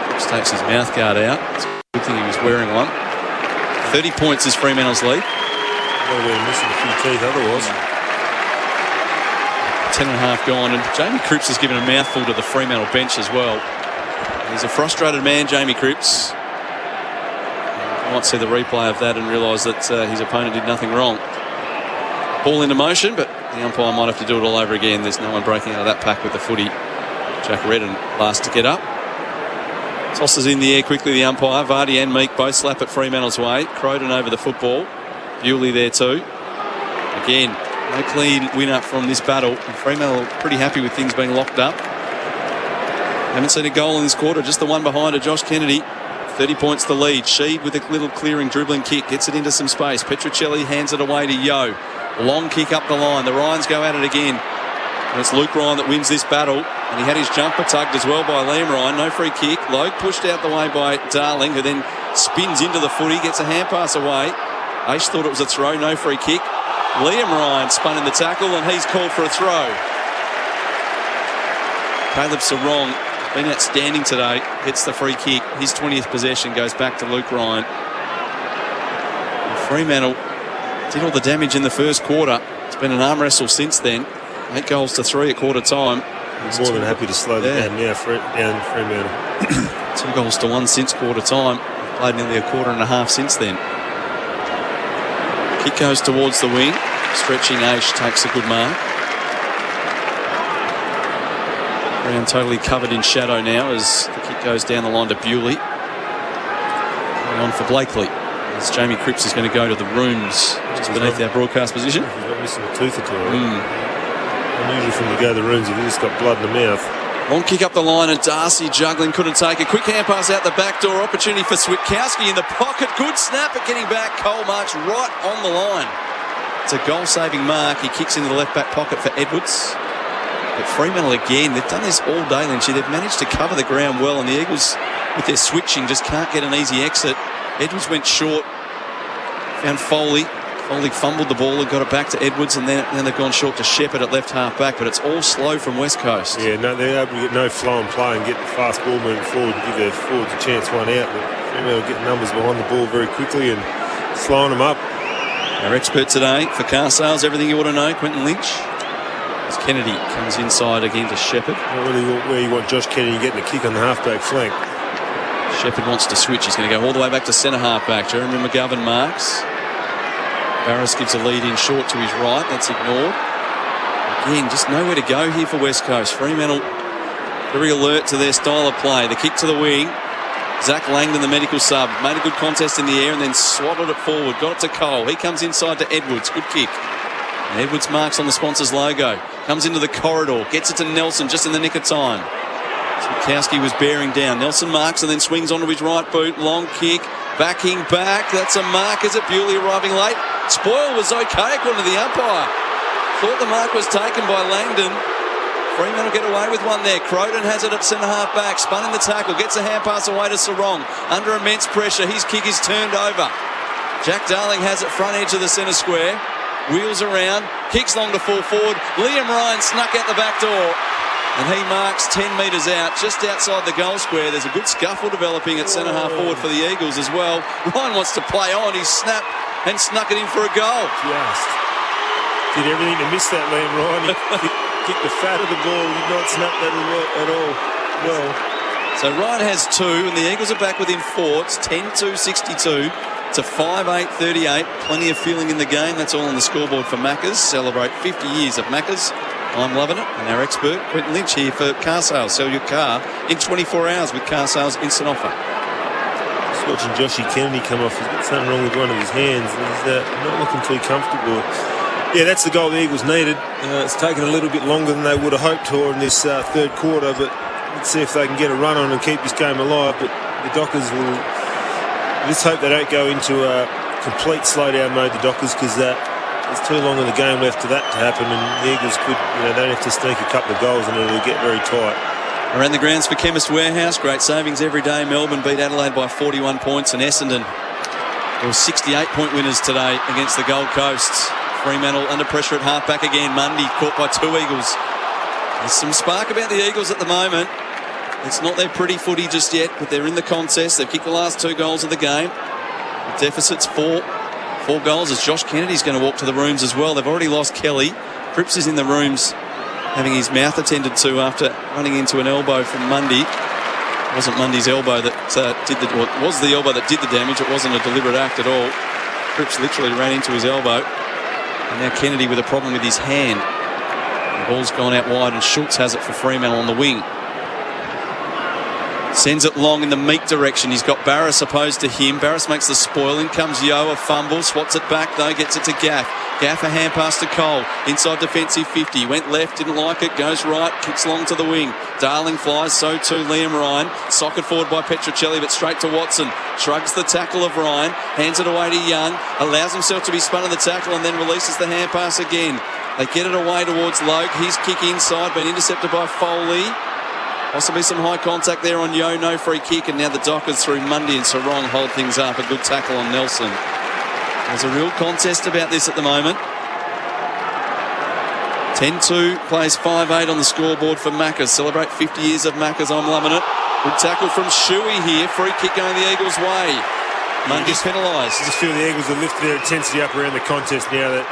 Cripps takes his mouthguard out. It's a good thing he was wearing one. 30 points is Fremantle's lead. Well, we're missing a few teeth otherwise. 10.5 gone, and Jamie Cripps has given a mouthful to the Fremantle bench as well. He's a frustrated man, Jamie Cripps. You might see the replay of that and realise that his opponent did nothing wrong. Ball into motion, but the umpire might have to do it all over again. There's no one breaking out of that pack with the footy. Jack Redden last to get up. Tosses in the air quickly, the umpire. Vardy and Meek both slap at Fremantle's way. Croden over the football. Bewley there too. Again, no clean winner from this battle. And Fremantle pretty happy with things being locked up. Haven't seen a goal in this quarter, just the one behind her, Josh Kennedy. 30 points the lead. Sheed with a little clearing dribbling kick, gets it into some space. Petruccelli hands it away to Yo. Long kick up the line. The Ryans go at it again. And it's Luke Ryan that wins this battle. And he had his jumper tugged as well by Liam Ryan. No free kick. Logue pushed out the way by Darling, who then spins into the footy, gets a hand pass away. Aish thought it was a throw, no free kick. Liam Ryan spun in the tackle and he's called for a throw. Caleb Sarong, been outstanding today, gets the free kick. His 20th possession goes back to Luke Ryan. And Fremantle did all the damage in the first quarter. It's been an arm wrestle since then. 8 goals to 3 at quarter time. I'm more than happy to slow them down now down Fremantle. 2 goals to 1 since quarter time. Played nearly a quarter and a half since then. Kick goes towards the wing. Stretching Aish takes a good mark. Brown totally covered in shadow now as the kick goes down the line to Bewley. Going on for Blakely. As Jamie Cripps is going to go to the rooms just beneath our broadcast position. He's not missing a tooth or two. Unusual for him to go to the rooms if he's just got blood in the mouth. Long kick up the line and Darcy juggling, couldn't take it. Quick hand pass out the back door. Opportunity for Switkowski in the pocket. Good snap at getting back. Cole marks right on the line. It's a goal-saving mark. He kicks into the left-back pocket for Edwards. But Fremantle again, they've done this all day, Lynchy. They've managed to cover the ground well, and the Eagles, with their switching, just can't get an easy exit. Edwards went short, found Foley. Foley fumbled the ball and got it back to Edwards, and then they've gone short to Shepherd at left half-back, but it's all slow from West Coast. Yeah, no, they're able to get no flow and play and get the fast ball moving forward and give their forwards a chance one out. But Fremantle get numbers behind the ball very quickly and slowing them up. Our expert today for car sales, everything you want to know, Quentin Lynch. As Kennedy comes inside again to Shepherd. Not really where you want Josh Kennedy getting a kick on the half-back flank. Shepherd wants to switch. He's going to go all the way back to centre half-back. Jeremy McGovern marks. Barris gives a lead in short to his right. That's ignored. Again, just nowhere to go here for West Coast. Fremantle very alert to their style of play. The kick to the wing. Zach Langdon, the medical sub, made a good contest in the air and then swatted it forward. Got it to Cole. He comes inside to Edwards. Good kick. And Edwards marks on the sponsor's logo. Comes into the corridor. Gets it to Nelson just in the nick of time. Switkowski was bearing down. Nelson marks and then swings onto his right boot. Long kick. Backing back. That's a mark. Is it Bewley arriving late? Spoil was okay according to the umpire. Thought the mark was taken by Langdon. Fremantle get away with one there. Croden has it at centre half back. Spun in the tackle. Gets a hand pass away to Sarong. Under immense pressure. His kick is turned over. Jack Darling has it front edge of the centre square. Wheels around. Kicks long to full forward. Liam Ryan snuck out the back door. And he marks 10 metres out, just outside the goal square. There's a good scuffle developing at centre half forward for the Eagles as well. Ryan wants to play on. He snapped and snuck it in for a goal. Just did everything to miss that, Liam Ryan. He kicked the fat of the ball. Did not snap that at all. Well, so Ryan has 2, and the Eagles are back within 4. It's 10-2-62 to 5-8-38. Plenty of feeling in the game. That's all on the scoreboard for Maccas. Celebrate 50 years of Maccas. I'm loving it. And our expert, Quentin Lynch, here for car sales. Sell your car in 24 hours with car sales instant offer. Just watching Joshy Kennedy come off. He's got something wrong with one of his hands. He's not looking too comfortable. Yeah, that's the goal the Eagles needed. It's taken a little bit longer than they would have hoped for in this third quarter, but let's see if they can get a run on and keep this game alive. But the Dockers will... Let's hope they don't go into a complete slowdown mode, the Dockers, because there's too long in the game left for that to happen, and the Eagles could, they don't have to sneak a couple of goals and it'll get very tight. Around the grounds for Chemist Warehouse, great savings every day. Melbourne beat Adelaide by 41 points, and Essendon were 68-point winners today against the Gold Coast. Fremantle under pressure at halfback again. Mundy caught by 2 Eagles. There's some spark about the Eagles at the moment. It's not their pretty footy just yet, but they're in the contest. They've kicked the last 2 goals of the game. The deficit's 4. 4 goals as Josh Kennedy's going to walk to the rooms as well. They've already lost Kelly. Cripps is in the rooms having his mouth attended to after running into an elbow from Mundy. It wasn't Mundy's elbow that it was the elbow that did the damage. It wasn't a deliberate act at all. Cripps literally ran into his elbow. And now Kennedy with a problem with his hand. The ball's gone out wide and Schultz has it for Fremantle on the wing. Sends it long in the Meek direction. He's got Barras opposed to him. Barras makes the spoil. In comes Yo, a fumble. Swats it back though. Gets it to Gaff. Gaff a hand pass to Cole. Inside defensive 50. Went left, didn't like it. Goes right, kicks long to the wing. Darling flies, so too Liam Ryan. Socket forward by Petruccelli, but straight to Watson. Shrugs the tackle of Ryan. Hands it away to Young. Allows himself to be spun in the tackle and then releases the hand pass again. They get it away towards Logue. His kick inside, but intercepted by Foley. Possibly some high contact there on Yo, no free kick, and now the Dockers through Mundy and Sarong hold things up. A good tackle on Nelson. There's a real contest about this at the moment. 10-2 plays 5-8 on the scoreboard for Maccas. Celebrate 50 years of Maccas. I'm loving it. Good tackle from Shuey here. Free kick going the Eagles' way. Mundy's penalised. I just feel the Eagles have lifted their intensity up around the contest now. That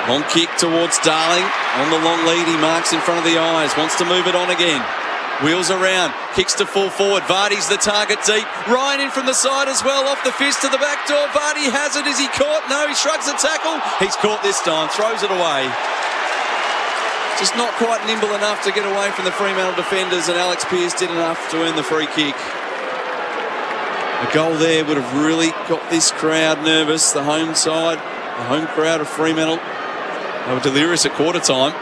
long kick towards Darling. On the long lead, he marks in front of the eyes. Wants to move it on again. Wheels around. Kicks to full forward. Vardy's the target deep. Ryan in from the side as well. Off the fist to the back door. Vardy has it. Is he caught? No, he shrugs the tackle. He's caught this time. Throws it away. Just not quite nimble enough to get away from the Fremantle defenders, and Alex Pearce did enough to earn the free kick. A goal there would have really got this crowd nervous. The home side, the home crowd of Fremantle, they were delirious at quarter time.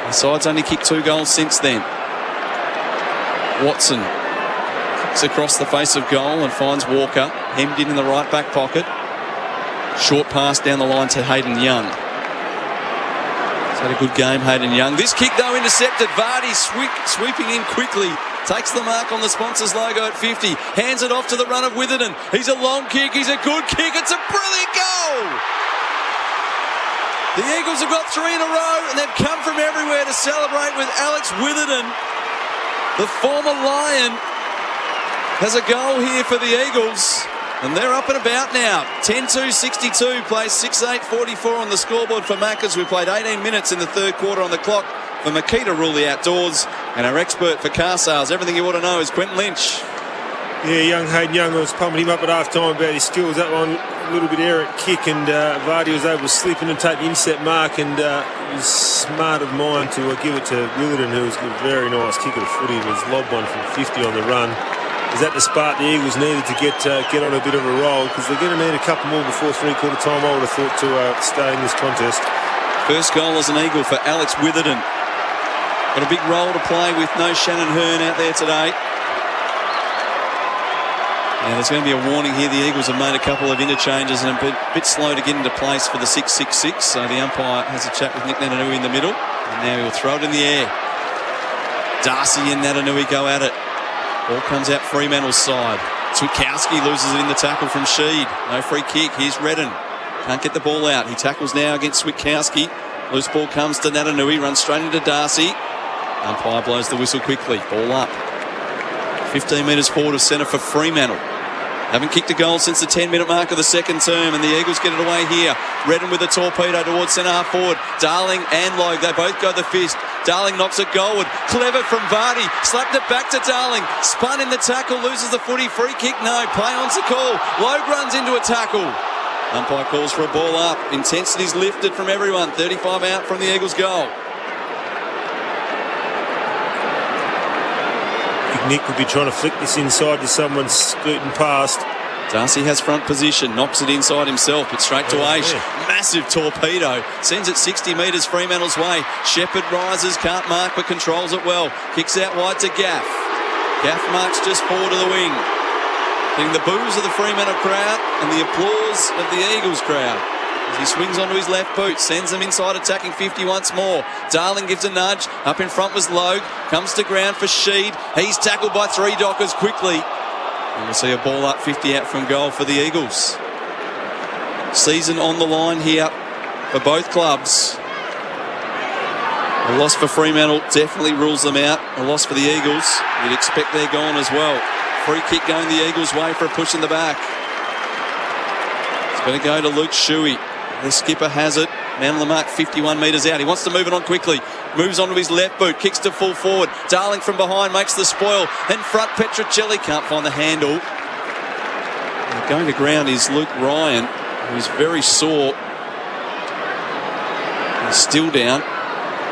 The side's only kicked 2 goals since then. Watson kicks across the face of goal and finds Walker, hemmed in the right back pocket. Short pass down the line to Hayden Young. He's had a good game, Hayden Young. This kick, though, intercepted. Vardy sweeping in quickly. Takes the mark on the sponsors logo at 50. Hands it off to the run of Witherden. He's a long kick. He's a good kick. It's a brilliant goal. The Eagles have got 3 in a row, and they've come from everywhere to celebrate with Alex Witherden. The former Lion has a goal here for the Eagles, and they're up and about now. 10-2-62, plays 6-8-44 on the scoreboard for Maccas. We played 18 minutes in the third quarter on the clock for Makita Rule the Outdoors, and our expert for car sales. Everything you want to know is Quentin Lynch. Yeah, young Hayden Young was pumping him up at half-time about his skills. That one, a little bit errant kick, and Vardy was able to slip in and take the intercept mark, and it was smart of mine to give it to Witherden, who was a very nice kick of the footy. It was lobbed one from 50 on the run. Is that the spark the Eagles needed to get on a bit of a roll? Because they're going to need a couple more before three-quarter time, I would have thought, to stay in this contest. First goal as an Eagle for Alex Witherden. Got a big role to play with no Shannon Hearn out there today. Now there's going to be a warning here. The Eagles have made a couple of interchanges and a bit slow to get into place for the 6-6-6. So the umpire has a chat with Nick Natanui in the middle. And now he'll throw it in the air. Darcy and Natanui go at it. Ball comes out Fremantle's side. Switkowski loses it in the tackle from Sheed. No free kick. Here's Redden. Can't get the ball out. He tackles now against Switkowski. Loose ball comes to Natanui. Runs straight into Darcy. Umpire blows the whistle quickly. Ball up. 15 metres forward of centre for Fremantle. Haven't kicked a goal since the 10-minute mark of the second term, and the Eagles get it away here. Redden with a torpedo towards centre half forward. Darling and Logue, they both go the fist. Darling knocks it goalward. Clever from Vardy. Slapped it back to Darling. Spun in the tackle, loses the footy. Free kick, no. Play on's the call. Logue runs into a tackle. Umpire calls for a ball up. Intensity's lifted from everyone. 35 out from the Eagles' goal. Nick could be trying to flick this inside to someone scooting past. Darcy has front position, knocks it inside himself, but straight to Aish. Yeah. Massive torpedo, sends it 60 metres Fremantle's way. Shepherd rises, can't mark, but controls it well. Kicks out wide to Gaff. Gaff marks just forward of the wing. Getting the boos of the Fremantle crowd and the applause of the Eagles crowd. As he swings onto his left boot, sends them inside attacking 50 once more. Darling gives a nudge. Up in front was Logue. Comes to ground for Sheed. He's tackled by 3 Dockers quickly. And we'll see a ball up 50 out from goal for the Eagles. Season on the line here for both clubs. A loss for Fremantle definitely rules them out. A loss for the Eagles, you'd expect they're gone as well. Free kick going the Eagles' way for a push in the back. Going to go to Luke Shuey. The skipper has it. Man on the mark, 51 metres out. He wants to move it on quickly. Moves on to his left boot. Kicks to full forward. Darling from behind makes the spoil. In front, Petrocelli can't find the handle. And going to ground is Luke Ryan, who's very sore. He's still down.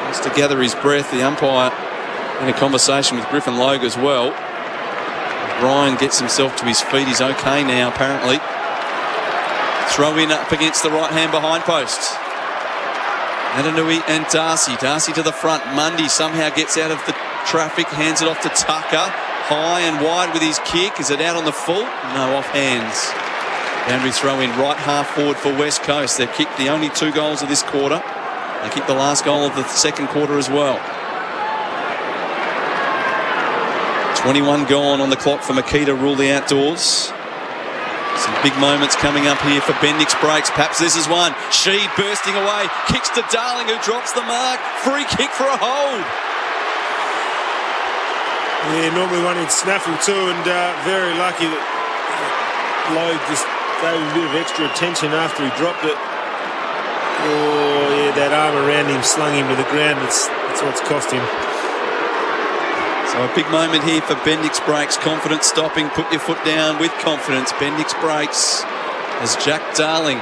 Wants to gather his breath. The umpire in a conversation with Griffin Logue as well. Ryan gets himself to his feet. He's okay now, apparently. Throw in up against the right hand behind post. Adanui and Darcy. Darcy to the front. Mundy somehow gets out of the traffic. Hands it off to Tucker. High and wide with his kick. Is it out on the full? No, off hands. Boundary throw in right half forward for West Coast. They've kicked the only 2 goals of this quarter. They kicked the last goal of the second quarter as well. 21 gone on the clock for Makita Rule the Outdoors. Some big moments coming up here for Bendix breaks. Perhaps this is one. Sheed bursting away. Kicks to Darling, who drops the mark. Free kick for a hold. Yeah, normally one in snaffle too, and very lucky that Logue just gave him a bit of extra attention after he dropped it. Oh, yeah, that arm around him slung him to the ground. That's what's cost him. So a big moment here for Bendix breaks. Confidence stopping. Put your foot down with confidence. Bendix breaks as Jack Darling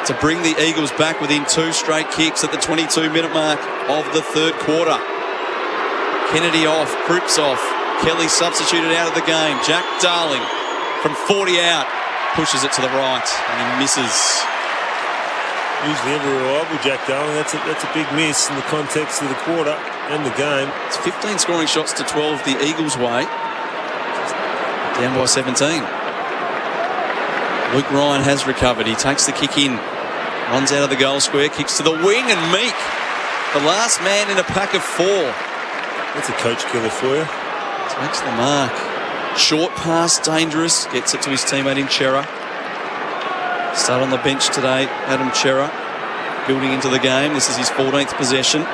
to bring the Eagles back within 2 straight kicks at the 22-minute mark of the third quarter. Kennedy off. Cripps off. Kelly substituted out of the game. Jack Darling from 40 out pushes it to the right and he misses. Usually ever reliable, Jack Darling. That's a big miss in the context of the quarter and the game. It's 15 scoring shots to 12 the Eagles' way. Down by 17. Luke Ryan has recovered. He takes the kick in. Runs out of the goal square. Kicks to the wing and Meek, the last man in a pack of 4. That's a coach killer for you. Takes the mark. Short pass, dangerous. Gets it to his teammate in Chera. Start on the bench today, Adam Chera, building into the game. This is his 14th possession.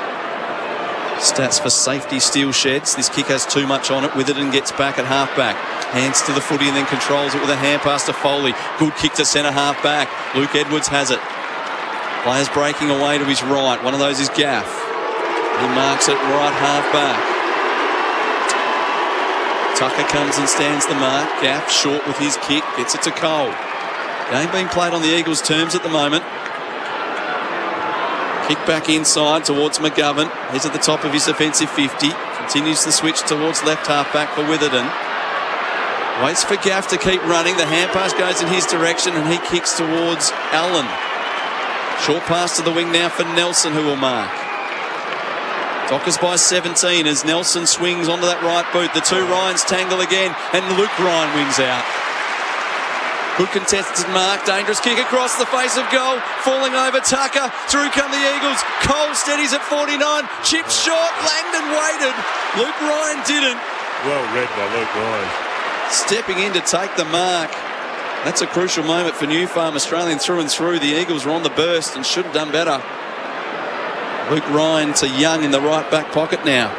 Stats for safety steel sheds. This kick has too much on it. Witherden gets back at half-back. Hands to the footy and then controls it with a hand pass to Foley. Good kick to centre half-back. Luke Edwards has it. Players breaking away to his right. One of those is Gaff. He marks it right half-back. Tucker comes and stands the mark. Gaff short with his kick. Gets it to Cole. Game being played on the Eagles' terms at the moment. Kick back inside towards McGovern. He's at the top of his defensive 50. Continues the switch towards left half-back for Witherden. Waits for Gaff to keep running. The hand pass goes in his direction and he kicks towards Allen. Short pass to the wing now for Nelson, who will mark. Dockers by 17 as Nelson swings onto that right boot. The 2 Ryans tangle again and Luke Ryan wings out. Good contested mark, dangerous kick across the face of goal, falling over Tucker, through come the Eagles, Cole steadies at 49, chip short, Langdon waited, Luke Ryan didn't. Well read by Luke Ryan. Stepping in to take the mark. That's a crucial moment for New Farm Australian through and through. The Eagles were on the burst and should have done better. Luke Ryan to Young in the right back pocket now.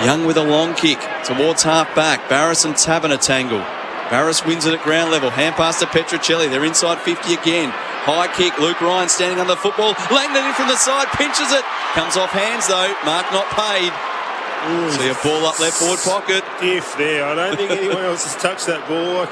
Young with a long kick towards half-back. Barris and Taverner tangle. Barris wins it at ground level. Hand pass to Petrocelli. They're inside 50 again. High kick. Luke Ryan standing on the football. Langdon in from the side. Pinches it. Comes off hands though. Mark not paid. Ooh, see a ball up left forward pocket. If there. I don't think anyone else has touched that ball.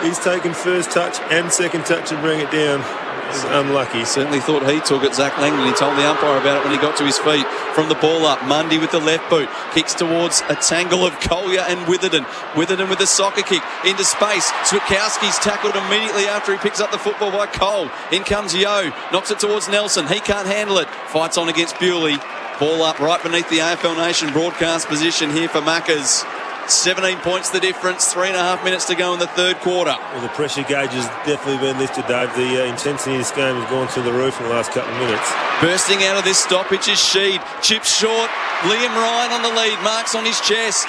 He's taken first touch and second touch and bring it down. It's unlucky. Certainly thought he took it, Zach Langdon. He told the umpire about it when he got to his feet. From the ball up, Mundy with the left boot. Kicks towards a tangle of Collier and Witherden. Witherden with the soccer kick into space. Switkowski's tackled immediately after he picks up the football by Cole. In comes Yo. Knocks it towards Nelson. He can't handle it. Fights on against Bewley. Ball up right beneath the AFL Nation broadcast position here for Maccas. 17 points the difference, 3.5 minutes to go in the third quarter. Well, the pressure gauge has definitely been lifted, Dave. The intensity of this game has gone through the roof in the last couple of minutes. Bursting out of this stoppage is Sheed. Chips short. Liam Ryan on the lead. Marks on his chest.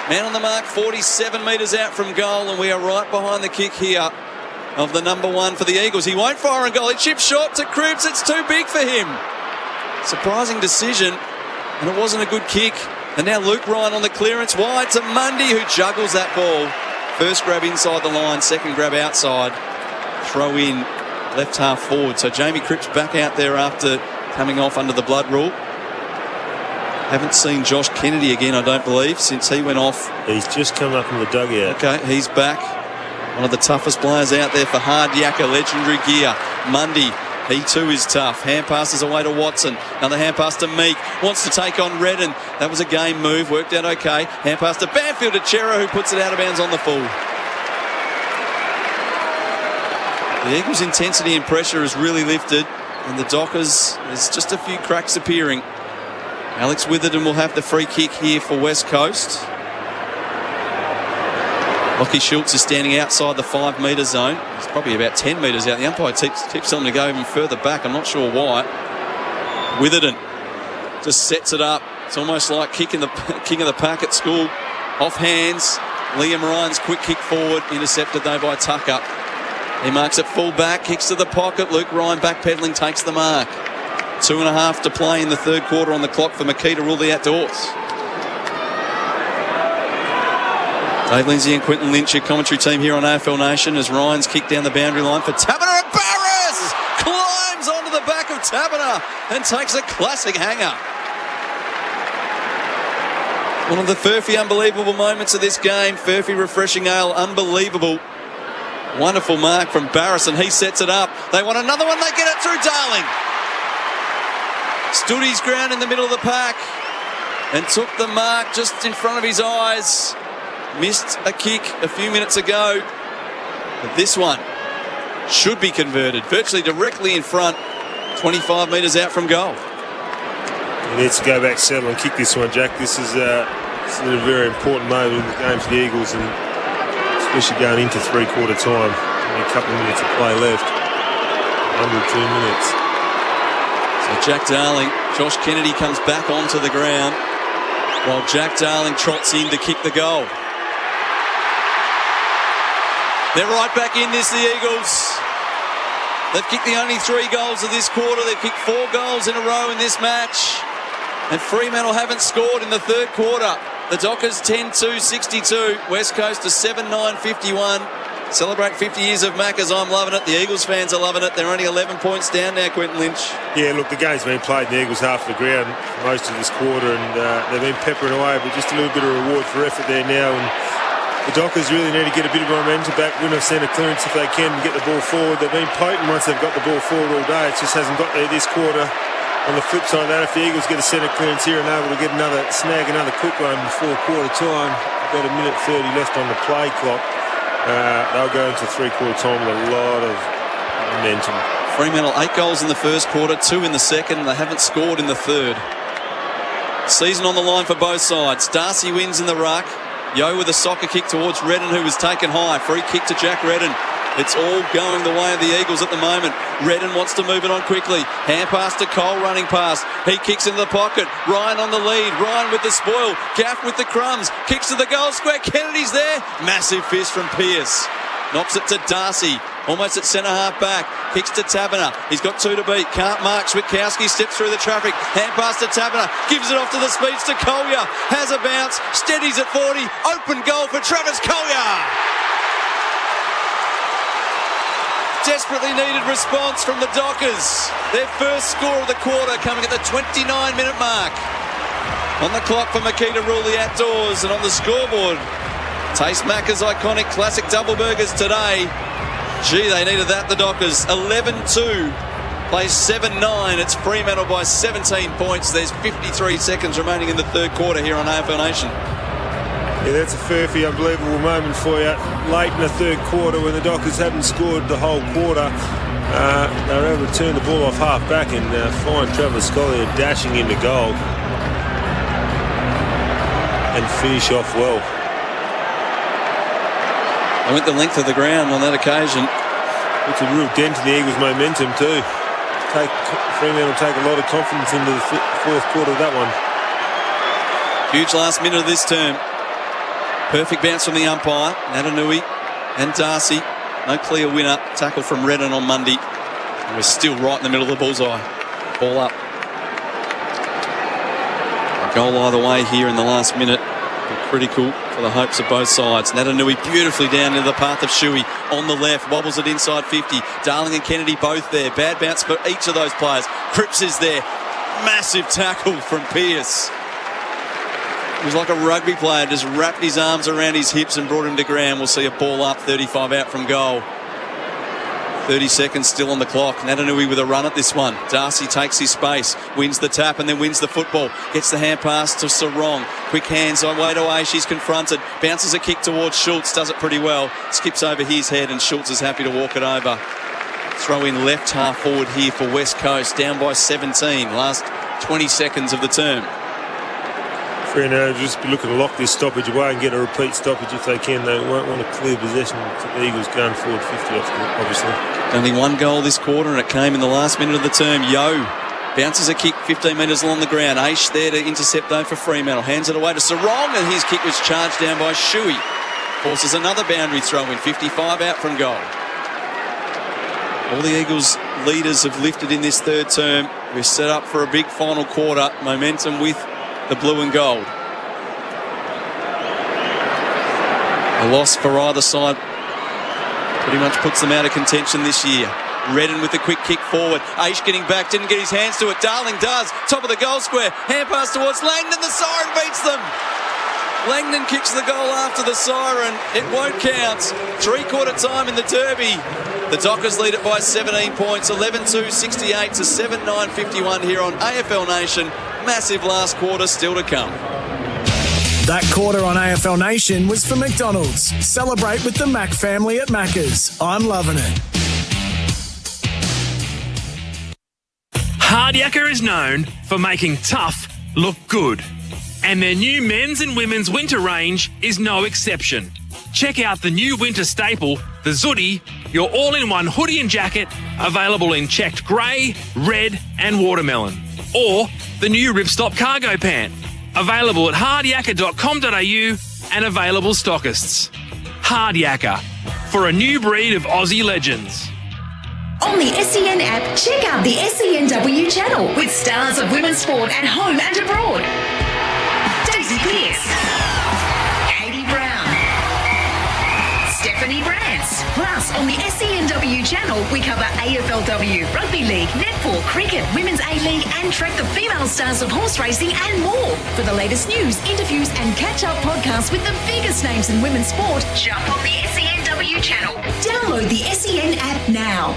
Man on the mark, 47 metres out from goal, and we are right behind the kick here of the number 1 for the Eagles. He won't fire a goal. He chips short to Cripps. It's too big for him. Surprising decision, and it wasn't a good kick. And now Luke Ryan on the clearance wide to Mundy, who juggles that ball. First grab inside the line, second grab outside. Throw in left half forward. So Jamie Cripps back out there after coming off under the blood rule. Haven't seen Josh Kennedy again, I don't believe, since he went off. He's just come up in the dugout. Okay, he's back. One of the toughest players out there for hard yakka, legendary gear. Mundy, he too is tough. Hand passes away to Watson. Another hand pass to Meek. Wants to take on Redden. That was a game move. Worked out okay. Hand pass to Banfield to Chera, who puts it out of bounds on the full. The Eagles' intensity and pressure has really lifted, and the Dockers, there's just a few cracks appearing. Alex Witherden will have the free kick here for West Coast. Lockie Schultz is standing outside the 5 metre zone. He's probably about 10 metres out. The umpire keeps telling him to go even further back. I'm not sure why. Witherden just sets it up. It's almost like king of the pack at school. Off hands. Liam Ryan's quick kick forward. Intercepted though by Tucker. He marks it full back. Kicks to the pocket. Luke Ryan backpedaling takes the mark. 2.5 to play in the third quarter on the clock for Makita Rulli outdoors. Dave Lindsay and Quinton Lynch, your commentary team here on AFL Nation, as Ryan's kicked down the boundary line for Taberner, and Barris climbs onto the back of Taberner and takes a classic hanger. One of the Furphy unbelievable moments of this game. Furphy refreshing ale, unbelievable. Wonderful mark from Barris, and he sets it up. They want another one, they get it through Darling. Stood his ground in the middle of the pack and took the mark just in front of his eyes. Missed a kick a few minutes ago, but this one should be converted. Virtually directly in front, 25 metres out from goal. He needs to go back, settle and kick this one, Jack. This is a very important moment in the game for the Eagles, and especially going into three-quarter time. Only a couple of minutes of play left. Under 2 minutes. So Jack Darling, Josh Kennedy comes back onto the ground while Jack Darling trots in to kick the goal. They're right back in this, the Eagles. They've kicked the only 3 goals of this quarter. They've kicked 4 goals in a row in this match. And Fremantle haven't scored in the third quarter. The Dockers 10-2-62. West Coast to 7-9-51. Celebrate 50 years of Maccas. I'm loving it. The Eagles fans are loving it. They're only 11 points down now, Quinton Lynch. Yeah, look, the game's been played in the Eagles half of the ground for most of this quarter, and they've been peppering away, but just a little bit of reward for effort there now. And the Dockers really need to get a bit of momentum back, win a centre clearance if they can, and get the ball forward. They've been potent once they've got the ball forward all day. It just hasn't got there this quarter. On the flip side of that, if the Eagles get a centre clearance here and able to get snag another quick one before quarter time, about 1 minute 30 left on the play clock, they'll go into three-quarter time with a lot of momentum. Fremantle 8 goals in the first quarter, 2 in the second. They haven't scored in the third. Season on the line for both sides. Darcy wins in the ruck. Yo with a soccer kick towards Redden, who was taken high. Free kick to Jack Redden. It's all going the way of the Eagles at the moment. Redden wants to move it on quickly. Hand pass to Cole, running past. He kicks into the pocket. Ryan on the lead. Ryan with the spoil. Gaff with the crumbs. Kicks to the goal square. Kennedy's there. Massive fist from Pearce. Knocks it to Darcy. Almost at centre half back. Kicks to Taberner. He's got 2 to beat. Can't mark. Switkowski steps through the traffic. Hand pass to Taberner. Gives it off to the speeds to Collier. Has a bounce. Steadies at 40. Open goal for Travis Collier. Desperately needed response from the Dockers. Their first score of the quarter coming at the 29-minute mark. On the clock for Makita Rulli outdoors, and on the scoreboard, Taste Macca's iconic classic double burgers today. Gee, they needed that, the Dockers. 11-2, plays 7-9. It's Fremantle by 17 points. There's 53 seconds remaining in the third quarter here on AFL Nation. Yeah, that's a Furphy unbelievable moment for you. Late in the third quarter when the Dockers haven't scored the whole quarter, they were able to turn the ball off half back and find Travis Collier dashing into goal and finish off well. They went the length of the ground on that occasion. It's a real dent to the Eagles' momentum too. Fremantle take a lot of confidence into the fourth quarter of that one. Huge last minute of this term. Perfect bounce from the umpire, Natanui and Darcy. No clear winner. Tackle from Redden on Monday. And we're still right in the middle of the bullseye. Ball up. A goal either way here in the last minute. critical for the hopes of both sides. Natanui beautifully down into the path of Shuey on the left, wobbles it inside 50. Darling and Kennedy both there. Bad bounce for each of those players. Cripps is there. Massive tackle from Pearce. He was like a rugby player, just wrapped his arms around his hips and brought him to ground. We'll see a ball up, 35 out from goal. 30 seconds still on the clock. Natanui with a run at this one. Darcy takes his space, wins the tap and then wins the football. Gets the hand pass to Sarong. Quick hands on way to Aish. She's confronted. Bounces a kick towards Schultz. Does it pretty well. Skips over his head and Schultz is happy to walk it over. Throw in left half forward here for West Coast. Down by 17. Last 20 seconds of the term. Fremantle just be looking to lock this stoppage away and get a repeat stoppage if they can. They won't want to clear possession to the Eagles going forward 50, obviously. Only one goal this quarter and it came in the last minute of the term. Yo bounces a kick 15 metres along the ground. Aish there to intercept though for Fremantle. Hands it away to Sarong and his kick was charged down by Shuey. Forces another boundary throw in. 55 out from goal. All the Eagles leaders have lifted in this third term. We're set up for a big final quarter. Momentum with the blue and gold. A loss for either side pretty much puts them out of contention this year. Redden with a quick kick forward. Aish getting back, didn't get his hands to it. Darling does. Top of the goal square. Hand pass towards Langdon. The siren beats them. Langdon kicks the goal after the siren. It won't count. 3-quarter time in the derby. The Dockers lead it by 17 points. 11-2, 68 to 7-9, 51 here on AFL Nation. Massive last quarter still to come. That quarter on AFL Nation was for McDonald's. Celebrate with the Mac family at Macca's. I'm loving it. Hard Yakka is known for making tough look good. And their new men's and women's winter range is no exception. Check out the new winter staple, the Zooty, your all-in-one hoodie and jacket, available in checked grey, red and watermelon. Or the new Ripstop cargo pant, available at hardyakka.com.au and available stockists. Hard Yakka, for a new breed of Aussie legends. On the SEN app, check out the SENW channel with stars of women's sport at home and abroad. Daisy Pearce, Katie Brown, Stephanie Brantz. Plus, on the SENW channel, we cover AFLW, Rugby League, Netball, Cricket, Women's A-League and track the female stars of horse racing and more. For the latest news, interviews and catch-up podcasts with the biggest names in women's sport, jump on the SENW channel. Download the SEN app now.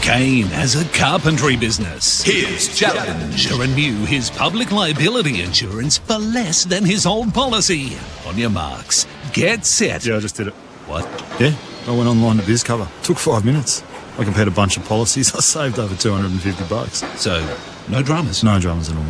Kane has a carpentry business. His challenge to renew his public liability insurance for less than his old policy. On your marks, get set. Yeah, I just did it. What? Yeah, I went online to BizCover. Took 5 minutes. I compared a bunch of policies. I saved over $250. So, no dramas? No dramas at all.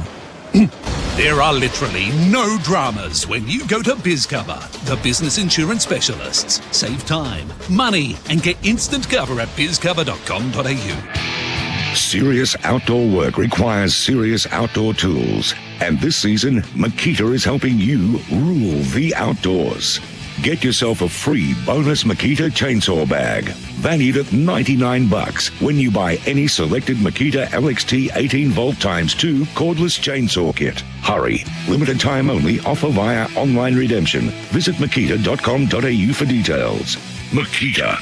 There are literally no dramas when you go to BizCover, the business insurance specialists. Save time, money, and get instant cover at bizcover.com.au. Serious outdoor work requires serious outdoor tools. And this season, Makita is helping you rule the outdoors. Get yourself a free bonus Makita chainsaw bag, valued at $99 when you buy any selected Makita LXT 18-volt ×2 cordless chainsaw kit. Hurry. Limited time only. Offer via online redemption. Visit makita.com.au for details. Makita.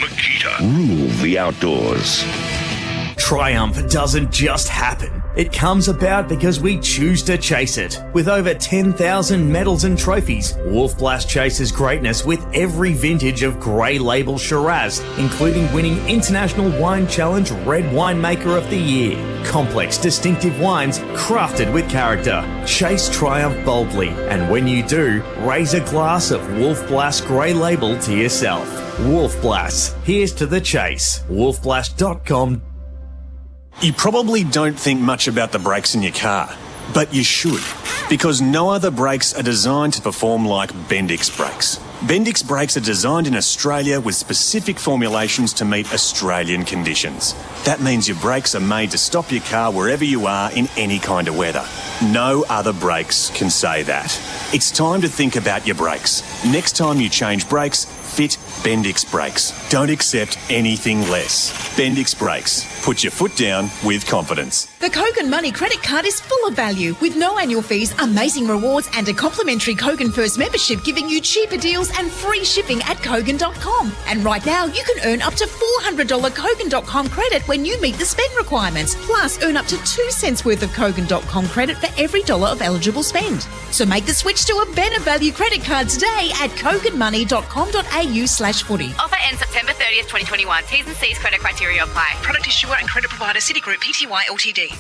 Rule the outdoors. Triumph doesn't just happen. It comes about because we choose to chase it. With over 10,000 medals and trophies, Wolf Blast chases greatness with every vintage of Grey Label Shiraz, including winning International Wine Challenge Red Winemaker of the Year. Complex, distinctive wines crafted with character. Chase Triumph boldly, and when you do, raise a glass of Wolf Blast Grey Label to yourself. Wolf Blast. Here's to the chase. wolfblast.com. You probably don't think much about the brakes in your car, but you should, because no other brakes are designed to perform like Bendix brakes. Bendix brakes are designed in Australia with specific formulations to meet Australian conditions. That means your brakes are made to stop your car wherever you are in any kind of weather. No other brakes can say that. It's time to think about your brakes. Next time you change brakes, fit Bendix brakes. Don't accept anything less. Bendix brakes. Put your foot down with confidence. The Kogan Money credit card is full of value with no annual fees, amazing rewards and a complimentary Kogan First membership giving you cheaper deals and free shipping at Kogan.com. And right now you can earn up to $400 Kogan.com credit when you meet the spend requirements. Plus earn up to 2 cents worth of Kogan.com credit for every dollar of eligible spend. So make the switch to a better value credit card today at koganmoney.com.au/footy. Offer ends September 30th, 2021. T's and C's credit criteria apply. Product issuer and credit provider Citigroup Pty Ltd.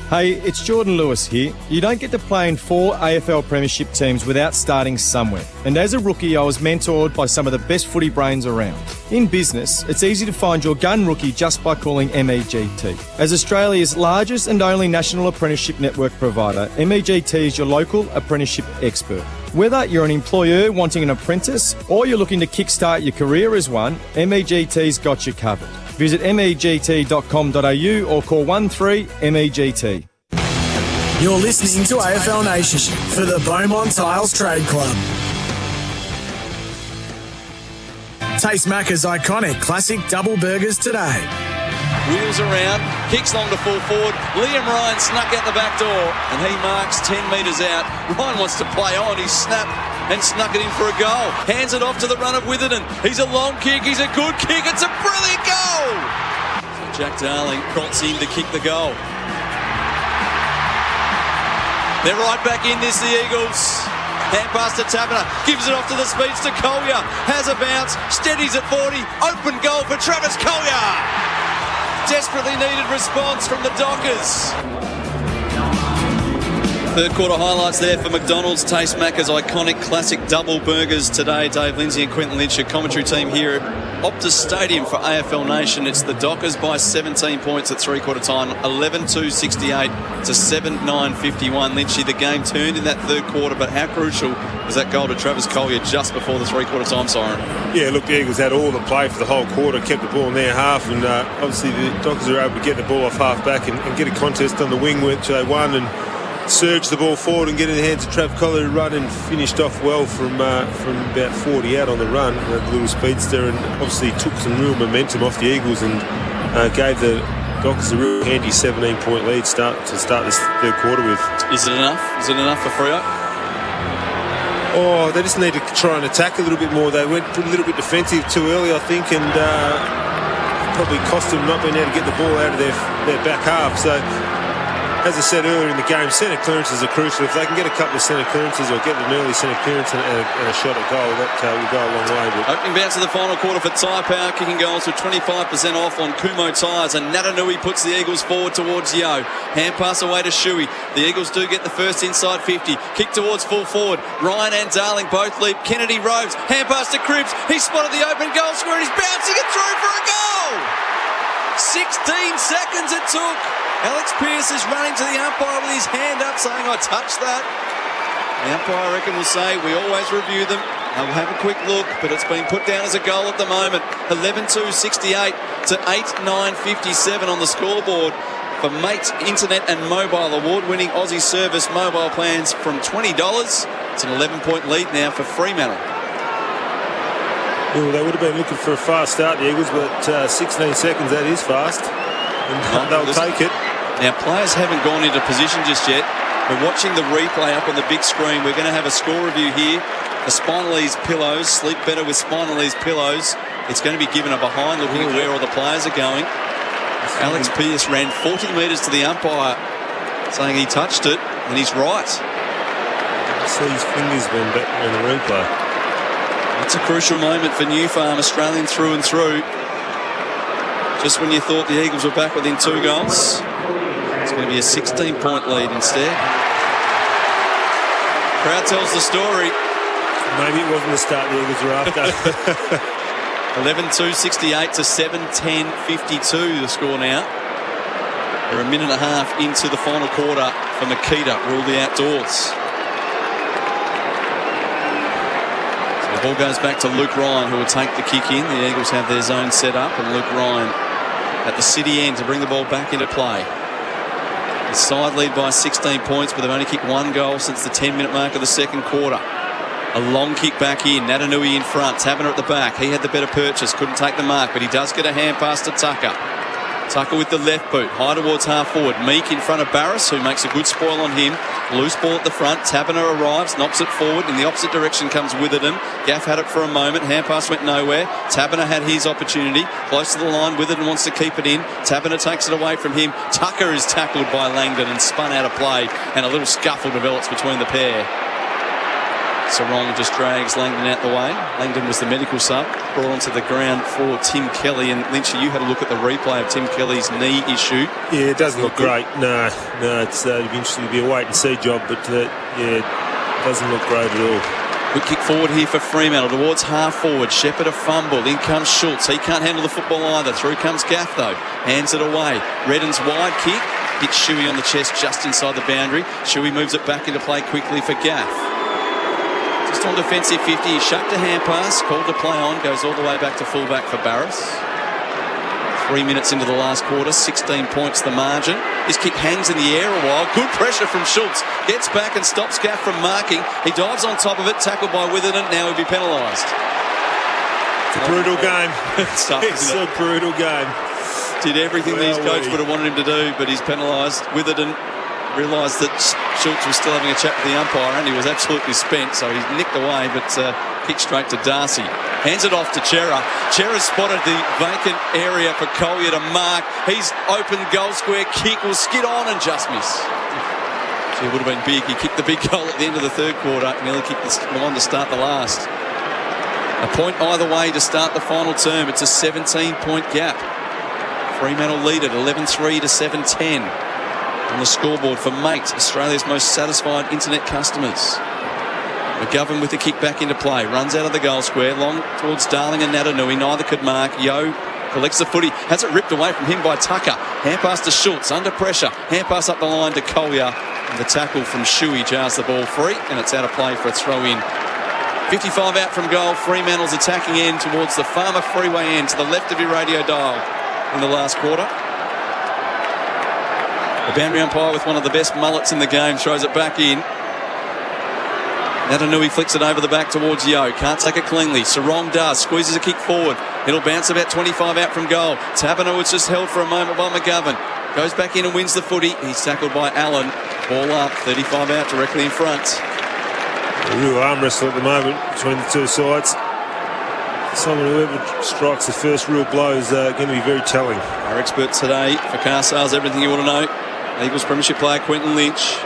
Hey, it's Jordan Lewis here. You don't get to play in 4 AFL Premiership teams without starting somewhere. And as a rookie, I was mentored by some of the best footy brains around. In business, it's easy to find your gun rookie just by calling MEGT. As Australia's largest and only national apprenticeship network provider, MEGT is your local apprenticeship expert. Whether you're an employer wanting an apprentice or you're looking to kickstart your career as one, MEGT's got you covered. Visit MEGT.com.au or call 13MEGT. You're listening to AFL Nation for the Beaumont Tiles Trade Club. Taste Macca's iconic classic double burgers today. Wheels around, kicks long to full forward. Liam Ryan snuck out the back door and he marks 10 metres out. Ryan wants to play on. He snapped and snuck it in for a goal. Hands it off to the run of Witherden. He's a long kick. He's a good kick. It's a brilliant goal. So Jack Darling trots in to kick the goal. They're right back in this, the Eagles. Hand pass to Taberner, gives it off to the speeds to Collier. Has a bounce, steadies at 40. Open goal for Travis Collier. Desperately needed response from the Dockers. Third quarter highlights there for McDonald's. Taste Macca's iconic classic double burgers today. Dave Lindsay and Quentin Lynch, your commentary team here at Optus Stadium for AFL Nation. It's the Dockers by 17 points at three-quarter time, 11-2-68 to 7-9-51. Lynchy, the game turned in that third quarter, but how crucial was that goal to Travis Collier just before the three-quarter time siren? Yeah, look, the Eagles had all the play for the whole quarter, kept the ball in their half, and obviously the Dockers were able to get the ball off half-back and get a contest on the wing, which they won, and surged the ball forward and get in the hands of Trav Collier to run, and finished off well from about 40 out on the run. A little speedster, and obviously took some real momentum off the Eagles and gave the Dockers a real handy 17-point lead to start this third quarter with. Is it enough? Is it enough for Freo? Oh, they just need to try and attack a little bit more. They went a little bit defensive too early, I think, and probably cost them not being able to get the ball out of their back half. So, as I said earlier in the game, centre clearances are crucial. If they can get a couple of centre clearances or get an early centre clearance and a shot at goal, that will go a long way. But opening bounce of the final quarter for Tyre Power, kicking goals with 25% off on Kumo tyres, and Natanui puts the Eagles forward towards Yeo. Hand pass away to Shuey. The Eagles do get the first inside 50. Kick towards full forward. Ryan and Darling both leap. Kennedy roves. Hand pass to Cripps. He spotted the open goal square. He's bouncing it through for a goal. 16 seconds it took. Alex Pearce is running to the umpire with his hand up saying, I touched that. The umpire, I reckon, will say, we always review them. I'll have a quick look, but it's been put down as a goal at the moment. 11-2-68 to 8-9-57 on the scoreboard for Mates Internet and Mobile, award-winning Aussie service mobile plans from $20. It's an 11-point lead now for Fremantle. Well, they would have been looking for a fast start, the Eagles, but 16 seconds, that is fast. And they'll take it. Now, players haven't gone into position just yet. We're watching the replay up on the big screen. We're going to have a score review here. The Spinalese pillows, sleep better with Spinalese pillows. It's going to be given a behind, looking at where all the players are going. Alex Pearce ran 40 metres to the umpire, saying he touched it, and he's right. See his fingers when back on the replay. It's a crucial moment for New Farm, Australian through and through. Just when you thought the Eagles were back within 2 goals, it's going to be a 16-point lead instead. Crowd tells the story. Maybe it wasn't the start the Eagles were after. 11-2-68 to 7-10-52 the score now. We're a minute and a half into the final quarter for Makita, ruled the outdoors. So the ball goes back to Luke Ryan, who will take the kick in. The Eagles have their zone set up, and Luke Ryan at the city end to bring the ball back into play. The side lead by 16 points, but they've only kicked 1 goal since the 10-minute mark of the second quarter. A long kick back in. Natanui in front. Taberner at the back. He had the better purchase. Couldn't take the mark, but he does get a hand pass to Tucker. Tucker with the left boot. High towards half forward. Meek in front of Barris, who makes a good spoil on him. Loose ball at the front. Taberner arrives, knocks it forward. In the opposite direction comes Witherden. Gaff had it for a moment. Hand pass went nowhere. Taberner had his opportunity. Close to the line. Witherden wants to keep it in. Taberner takes it away from him. Tucker is tackled by Langdon and spun out of play. And a little scuffle develops between the pair. Sarong just drags Langdon out the way. Langdon was the medical sub, brought onto the ground for Tim Kelly. And Lynchy, you had a look at the replay of Tim Kelly's knee issue. Yeah, it doesn't look great. No, it's it'll be interesting to be a wait and see job, but yeah, it doesn't look great at all. Good kick forward here for Fremantle towards half forward. Shepherd a fumble. In comes Schultz. He can't handle the football either. Through comes Gaff though. Hands it away. Redden's wide kick. Hits Shuey on the chest just inside the boundary. Shuey moves it back into play quickly for Gaff. Just on defensive 50, he shucked a hand pass, called to play on, goes all the way back to fullback for Barris. 3 minutes into the last quarter, 16 points the margin. His kick hangs in the air a while. Good pressure from Schultz. Gets back and stops Gaff from marking. He dives on top of it, tackled by Witherden. Now he'll be penalised. It's a brutal game. It's tough, it's a brutal game. Did everything that his coach would have wanted him to do, but he's penalised. Witherden realised that Schultz was still having a chat with the umpire and he was absolutely spent, so he's nicked away, but kicked straight to Darcy. Hands it off to Chera. Chera spotted the vacant area for Collier to mark. He's open goal square kick, will skid on and just miss. It would have been big. He kicked the big goal at the end of the third quarter, nearly kicked the one to start the last. A point either way to start the final term. It's a 17-point gap. Fremantle lead at 11-3 to 7-10. On the scoreboard for Mate, Australia's most satisfied internet customers. McGovern with the kick back into play. Runs out of the goal square. Long towards Darling and Natanui. Neither could mark. Yo collects the footy. Has it ripped away from him by Tucker. Hand pass to Schultz. Under pressure. Hand pass up the line to Collier. And the tackle from Shuey jars the ball free. And it's out of play for a throw in. 55 out from goal. Fremantle's attacking end towards the Farmer Freeway end to the left of your radio dial in the last quarter. The boundary umpire with one of the best mullets in the game throws it back in. Natanui flicks it over the back towards Yo. Can't take it cleanly. Sarong does. Squeezes a kick forward. It'll bounce about 25 out from goal. Taberner was just held for a moment by McGovern. Goes back in and wins the footy. He's tackled by Allen. Ball up. 35 out directly in front. A real arm wrestle at the moment between the two sides. Whoever strikes the first real blow is going to be very telling. Our expert today for car sales, everything you want to know. Eagles premiership player Quentin Lynch.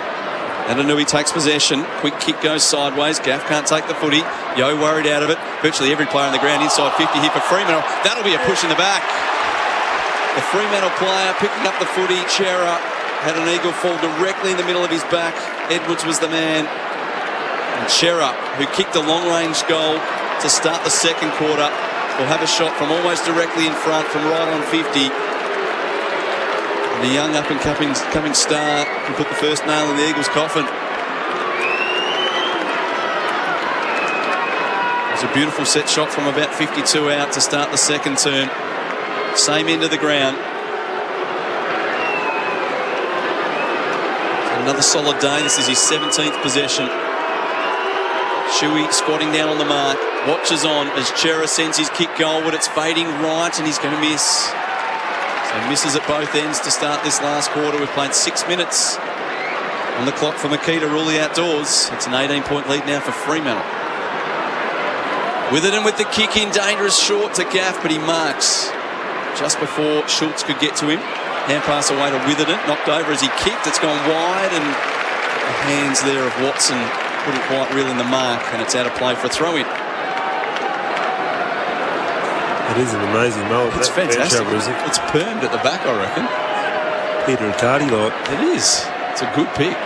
Natanui takes possession. Quick kick goes sideways. Gaff can't take the footy. Yo worried out of it. Virtually every player on the ground inside 50 here for Fremantle. That'll be a push in the back. The Fremantle player picking up the footy. Chera had an eagle fall directly in the middle of his back. Edwards was the man. And Chera, who kicked a long-range goal to start the second quarter, will have a shot from almost directly in front from right on 50. The young up-and-coming star can put the first nail in the Eagles' coffin. It's a beautiful set shot from about 52 out to start the second term. Same end of the ground. Another solid day. This is his 17th possession. Shuey squatting down on the mark. Watches on as Chera sends his kick goalward. It's fading right and he's going to miss. So misses at both ends to start this last quarter. We've played 6 minutes on the clock for Makita Ruley outdoors. It's an 18-point lead now for Fremantle. Witherden with the kick in, dangerous short to Gaff, but he marks just before Schultz could get to him. Hand pass away to Witherden, knocked over as he kicked. It's gone wide, and the hands there of Watson couldn't quite reel in the mark, and it's out of play for a throw-in. It is an amazing mullet. It's fantastic. It's permed at the back, I reckon. Peter Riccardi like. It is. It's a good pick.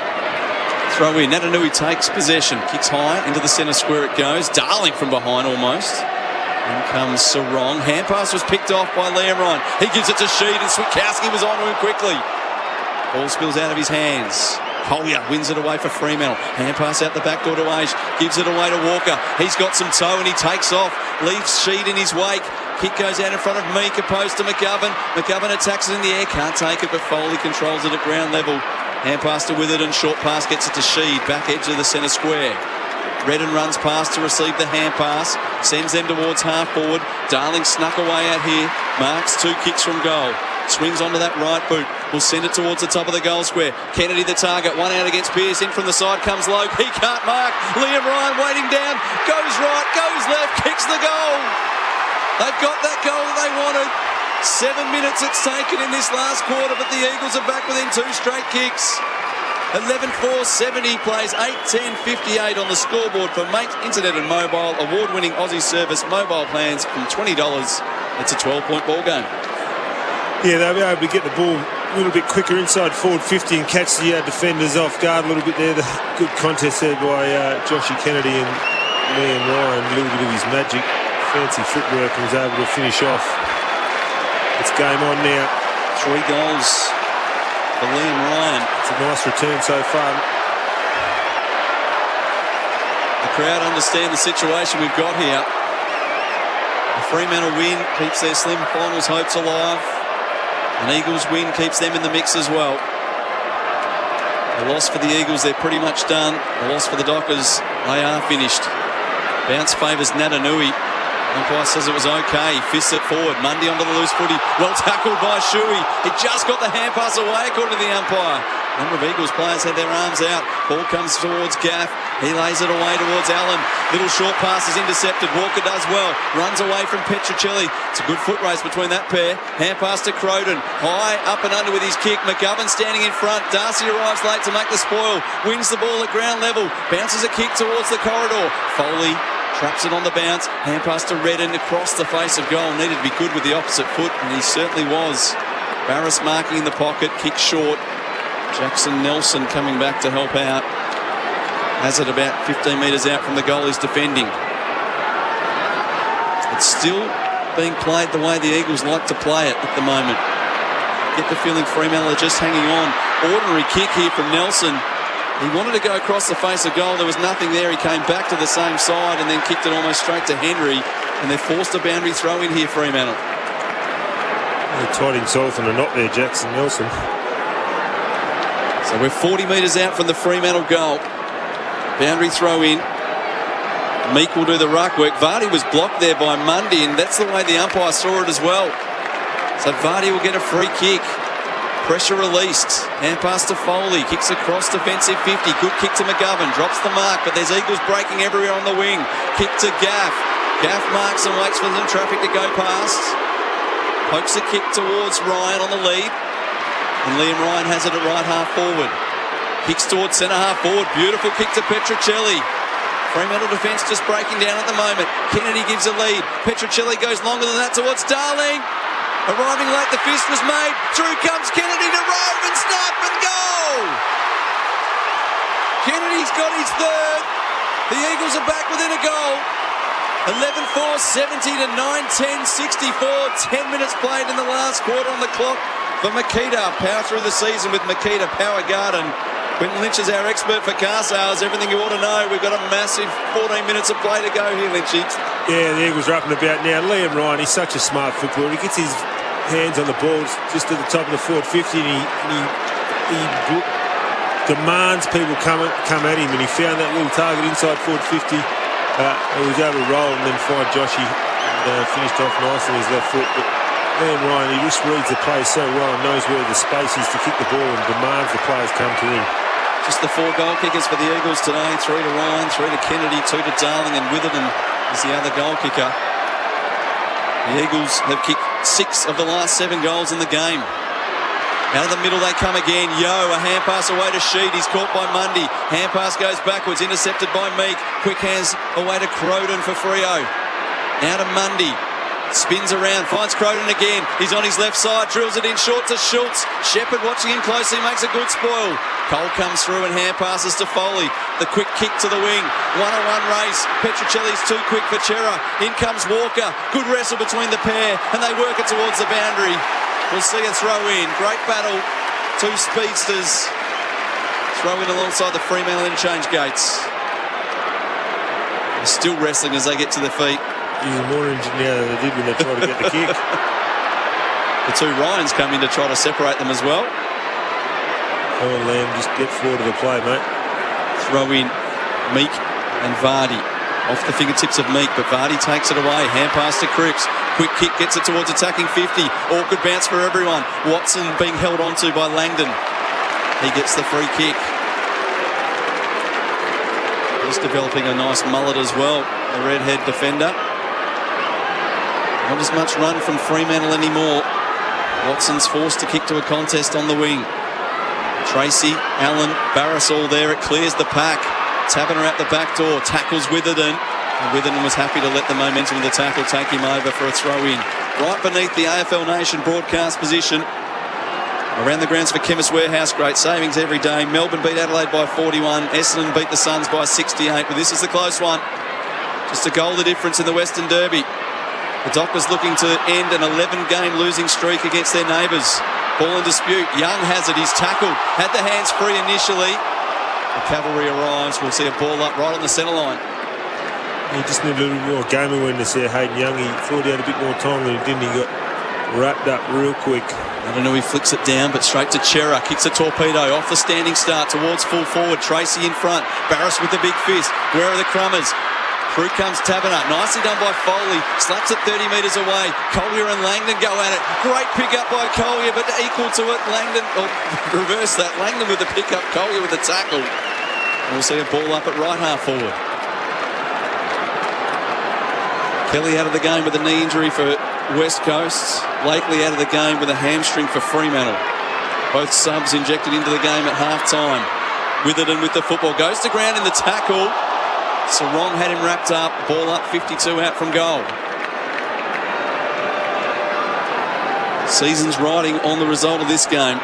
Throw in. Natanui takes possession. Kicks high into the centre square it goes. Darling from behind almost. In comes Sarong. Hand pass was picked off by Liam Ryan. He gives it to Sheed and Switkowski was on to him quickly. Ball spills out of his hands. Collier wins it away for Fremantle. Hand pass out the back door to Age. Gives it away to Walker. He's got some toe and he takes off. Leaves Sheed in his wake. Kick goes out in front of Meek, opposed to McGovern. McGovern attacks it in the air. Can't take it, but Foley controls it at ground level. Hand pass to Witherden. Short pass gets it to Sheed. Back edge of the centre square. Redden runs past to receive the hand pass, sends them towards half forward. Darling snuck away out here, marks 2 kicks from goal. Swings onto that right boot. Will send it towards the top of the goal square. Kennedy the target. 1 out against Pearce. In from the side comes Logue. He can't mark. Liam Ryan waiting down. Goes right, goes left, kicks the goal. They've got that goal that they wanted. 7 minutes it's taken in this last quarter, but the Eagles are back within 2 straight kicks. 11-4-70 plays 8-10-58 on the scoreboard for Mate Internet and Mobile. Award-winning Aussie service mobile plans from $20. It's a 12-point ball game. Yeah, they'll be able to get the ball a little bit quicker inside forward 50 and catch the defenders off guard a little bit there. The good contest there by Joshy Kennedy and Liam Ryan. A little bit of his magic, fancy footwork, and was able to finish off. It's game on now. 3 goals for Liam Ryan. It's a nice return so far. The crowd understand the situation we've got here. A Fremantle win keeps their slim finals hopes alive. An Eagles win keeps them in the mix as well. A loss for the Eagles, they're pretty much done. A loss for the Dockers, they are finished. Bounce favours Natanui. Umpire says it was okay. Fists it forward. Mundy onto the loose footy. Well tackled by Shuey. He just got the hand pass away according to the umpire. A number of Eagles players had their arms out. Ball comes towards Gaff. He lays it away towards Allen. Little short pass is intercepted. Walker does well. Runs away from Petruccelli. It's a good foot race between that pair. Hand pass to Croden. High up and under with his kick. McGovern standing in front. Darcy arrives late to make the spoil. Wins the ball at ground level. Bounces a kick towards the corridor. Foley traps it on the bounce. Hand pass to Redden across the face of goal. Needed to be good with the opposite foot, and he certainly was. Barris marking in the pocket. Kick short. Jackson Nelson coming back to help out. Has it about 15 metres out from the goal he's defending. It's still being played the way the Eagles like to play it at the moment. Get the feeling Fremantle are just hanging on. Ordinary kick here from Nelson. He wanted to go across the face of goal. There was nothing there. He came back to the same side and then kicked it almost straight to Henry. And they've forced a boundary throw in here, Fremantle. He tied himself in a knot there, Jackson Nelson. So we're 40 metres out from the Fremantle goal. Boundary throw in. Meek will do the ruck work. Vardy was blocked there by Mundy, and that's the way the umpire saw it as well. So Vardy will get a free kick. Pressure released. Hand pass to Foley. Kicks across defensive 50. Good kick to McGovern. Drops the mark, but there's Eagles breaking everywhere on the wing. Kick to Gaff. Gaff marks and waits for some traffic to go past. Pokes a kick towards Ryan on the lead. And Liam Ryan has it at right half forward. Kicks towards centre half forward. Beautiful kick to Petruccelli. Fremantle defence just breaking down at the moment. Kennedy gives a lead. Petruccelli goes longer than that towards Darling. Arriving late, the fist was made. Through comes Kennedy to Rove and snipe and goal! Kennedy's got his third. The Eagles are back within a goal. 11-4, 70 to 9-10, 64. 10 minutes played in the last quarter on the clock for Makita. Power through the season with Makita Power Garden. Quentin Lynch is our expert for car sales. Everything you ought to know. We've got a massive 14 minutes of play to go here, Lynchy. Yeah, the Eagles are up and about now. Liam Ryan, he's such a smart footballer. He gets his hands on the ball just at the top of the forward 50, and he demands people come at him, and he found that little target inside forward 50. He was able to roll and then find Joshy and finished off nicely his left foot. But Liam Ryan, he just reads the play so well and knows where the space is to kick the ball and demands the players come to him. Just the 4 goal kickers for the Eagles today. 3 to Ryan, 3 to Kennedy, 2 to Darling, and Witherden is the other goal kicker. The Eagles have kicked 6 of the last 7 goals in the game. Out of the middle they come again. Yo, a hand pass away to Sheed. He's caught by Mundy. Hand pass goes backwards, intercepted by Meek. Quick hands away to Croden for Freo. Now to Mundy. Spins around, finds Croden again. He's on his left side, drills it in short to Schultz. Shepherd watching him closely, makes a good spoil. Cole comes through and hand passes to Foley. The quick kick to the wing. 1-on-1 race. Petruccelli's too quick for Chera. In comes Walker. Good wrestle between the pair, and they work it towards the boundary. We'll see a throw in. Great battle. 2 speedsters. Throw in alongside the Fremantle interchange gates. They're still wrestling as they get to their feet. Using more engine now than they did when they tried to get the kick. The 2 Ryans come in to try to separate them as well. Come on, Lamb, just get forward to the play, mate. Throw in Meek and Vardy. Off the fingertips of Meek, but Vardy takes it away. Hand pass to Cripps. Quick kick gets it towards attacking 50. Awkward bounce for everyone. Watson being held onto by Langdon. He gets the free kick. Just developing a nice mullet as well, the redhead defender. Not as much run from Fremantle anymore. Watson's forced to kick to a contest on the wing. Tracy, Allen, Barras all there. It clears the pack. Taverner out the back door. Tackles Witherden. And Witherden was happy to let the momentum of the tackle take him over for a throw-in. Right beneath the AFL Nation broadcast position. Around the grounds for Chemist Warehouse. Great savings every day. Melbourne beat Adelaide by 41. Essendon beat the Suns by 68. But this is the close one. Just a goal the difference in the Western Derby. The Dockers looking to end an 11-game losing streak against their neighbours. Ball in dispute. Young has it. He's tackled. Had the hands free initially. The cavalry arrives. We'll see a ball up right on the centre line. He just needed a little more game awareness there, Hayden Young. He thought he had a bit more time than he didn't. He got wrapped up real quick. I don't know, he flicks it down, but straight to Chera. Kicks a torpedo off the standing start towards full forward. Tracy in front. Barras with the big fist. Where are the Crummers? Through comes Taverner. Nicely done by Foley. Slaps it 30 metres away. Collier and Langdon go at it. Great pick up by Collier, but equal to it. Langdon, reverse that. Langdon with the pick up. Collier with the tackle. And we'll see a ball up at right half forward. Kelly out of the game with a knee injury for West Coast. Blakely out of the game with a hamstring for Fremantle. Both subs injected into the game at half-time. Witherden with the football. Goes to ground in the tackle. Sarong had him wrapped up. Ball up, 52 out from goal. Season's riding on the result of this game.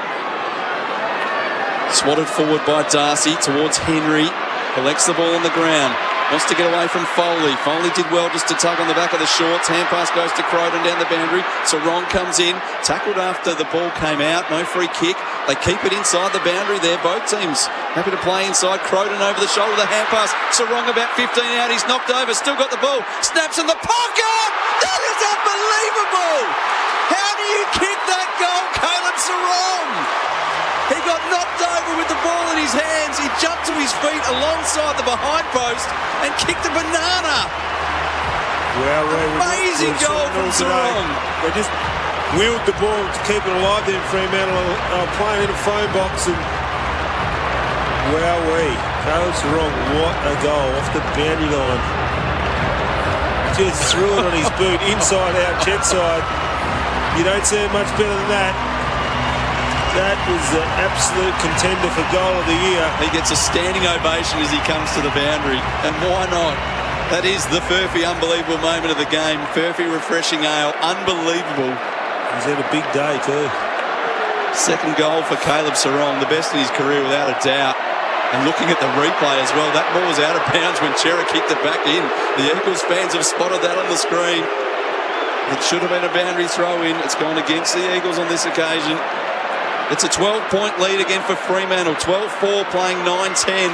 Swatted forward by Darcy towards Henry. Collects the ball on the ground. Wants to get away from Foley. Foley did well just to tug on the back of the shorts. Hand pass goes to Croydon down the boundary. Sarong comes in. Tackled after the ball came out. No free kick. They keep it inside the boundary there. Both teams happy to play inside. Croydon over the shoulder. The hand pass. Sarong about 15 out. He's knocked over. Still got the ball. Snaps in the pocket. That is unbelievable. How do you kick that goal, Caleb Sarong? He got knocked over with the ball in his hands. He jumped to his feet alongside the behind post and kicked a banana. Well, amazing goal from Sarong. They just wheeled the ball to keep it alive there in Fremantle. They were playing in a phone box and wowee. Caleb Sarong, what a goal off the boundary line. Just threw it on his boot, inside out, jet side. You don't see it much better than that. That was an absolute contender for goal of the year. He gets a standing ovation as he comes to the boundary. And why not? That is the Furphy unbelievable moment of the game. Furphy refreshing ale. Unbelievable. He's had a big day too. Second goal for Caleb Sarong. The best in his career without a doubt. And looking at the replay as well, that ball was out of bounds when Chera kicked it back in. The Eagles fans have spotted that on the screen. It should have been a boundary throw-in. It's gone against the Eagles on this occasion. It's a 12-point lead again for Fremantle. 12-4 playing 9-10.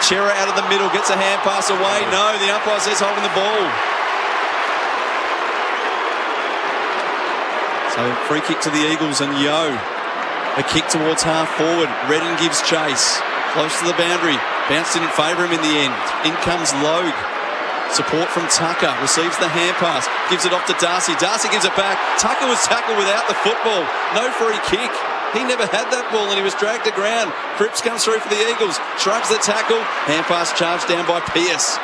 Chera out of the middle, gets a hand pass away. No, the umpire says holding the ball. So free kick to the Eagles and Yo. A kick towards half forward. Redden gives chase. Close to the boundary. Bounce didn't favour him in the end. In comes Logue. Support from Tucker. Receives the hand pass. Gives it off to Darcy. Darcy gives it back. Tucker was tackled without the football. No free kick. He never had that ball and he was dragged to ground. Cripps comes through for the Eagles. Shrugs the tackle. Hand pass charged down by Pearce.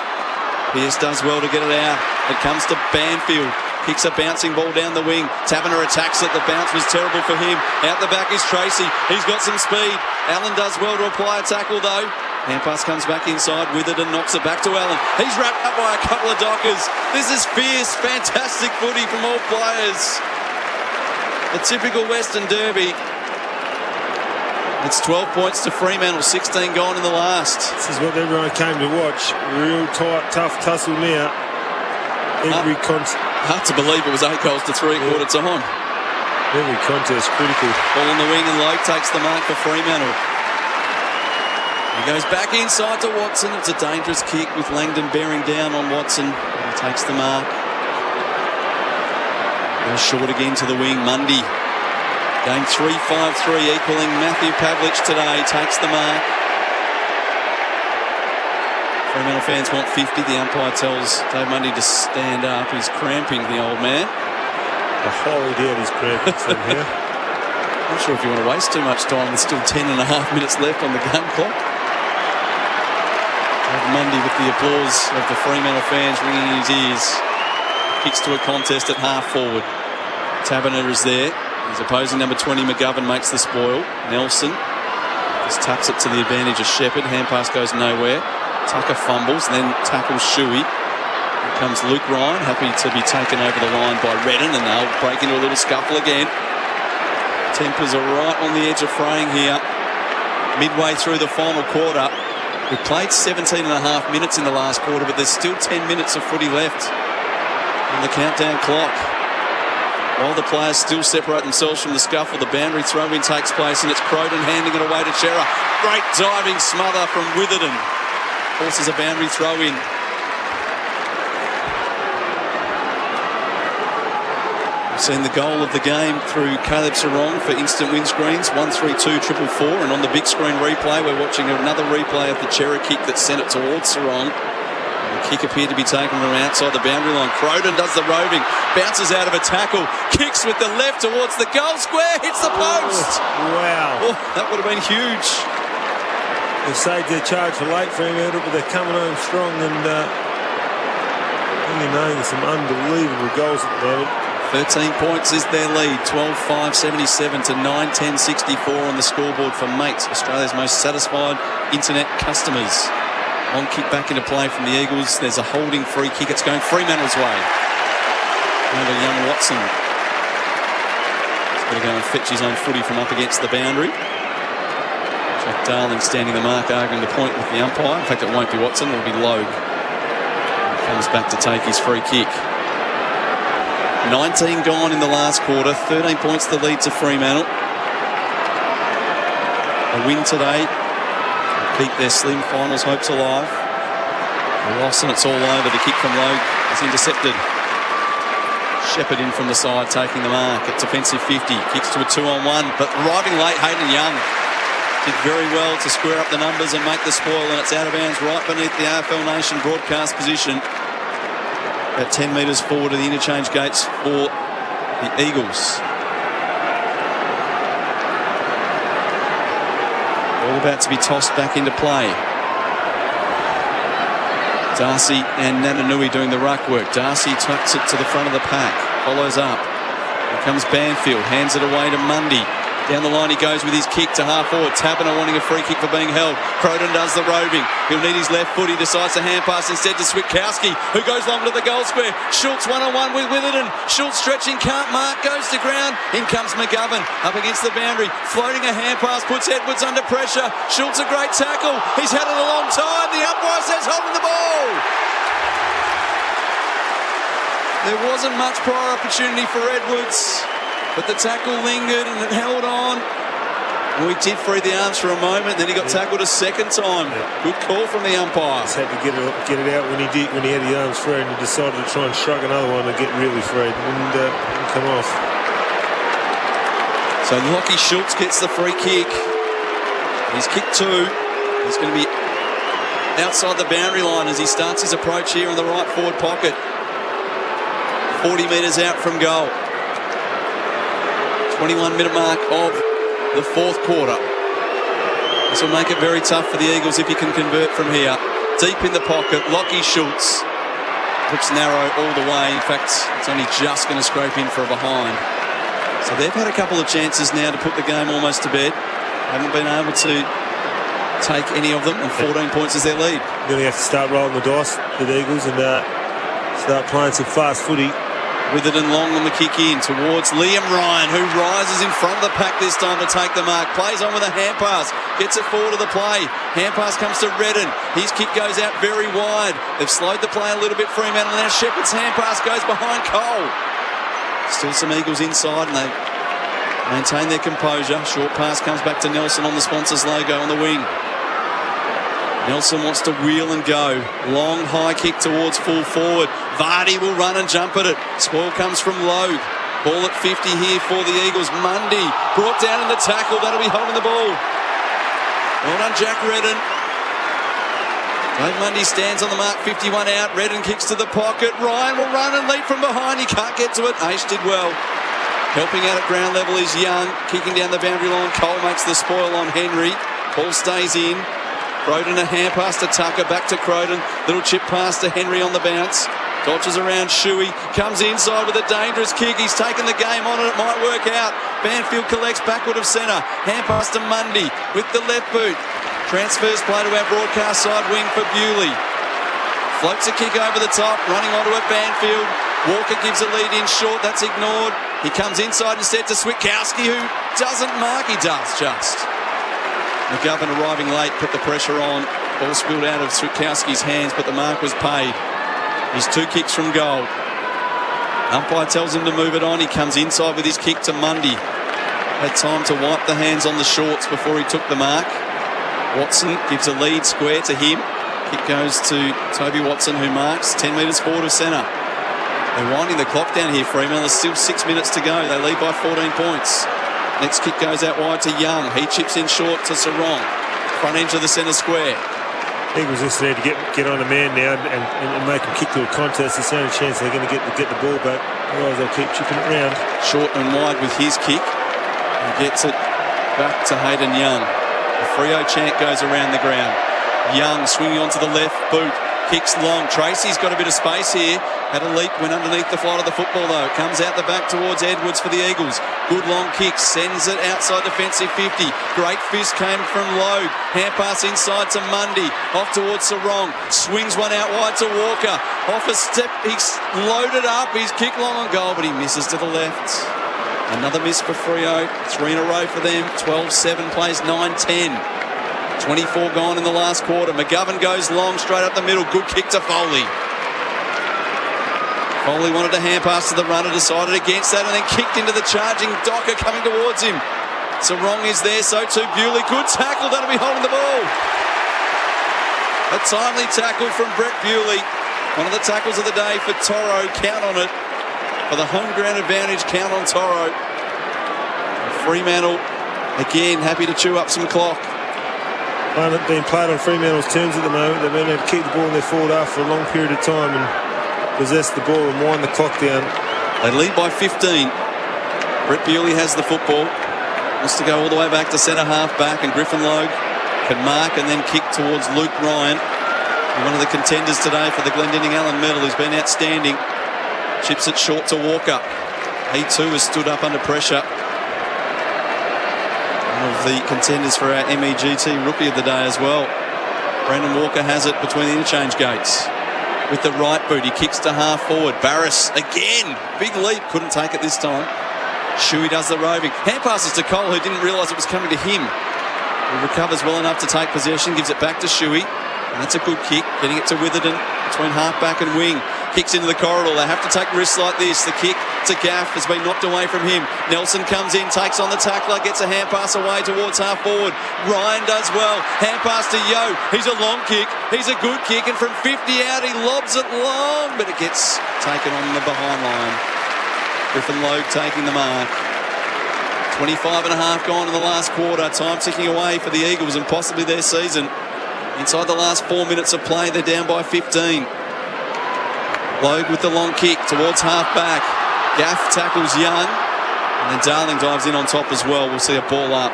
Pearce does well to get it out. It comes to Banfield. Kicks a bouncing ball down the wing. Taverner attacks it. The bounce was terrible for him. Out the back is Tracy. He's got some speed. Allen does well to apply a tackle though. Hand pass comes back inside. Witherden knocks it back to Allen. He's wrapped up by a couple of Dockers. This is fierce, fantastic footy from all players. The typical Western Derby. It's 12 points to Fremantle, 16 gone in the last. This is what everyone came to watch. Real tight, tough tussle now. Hard to believe it was 8 goals to 3 at quarter time. Every contest critical. Ball on the wing and Logue takes the mark for Fremantle. He goes back inside to Watson. It's a dangerous kick with Langdon bearing down on Watson. He takes the mark. Goes short again to the wing. Mundy. Game 3-5-3 equaling Matthew Pavlich today. Takes the mark. Fremantle fans want 50. The umpire tells Dave Mundy to stand up. He's cramping, the old man. I highly doubt he's cramping somehow. Not sure if you want to waste too much time. There's still 10 and a half minutes left on the game clock. Dave Mundy with the applause of the Fremantle fans ringing in his ears. Kicks to a contest at half forward. Taberner is there. His opposing number 20, McGovern, makes the spoil. Nelson just taps it to the advantage of Shepherd. Hand pass goes nowhere. Tucker fumbles and then tackles Shuey. Here comes Luke Ryan, happy to be taken over the line by Redden, and they'll break into a little scuffle again. Tempers are right on the edge of fraying here. Midway through the final quarter. We played 17 and a half minutes in the last quarter, but there's still 10 minutes of footy left on the countdown clock. While the players still separate themselves from the scuffle, the boundary throw-in takes place, and it's Croden handing it away to Chera. Great diving smother from Witherden. Forces a boundary throw-in. We've seen the goal of the game through Caleb Sarong for instant windscreens, 1-3-2-4-4, and on the big screen replay, we're watching another replay of the Chera kick that sent it towards Sarong. The kick appeared to be taken from outside the boundary line. Croden does the roving, bounces out of a tackle, kicks with the left towards the goal square, hits the post. Wow. Oh, that would have been huge. They've saved their charge for late Fremantle, but they're coming home strong, and there's some unbelievable goals at the moment. 13 points is their lead, 12-5-77 to 9-10-64 on the scoreboard for Mates, Australia's most satisfied internet customers. Long kick back into play from the Eagles. There's a holding free kick. It's going Fremantle's way. Over young Watson. He's got to go and fetch his own footy from up against the boundary. Jack Darling standing the mark, arguing the point with the umpire. In fact, it won't be Watson, it'll be Logue. He comes back to take his free kick. 19 gone in the last quarter. 13 points the lead to Fremantle. A win today. Keep their slim finals hopes alive. A loss and it's all over. The kick from Logue is intercepted. Shepherd in from the side, taking the mark at defensive 50. Kicks to a 2-on-1, but arriving late, Hayden Young did very well to square up the numbers and make the spoil, and it's out of bounds right beneath the AFL Nation broadcast position. About 10 metres forward of the interchange gates for the Eagles. All about to be tossed back into play. Darcy and Natanui doing the ruck work. Darcy tucks it to the front of the pack. Follows up. Here comes Banfield. Hands it away to Mundy. Down the line he goes with his kick to half forward. Taberner wanting a free kick for being held. Croden does the roving. He'll need his left foot. He decides to hand pass instead to Switkowski, who goes long to the goal square. Schultz one-on-one with Witherden. Schultz stretching, can't mark, goes to ground. In comes McGovern up against the boundary. Floating a hand pass, puts Edwards under pressure. Schultz a great tackle. He's had it a long time. The umpire says holding the ball. There wasn't much prior opportunity for Edwards, but the tackle lingered and it held on. We did free the arms for a moment, then he got tackled a second time. Good call from the umpire. Just had to get it out when he had his arms free, and he decided to try and shrug another one and get really freed and come off. So Lockie Schultz gets the free kick. He's kicked two. He's going to be outside the boundary line as he starts his approach here in the right forward pocket. 40 metres out from goal. 21-minute mark of the fourth quarter. This will make it very tough for the Eagles if he can convert from here. Deep in the pocket, Lockie Schultz looks narrow all the way. In fact, it's only just going to scrape in for a behind. So they've had a couple of chances now to put the game almost to bed. Haven't been able to take any of them, and 14 points is their lead. Really have to start rolling the dice with the Eagles and start playing some fast footy. Witherden long on the kick in towards Liam Ryan, who rises in front of the pack this time to take the mark. Plays on with a hand pass, gets it forward to the play. Hand pass comes to Redden. His kick goes out very wide. They've slowed the play a little bit, Fremantle. Now Shepherd's hand pass goes behind Cole. Still some Eagles inside, and they maintain their composure. Short pass comes back to Nelson on the sponsors logo on the wing. Nelson wants to wheel and go. Long high kick towards full forward. Vardy will run and jump at it. Spoil comes from Logue. Ball at 50 here for the Eagles. Mundy brought down in the tackle. That'll be holding the ball. Well done, Jack Redden. Dave Mundy stands on the mark, 51 out. Redden kicks to the pocket. Ryan will run and leap from behind. He can't get to it. Aish did well. Helping out at ground level is Young. Kicking down the boundary line. Cole makes the spoil on Henry. Ball stays in. Croydon a hand pass to Tucker. Back to Croydon. Little chip pass to Henry on the bounce. Dodges around Shuey. Comes inside with a dangerous kick. He's taken the game on it. It might work out. Banfield collects backward of centre. Hand pass to Mundy with the left boot. Transfers play to our broadcast side wing for Bewley. Floats a kick over the top. Running onto it, Banfield. Walker gives a lead in short. That's ignored. He comes inside instead to Switkowski, who doesn't mark. He does just. McGovern arriving late, put the pressure on. Ball spilled out of Switkowski's hands, but the mark was paid. He's 2 kicks from goal. Umpire tells him to move it on. He comes inside with his kick to Mundy. Had time to wipe the hands on the shorts before he took the mark. Watson gives a lead square to him. Kick goes to Toby Watson, who marks 10 metres forward of centre. They're winding the clock down here, Fremantle. There's still 6 minutes to go. They lead by 14 points. Next kick goes out wide to Young. He chips in short to Sarong. Front edge of the centre square. Eagles just need to get on a man now and make him kick to a contest. There's the only chance they're going to get the ball back. Otherwise they'll keep chipping it round. Short and wide with his kick. He gets it back to Hayden Young. The Freo chant goes around the ground. Young swinging onto the left boot. Kicks long. Tracy's got a bit of space here. Had a leap, went underneath the flight of the football though. Comes out the back towards Edwards for the Eagles. Good long kick, sends it outside defensive 50. Great fist came from Logue. Hand pass inside to Mundy. Off towards Sarong. Swings one out wide to Walker. Off a step, he's loaded up. He's kicked long on goal, but he misses to the left. Another miss for Freo. 3 in a row for them. 12-7 plays 9-10. 24 gone in the last quarter. McGovern goes long, straight up the middle. Good kick to Foley. Foley wanted a hand pass to the runner, decided against that, and then kicked into the charging Docker coming towards him. Sarong is there, so too Bewley. Good tackle, that'll be holding the ball. A timely tackle from Brett Bewley. One of the tackles of the day for Toro. Count on it. For the home ground advantage, count on Toro. Fremantle, again, happy to chew up some clock. Being played on Fremantle's terms at the moment. They've been able to keep the ball in their forward half for a long period of time and possess the ball and wind the clock down. They lead by 15. Brett Bewley has the football. Wants to go all the way back to centre half back, and Griffin Logue can mark and then kick towards Luke Ryan. One of the contenders today for the Glendinning Allen medal. He's been outstanding. Chips it short to Walker. He too has stood up under pressure. One of the contenders for our MEGT Rookie of the Day as well. Brandon Walker has it between the interchange gates. With the right boot, he kicks to half forward. Barris again, big leap, couldn't take it this time. Shuey does the roving. Hand passes to Cole, who didn't realise it was coming to him. He recovers well enough to take possession, gives it back to Shuey. And that's a good kick, getting it to Witherden between half-back and wing. Kicks into the corridor. They have to take risks like this. The kick to Gaff has been knocked away from him. Nelson comes in, takes on the tackler, gets a hand pass away towards half forward. Ryan does well. Hand pass to Yo. He's a long kick. He's a good kick, and from 50 out he lobs it long, but it gets taken on the behind line. Griffin Logue taking the mark. 25 and a half gone in the last quarter. Time ticking away for the Eagles and possibly their season. Inside the last 4 minutes of play, they're down by 15. Logue with the long kick towards half-back. Gaff tackles Young. And then Darling dives in on top as well. We'll see a ball up.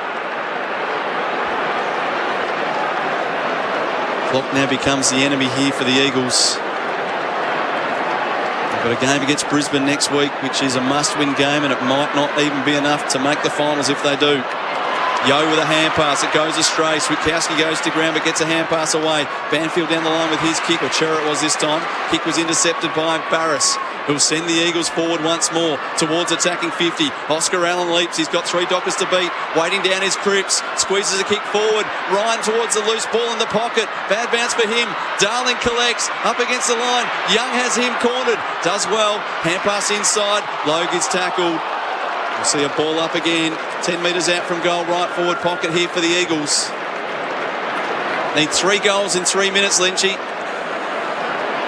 Clock now becomes the enemy here for the Eagles. They've got a game against Brisbane next week, which is a must-win game, and it might not even be enough to make the finals if they do. Yo with a hand pass, it goes astray. Switkowski goes to ground but gets a hand pass away. Banfield down the line with his kick, or Chera it was this time. Kick was intercepted by Barris, who'll send the Eagles forward once more towards attacking 50. Oscar Allen leaps, he's got 3 Dockers to beat. Waiting down his Cripps, squeezes a kick forward. Ryan towards the loose ball in the pocket. Bad bounce for him. Darling collects, up against the line. Young has him cornered, does well. Hand pass inside, Logue is tackled. We'll see a ball up again. 10 metres out from goal, right forward pocket here for the Eagles. Need 3 goals in 3 minutes, Lynchy.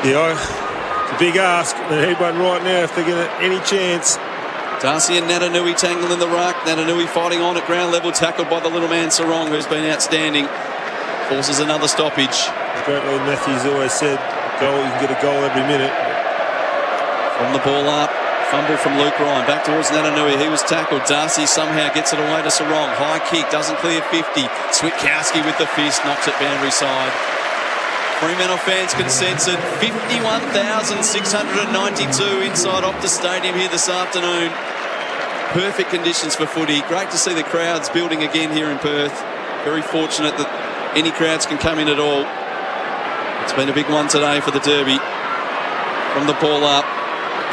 Yeah, it's a big ask. They need one right now if they're going to any chance. Darcy and Natanui tangle in the ruck. Natanui fighting on at ground level, tackled by the little man Sarong, who's been outstanding. Forces another stoppage. Great Lloyd Matthews always said, goal, you can get a goal every minute. From the ball up, fumble from Luke Ryan. Back towards Natanui. He was tackled. Darcy somehow gets it away to Sarong. High kick, doesn't clear 50. Switkowski with the fist, knocks it boundary side. Fremantle fans can sense it. 51,692 inside Optus Stadium here this afternoon. Perfect conditions for footy. Great to see the crowds building again here in Perth. Very fortunate that any crowds can come in at all. It's been a big one today for the Derby. From the ball up,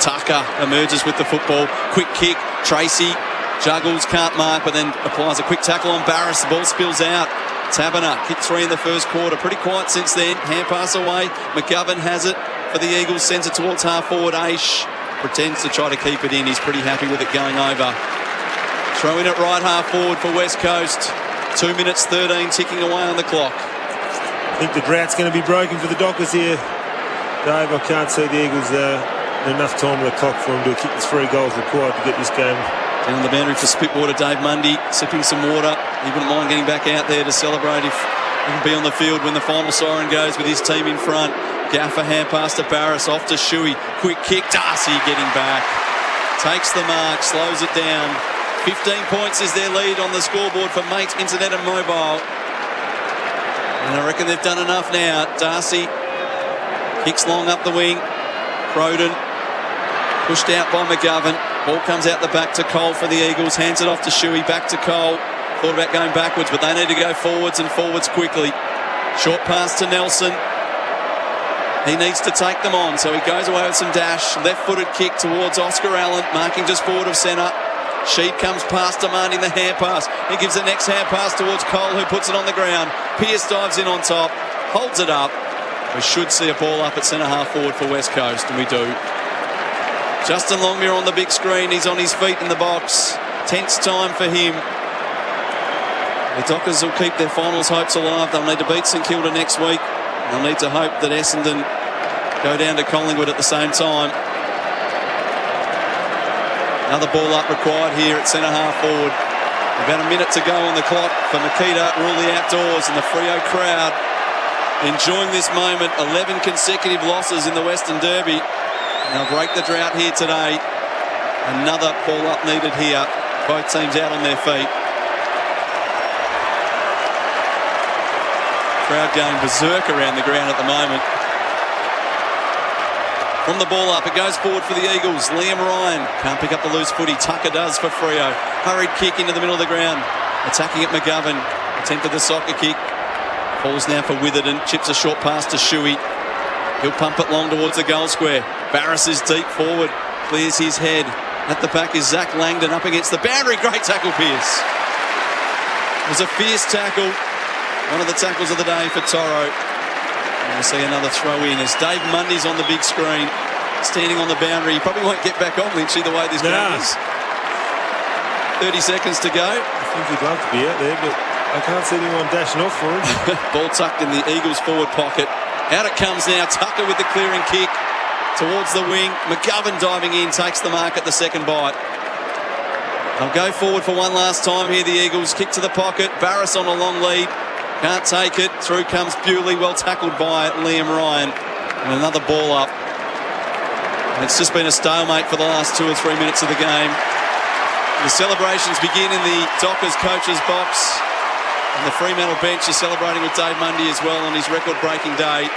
Tucker emerges with the football. Quick kick, Tracy juggles, can't mark, but then applies a quick tackle on Barris. The ball spills out. Taberner kicked 3 in the first quarter. Pretty quiet since then. Hand pass away. McGovern has it for the Eagles. Sends it towards half forward. Aish pretends to try to keep it in. He's pretty happy with it going over. Throw in at right half forward for West Coast. 2 minutes 13 ticking away on the clock. I think the drought's going to be broken for the Dockers here. Dave, I can't see the Eagles enough time on the clock for them to kick the 3 goals required to get this game. Down the boundary for Spitwater, Dave Mundy, sipping some water. He wouldn't mind getting back out there to celebrate if he can be on the field when the final siren goes with his team in front. Gaffer hand pass to Barris, off to Shuey. Quick kick, Darcy getting back. Takes the mark, slows it down. 15 points is their lead on the scoreboard for Mate Internet and Mobile. And I reckon they've done enough now. Darcy kicks long up the wing. Croden pushed out by McGovern. Ball comes out the back to Cole for the Eagles. Hands it off to Shuey. Back to Cole. Thought about going backwards, but they need to go forwards and forwards quickly. Short pass to Nelson. He needs to take them on, so he goes away with some dash. Left-footed kick towards Oscar Allen, marking just forward of centre. Sheed comes past, demanding the hand pass. He gives the next hand pass towards Cole, who puts it on the ground. Pearce dives in on top, holds it up. We should see a ball up at centre half forward for West Coast, and we do. Justin Longmuir on the big screen. He's on his feet in the box. Tense time for him. The Dockers will keep their finals hopes alive. They'll need to beat St Kilda next week. They'll need to hope that Essendon go down to Collingwood at the same time. Another ball up required here at centre half forward. About a minute to go on the clock for Makita. Rule the outdoors, and the Freo crowd enjoying this moment. 11 consecutive losses in the Western Derby. They'll break the drought here today. Another ball up needed here. Both teams out on their feet. Crowd going berserk around the ground at the moment. From the ball up, it goes forward for the Eagles. Liam Ryan can't pick up the loose footy. Tucker does for Freo. Hurried kick into the middle of the ground. Attacking at McGovern. Attempted the soccer kick. Falls now for Witherden. Chips a short pass to Shuey. He'll pump it long towards the goal square. Barris is deep forward. Clears his head. At the back is Zach Langdon up against the boundary. Great tackle, Pearce. It was a fierce tackle. One of the tackles of the day for Toro. And we'll see another throw in as Dave Mundy's on the big screen. Standing on the boundary. He probably won't get back on, Lynchy, the way this game is. 30 seconds to go. I think he'd love to be out there, but I can't see anyone dashing off for him. Ball tucked in the Eagles' forward pocket. Out it comes now. Tucker with the clearing kick towards the wing. McGovern diving in, takes the mark at the second bite. They'll go forward for one last time here, the Eagles. Kick to the pocket. Barris on a long lead. Can't take it. Through comes Bewley, well tackled by Liam Ryan. And another ball up. And it's just been a stalemate for the last 2 or 3 minutes of the game. The celebrations begin in the Dockers coach's box. And the Fremantle bench is celebrating with Dave Mundy as well on his record-breaking day.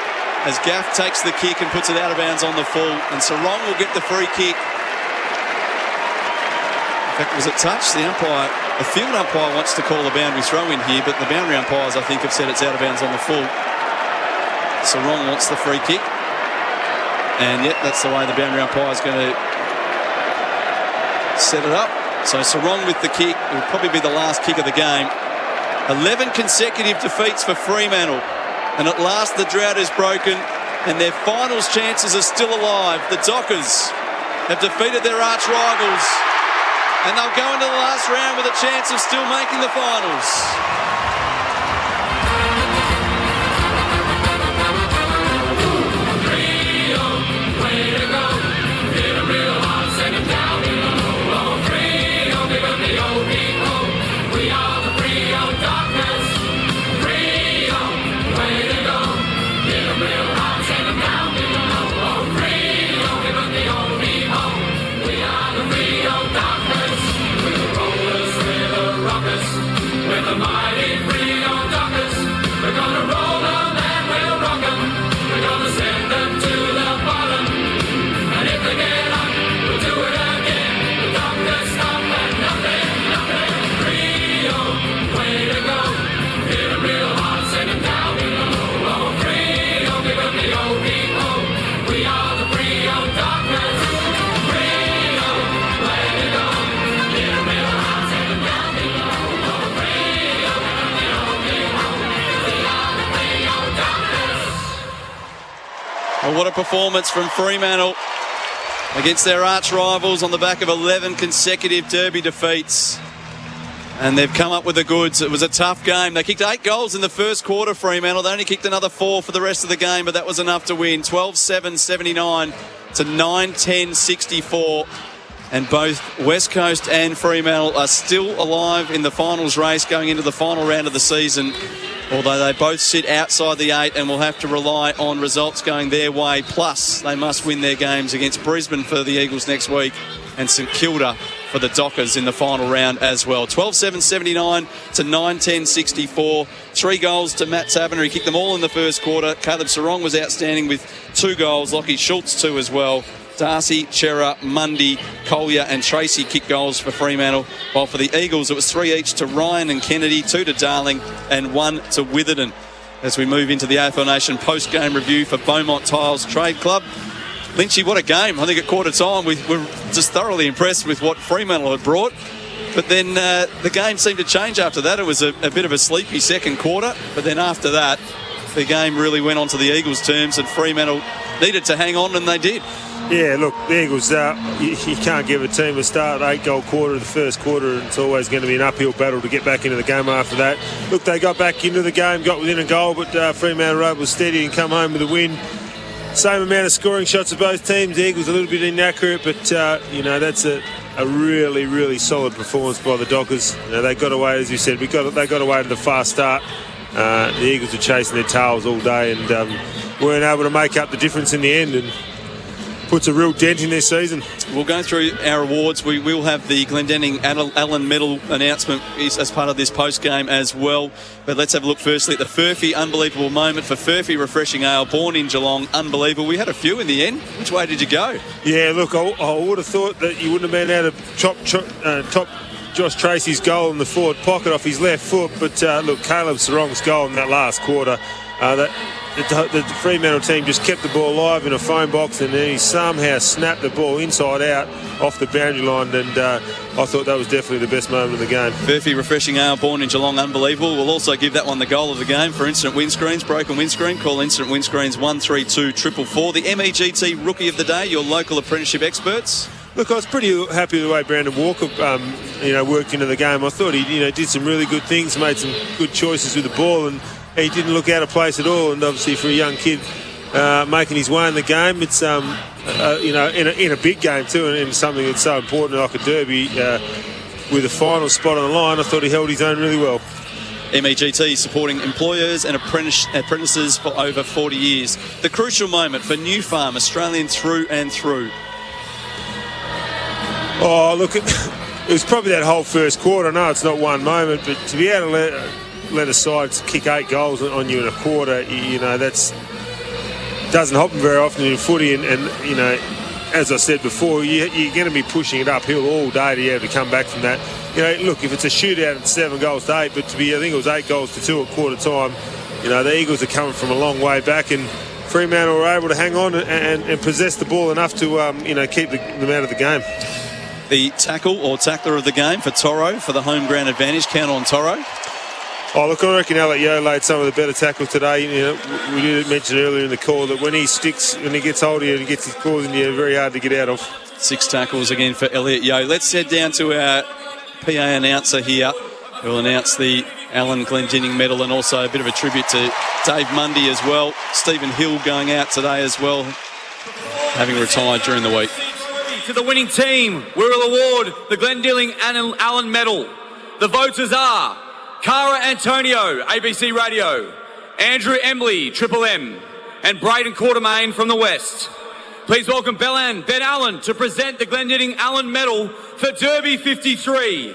As Gaff takes the kick and puts it out of bounds on the full. And Sarong will get the free kick. In fact, was it touch? The field umpire wants to call a boundary throw in here, but the boundary umpires, I think, have said it's out of bounds on the full. Sarong wants the free kick. And yet, that's the way the boundary umpire is going to set it up. So Sarong with the kick. It will probably be the last kick of the game. 11 consecutive defeats for Fremantle. And at last the drought is broken and their finals chances are still alive. The Dockers have defeated their arch rivals and they'll go into the last round with a chance of still making the finals. What a performance from Fremantle against their arch rivals on the back of 11 consecutive derby defeats. And they've come up with the goods. It was a tough game. They kicked 8 goals in the first quarter, Fremantle. They only kicked another 4 for the rest of the game, but that was enough to win. 12-7-79 to 9-10-64. And both West Coast and Fremantle are still alive in the finals race going into the final round of the season, although they both sit outside the 8 and will have to rely on results going their way. Plus, they must win their games against Brisbane for the Eagles next week and St Kilda for the Dockers in the final round as well. 12-7-79 to 9-10-64. 3 goals to Matt Taberner. He kicked them all in the first quarter. Caleb Sarong was outstanding with 2 goals. Lockie Schultz 2 as well. Darcy, Chera, Mundy, Collier and Tracy kicked goals for Fremantle, while for the Eagles it was 3 each to Ryan and Kennedy, 2 to Darling and 1 to Witherden. As we move into the AFL Nation post-game review for Beaumont Tiles Trade Club. Lynchy, what a game. I think at quarter time we were just thoroughly impressed with what Fremantle had brought. But then the game seemed to change after that. It was a bit of a sleepy second quarter. But then after that, the game really went on to the Eagles' terms and Fremantle needed to hang on, and they did. Yeah, look, the Eagles, you can't give a team a start, 8-goal quarter of the first quarter. It's always going to be an uphill battle to get back into the game after that. Look, they got back into the game, got within a goal, but Fremantle were able to steady and come home with a win. Same amount of scoring shots of both teams. The Eagles a little bit inaccurate, but, that's a really, really solid performance by the Dockers. They got away, as you said, they got away to the fast start. The Eagles were chasing their tails all day and weren't able to make up the difference in the end, and puts a real dent in their season. We'll go through our awards. We will have the Glendenning Allen Medal announcement as part of this post-game as well. But let's have a look firstly at the Furphy. Unbelievable moment for Furphy Refreshing Ale, born in Geelong. Unbelievable. We had a few in the end. Which way did you go? Yeah, look, I would have thought that you wouldn't have been able to top Josh Tracy's goal in the forward pocket off his left foot. But look, Caleb Sarong's goal in that last quarter, the Fremantle team just kept the ball alive in a phone box, and then he somehow snapped the ball inside out off the boundary line, and I thought that was definitely the best moment of the game. Furphy Refreshing Ale, born in Geelong, unbelievable. We'll also give that one the goal of the game for Instant Windscreens. Broken windscreen, call Instant Windscreens 132 444. The MEGT Rookie of the Day, your local apprenticeship experts. Look, I was pretty happy with the way Brandon Walker, worked into the game. I thought he, did some really good things, made some good choices with the ball, and he didn't look out of place at all. And obviously for a young kid making his way in the game, it's in a big game too, and something that's so important like a derby with a final spot on the line. I thought he held his own really well. MEGT supporting employers and apprentices for over 40 years. The crucial moment for New Farm, Australian through and through. Oh, look, it was probably that whole first quarter. I know it's not one moment, but to be able to let a side kick 8 goals on you in a quarter, that's doesn't happen very often in footy. And as I said before, you're going to be pushing it uphill all day to be able to come back from that. Look, if it's a shootout, it's 7 goals to 8, but I think it was 8 goals to 2 at quarter time. The Eagles are coming from a long way back, and Fremantle were able to hang on and possess the ball enough to keep them out of the game. The tackle or tackler of the game for Toro for the home ground advantage. Count on Toro. Oh, look, I reckon Elliot Yeo laid some of the better tackles today. We did mention earlier in the call that when he gets hold of you and gets his claws in you, very hard to get out of. 6 tackles again for Elliot Yeo. Let's head down to our PA announcer here, who will announce the Alan Glendenning medal and also a bit of a tribute to Dave Mundy as well. Stephen Hill going out today as well, having retired during the week. To the winning team, we will award the Glendenning Allen Medal. The voters are Cara Antonio, ABC Radio, Andrew Embley, Triple M, and Braden Quartermain from the West. Please welcome Ben Allen to present the Glendenning Allen Medal for Derby 53.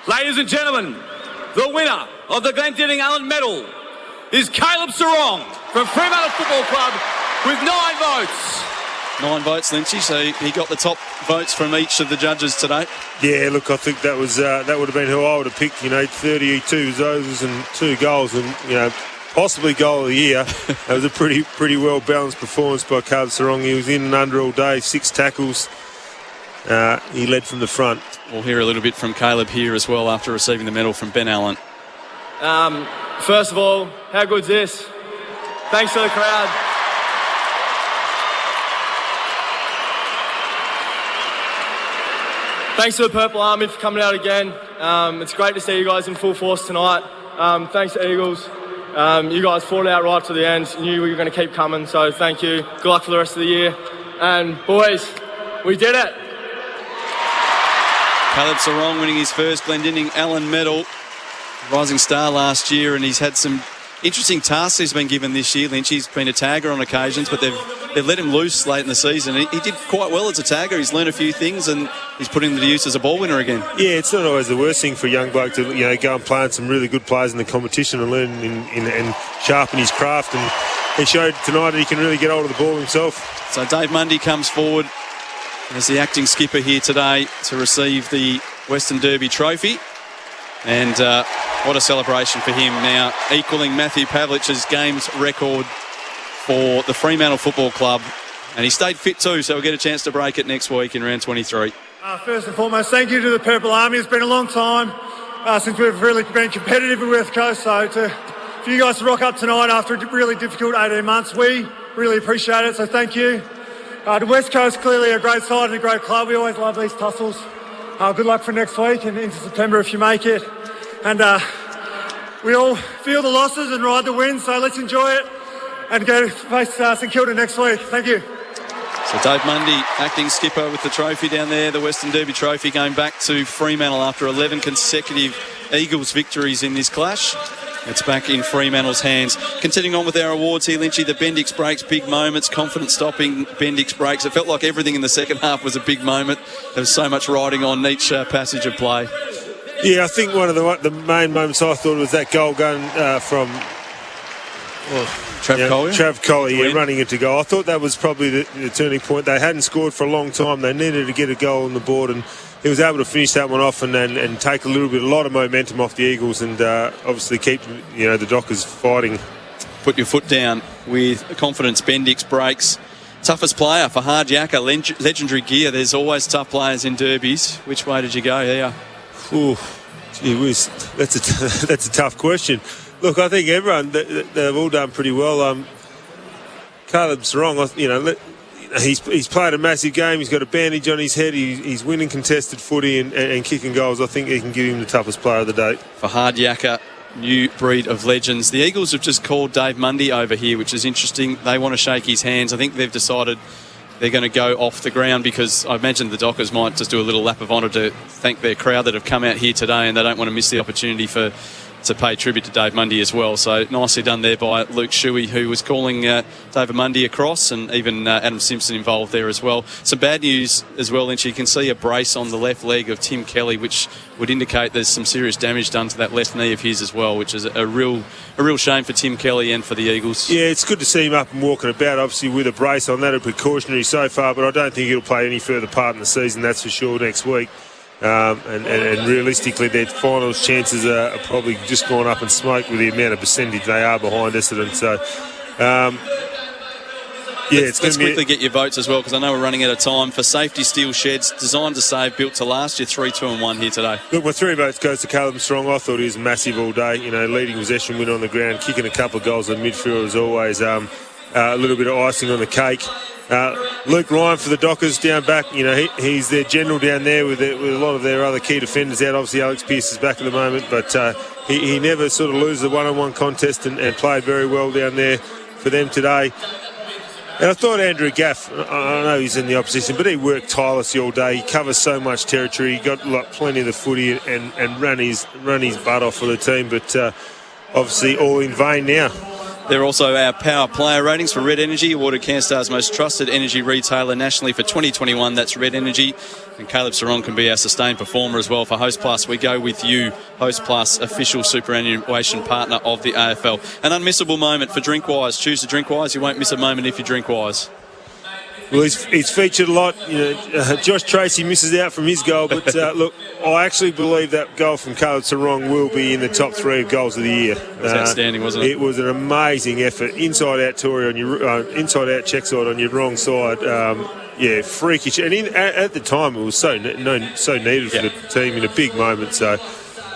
Ladies and gentlemen, the winner of the Glendenning Allen Medal is Caleb Sarong from Fremantle Football Club with 9 votes. 9 votes, Lynchy, so he got the top votes from each of the judges today. Yeah, look, I think that was that would have been who I would have picked. 32 overs and 2 goals, and possibly goal of the year. That was a pretty well balanced performance by Caleb Sarong. He was in and under all day, 6 tackles. He led from the front. We'll hear a little bit from Caleb here as well after receiving the medal from Ben Allen. First of all, how good's this? Thanks to the crowd. Thanks to the Purple Army for coming out again. It's great to see you guys in full force tonight. Thanks to Eagles. You guys fought out right to the end. Knew we were going to keep coming, so thank you. Good luck for the rest of the year. And boys, we did it. Caleb Sarong winning his first Glendinning Allen medal. Rising star last year, and he's had some interesting tasks he's been given this year, Lynch. He's been a tagger on occasions, but they've let him loose late in the season. He did quite well as a tagger. He's learned a few things, and he's put him to use as a ball winner again. Yeah, it's not always the worst thing for a young bloke to go and play on some really good players in the competition and learn and sharpen his craft. And he showed tonight that he can really get hold of the ball himself. So Dave Mundy comes forward as the acting skipper here today to receive the Western Derby trophy. And what a celebration for him now, equalling Matthew Pavlich's games record for the Fremantle Football Club. And he stayed fit too, so we'll get a chance to break it next week in round 23. First and foremost, thank you to the Purple Army. It's been a long time since we've really been competitive at West Coast. So for you guys to rock up tonight after a really difficult 18 months, we really appreciate it. So thank you. The West Coast, clearly a great side and a great club. We always love these tussles. Good luck for next week and into September if you make it. And we all feel the losses and ride the wins, so let's enjoy it and go face St Kilda next week. Thank you. So Dave Mundy, acting skipper with the trophy down there, the Western Derby trophy, going back to Fremantle after 11 consecutive Eagles victories in this clash. It's back in Fremantle's hands. Continuing on with our awards here, Lynchy, the Bendix breaks, big moments, confident stopping Bendix breaks. It felt like everything in the second half was a big moment. There was so much riding on each passage of play. Yeah, I think one of the main moments I thought was that goal going from Trav Collier, running into goal. I thought that was probably the turning point. They hadn't scored for a long time. They needed to get a goal on the board, and he was able to finish that one off and take a lot of momentum off the Eagles, and obviously keep the Dockers fighting. Put your foot down with confidence. Bendix breaks. Toughest player for Hard Yakka, legendary gear. There's always tough players in derbies. Which way did you go here? Ooh, gee whiz, that's a tough question. Look, I think everyone they've all done pretty well. Caleb's wrong. He's played a massive game. He's got a bandage on his head. He's winning contested footy and kicking goals. I think he can give him the toughest player of the day. For Hard Yakka, new breed of legends. The Eagles have just called Dave Mundy over here, which is interesting. They want to shake his hands. I think they've decided they're going to go off the ground because I imagine the Dockers might just do a little lap of honour to thank their crowd that have come out here today, and they don't want to miss the opportunity to pay tribute to Dave Mundy as well. So nicely done there by Luke Shuey, who was calling David Mundy across, and even Adam Simpson involved there as well. Some bad news as well, and you can see a brace on the left leg of Tim Kelly, which would indicate there's some serious damage done to that left knee of his as well, which is a real shame for Tim Kelly and for the Eagles. Yeah, it's good to see him up and walking about, obviously with a brace on. That a precautionary so far, but I don't think he'll play any further part in the season, that's for sure, next week. And realistically, their finals chances are probably just gone up in smoke with the amount of percentage they are behind Essendon. So, let's quickly get your votes as well, because I know we're running out of time. For safety steel sheds, designed to save, built to last. You're 3-2-1 here today. Look, my 3 votes goes to Caleb Strong. I thought he was massive all day. Leading possession win on the ground, kicking a couple of goals in midfield as always. A little bit of icing on the cake. Luke Ryan for the Dockers down back. He's their general down there with a lot of their other key defenders out. Obviously, Alex Pearce is back at the moment, but he never sort of loses a one-on-one contest and played very well down there for them today. And I thought Andrew Gaff, I know he's in the opposition, but he worked tirelessly all day. He covers so much territory. He got plenty of the footy and ran his butt off for the team, but obviously all in vain now. They're also our power player ratings for Red Energy, awarded CanStar's most trusted energy retailer nationally for 2021. That's Red Energy. And Caleb Sarong can be our sustained performer as well. For Host Plus, we go with you, Host Plus, official superannuation partner of the AFL. An unmissable moment for Drinkwise. Choose to Drinkwise. You won't miss a moment if you Drinkwise. Well, he's featured a lot. Josh Tracy misses out from his goal, but look, I actually believe that goal from Caleb Sarong will be in the top 3 of goals of the year. It was outstanding, wasn't it? It was an amazing effort. Inside out Tory on your inside out check side on your wrong side. Freakish. And at the time, it was so needed for the team in a big moment. So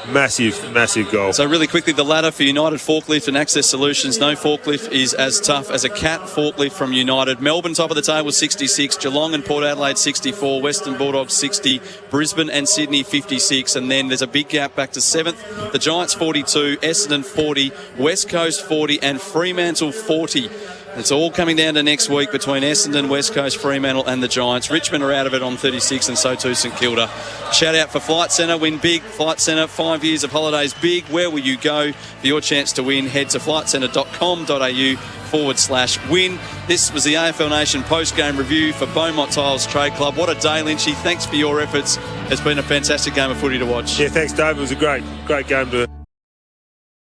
Massive goal. So really quickly, the ladder for United Forklift and Access Solutions. No forklift is as tough as a cat forklift from United. Melbourne top of the table 66, Geelong and Port Adelaide 64, Western Bulldogs 60, Brisbane and Sydney 56, and then there's a big gap back to 7th. The Giants 42, Essendon 40, West Coast 40 and Fremantle 40. It's all coming down to next week between Essendon, West Coast, Fremantle and the Giants. Richmond are out of it on 36 and so too St Kilda. Shout out for Flight Centre. Win big. Flight Centre, 5 years of holidays big. Where will you go for your chance to win? Head to flightcentre.com.au/win. This was the AFL Nation post-game review for Beaumont Tiles Trade Club. What a day, Lynchy. Thanks for your efforts. It's been a fantastic game of footy to watch. Yeah, thanks, Dave. It was a great game to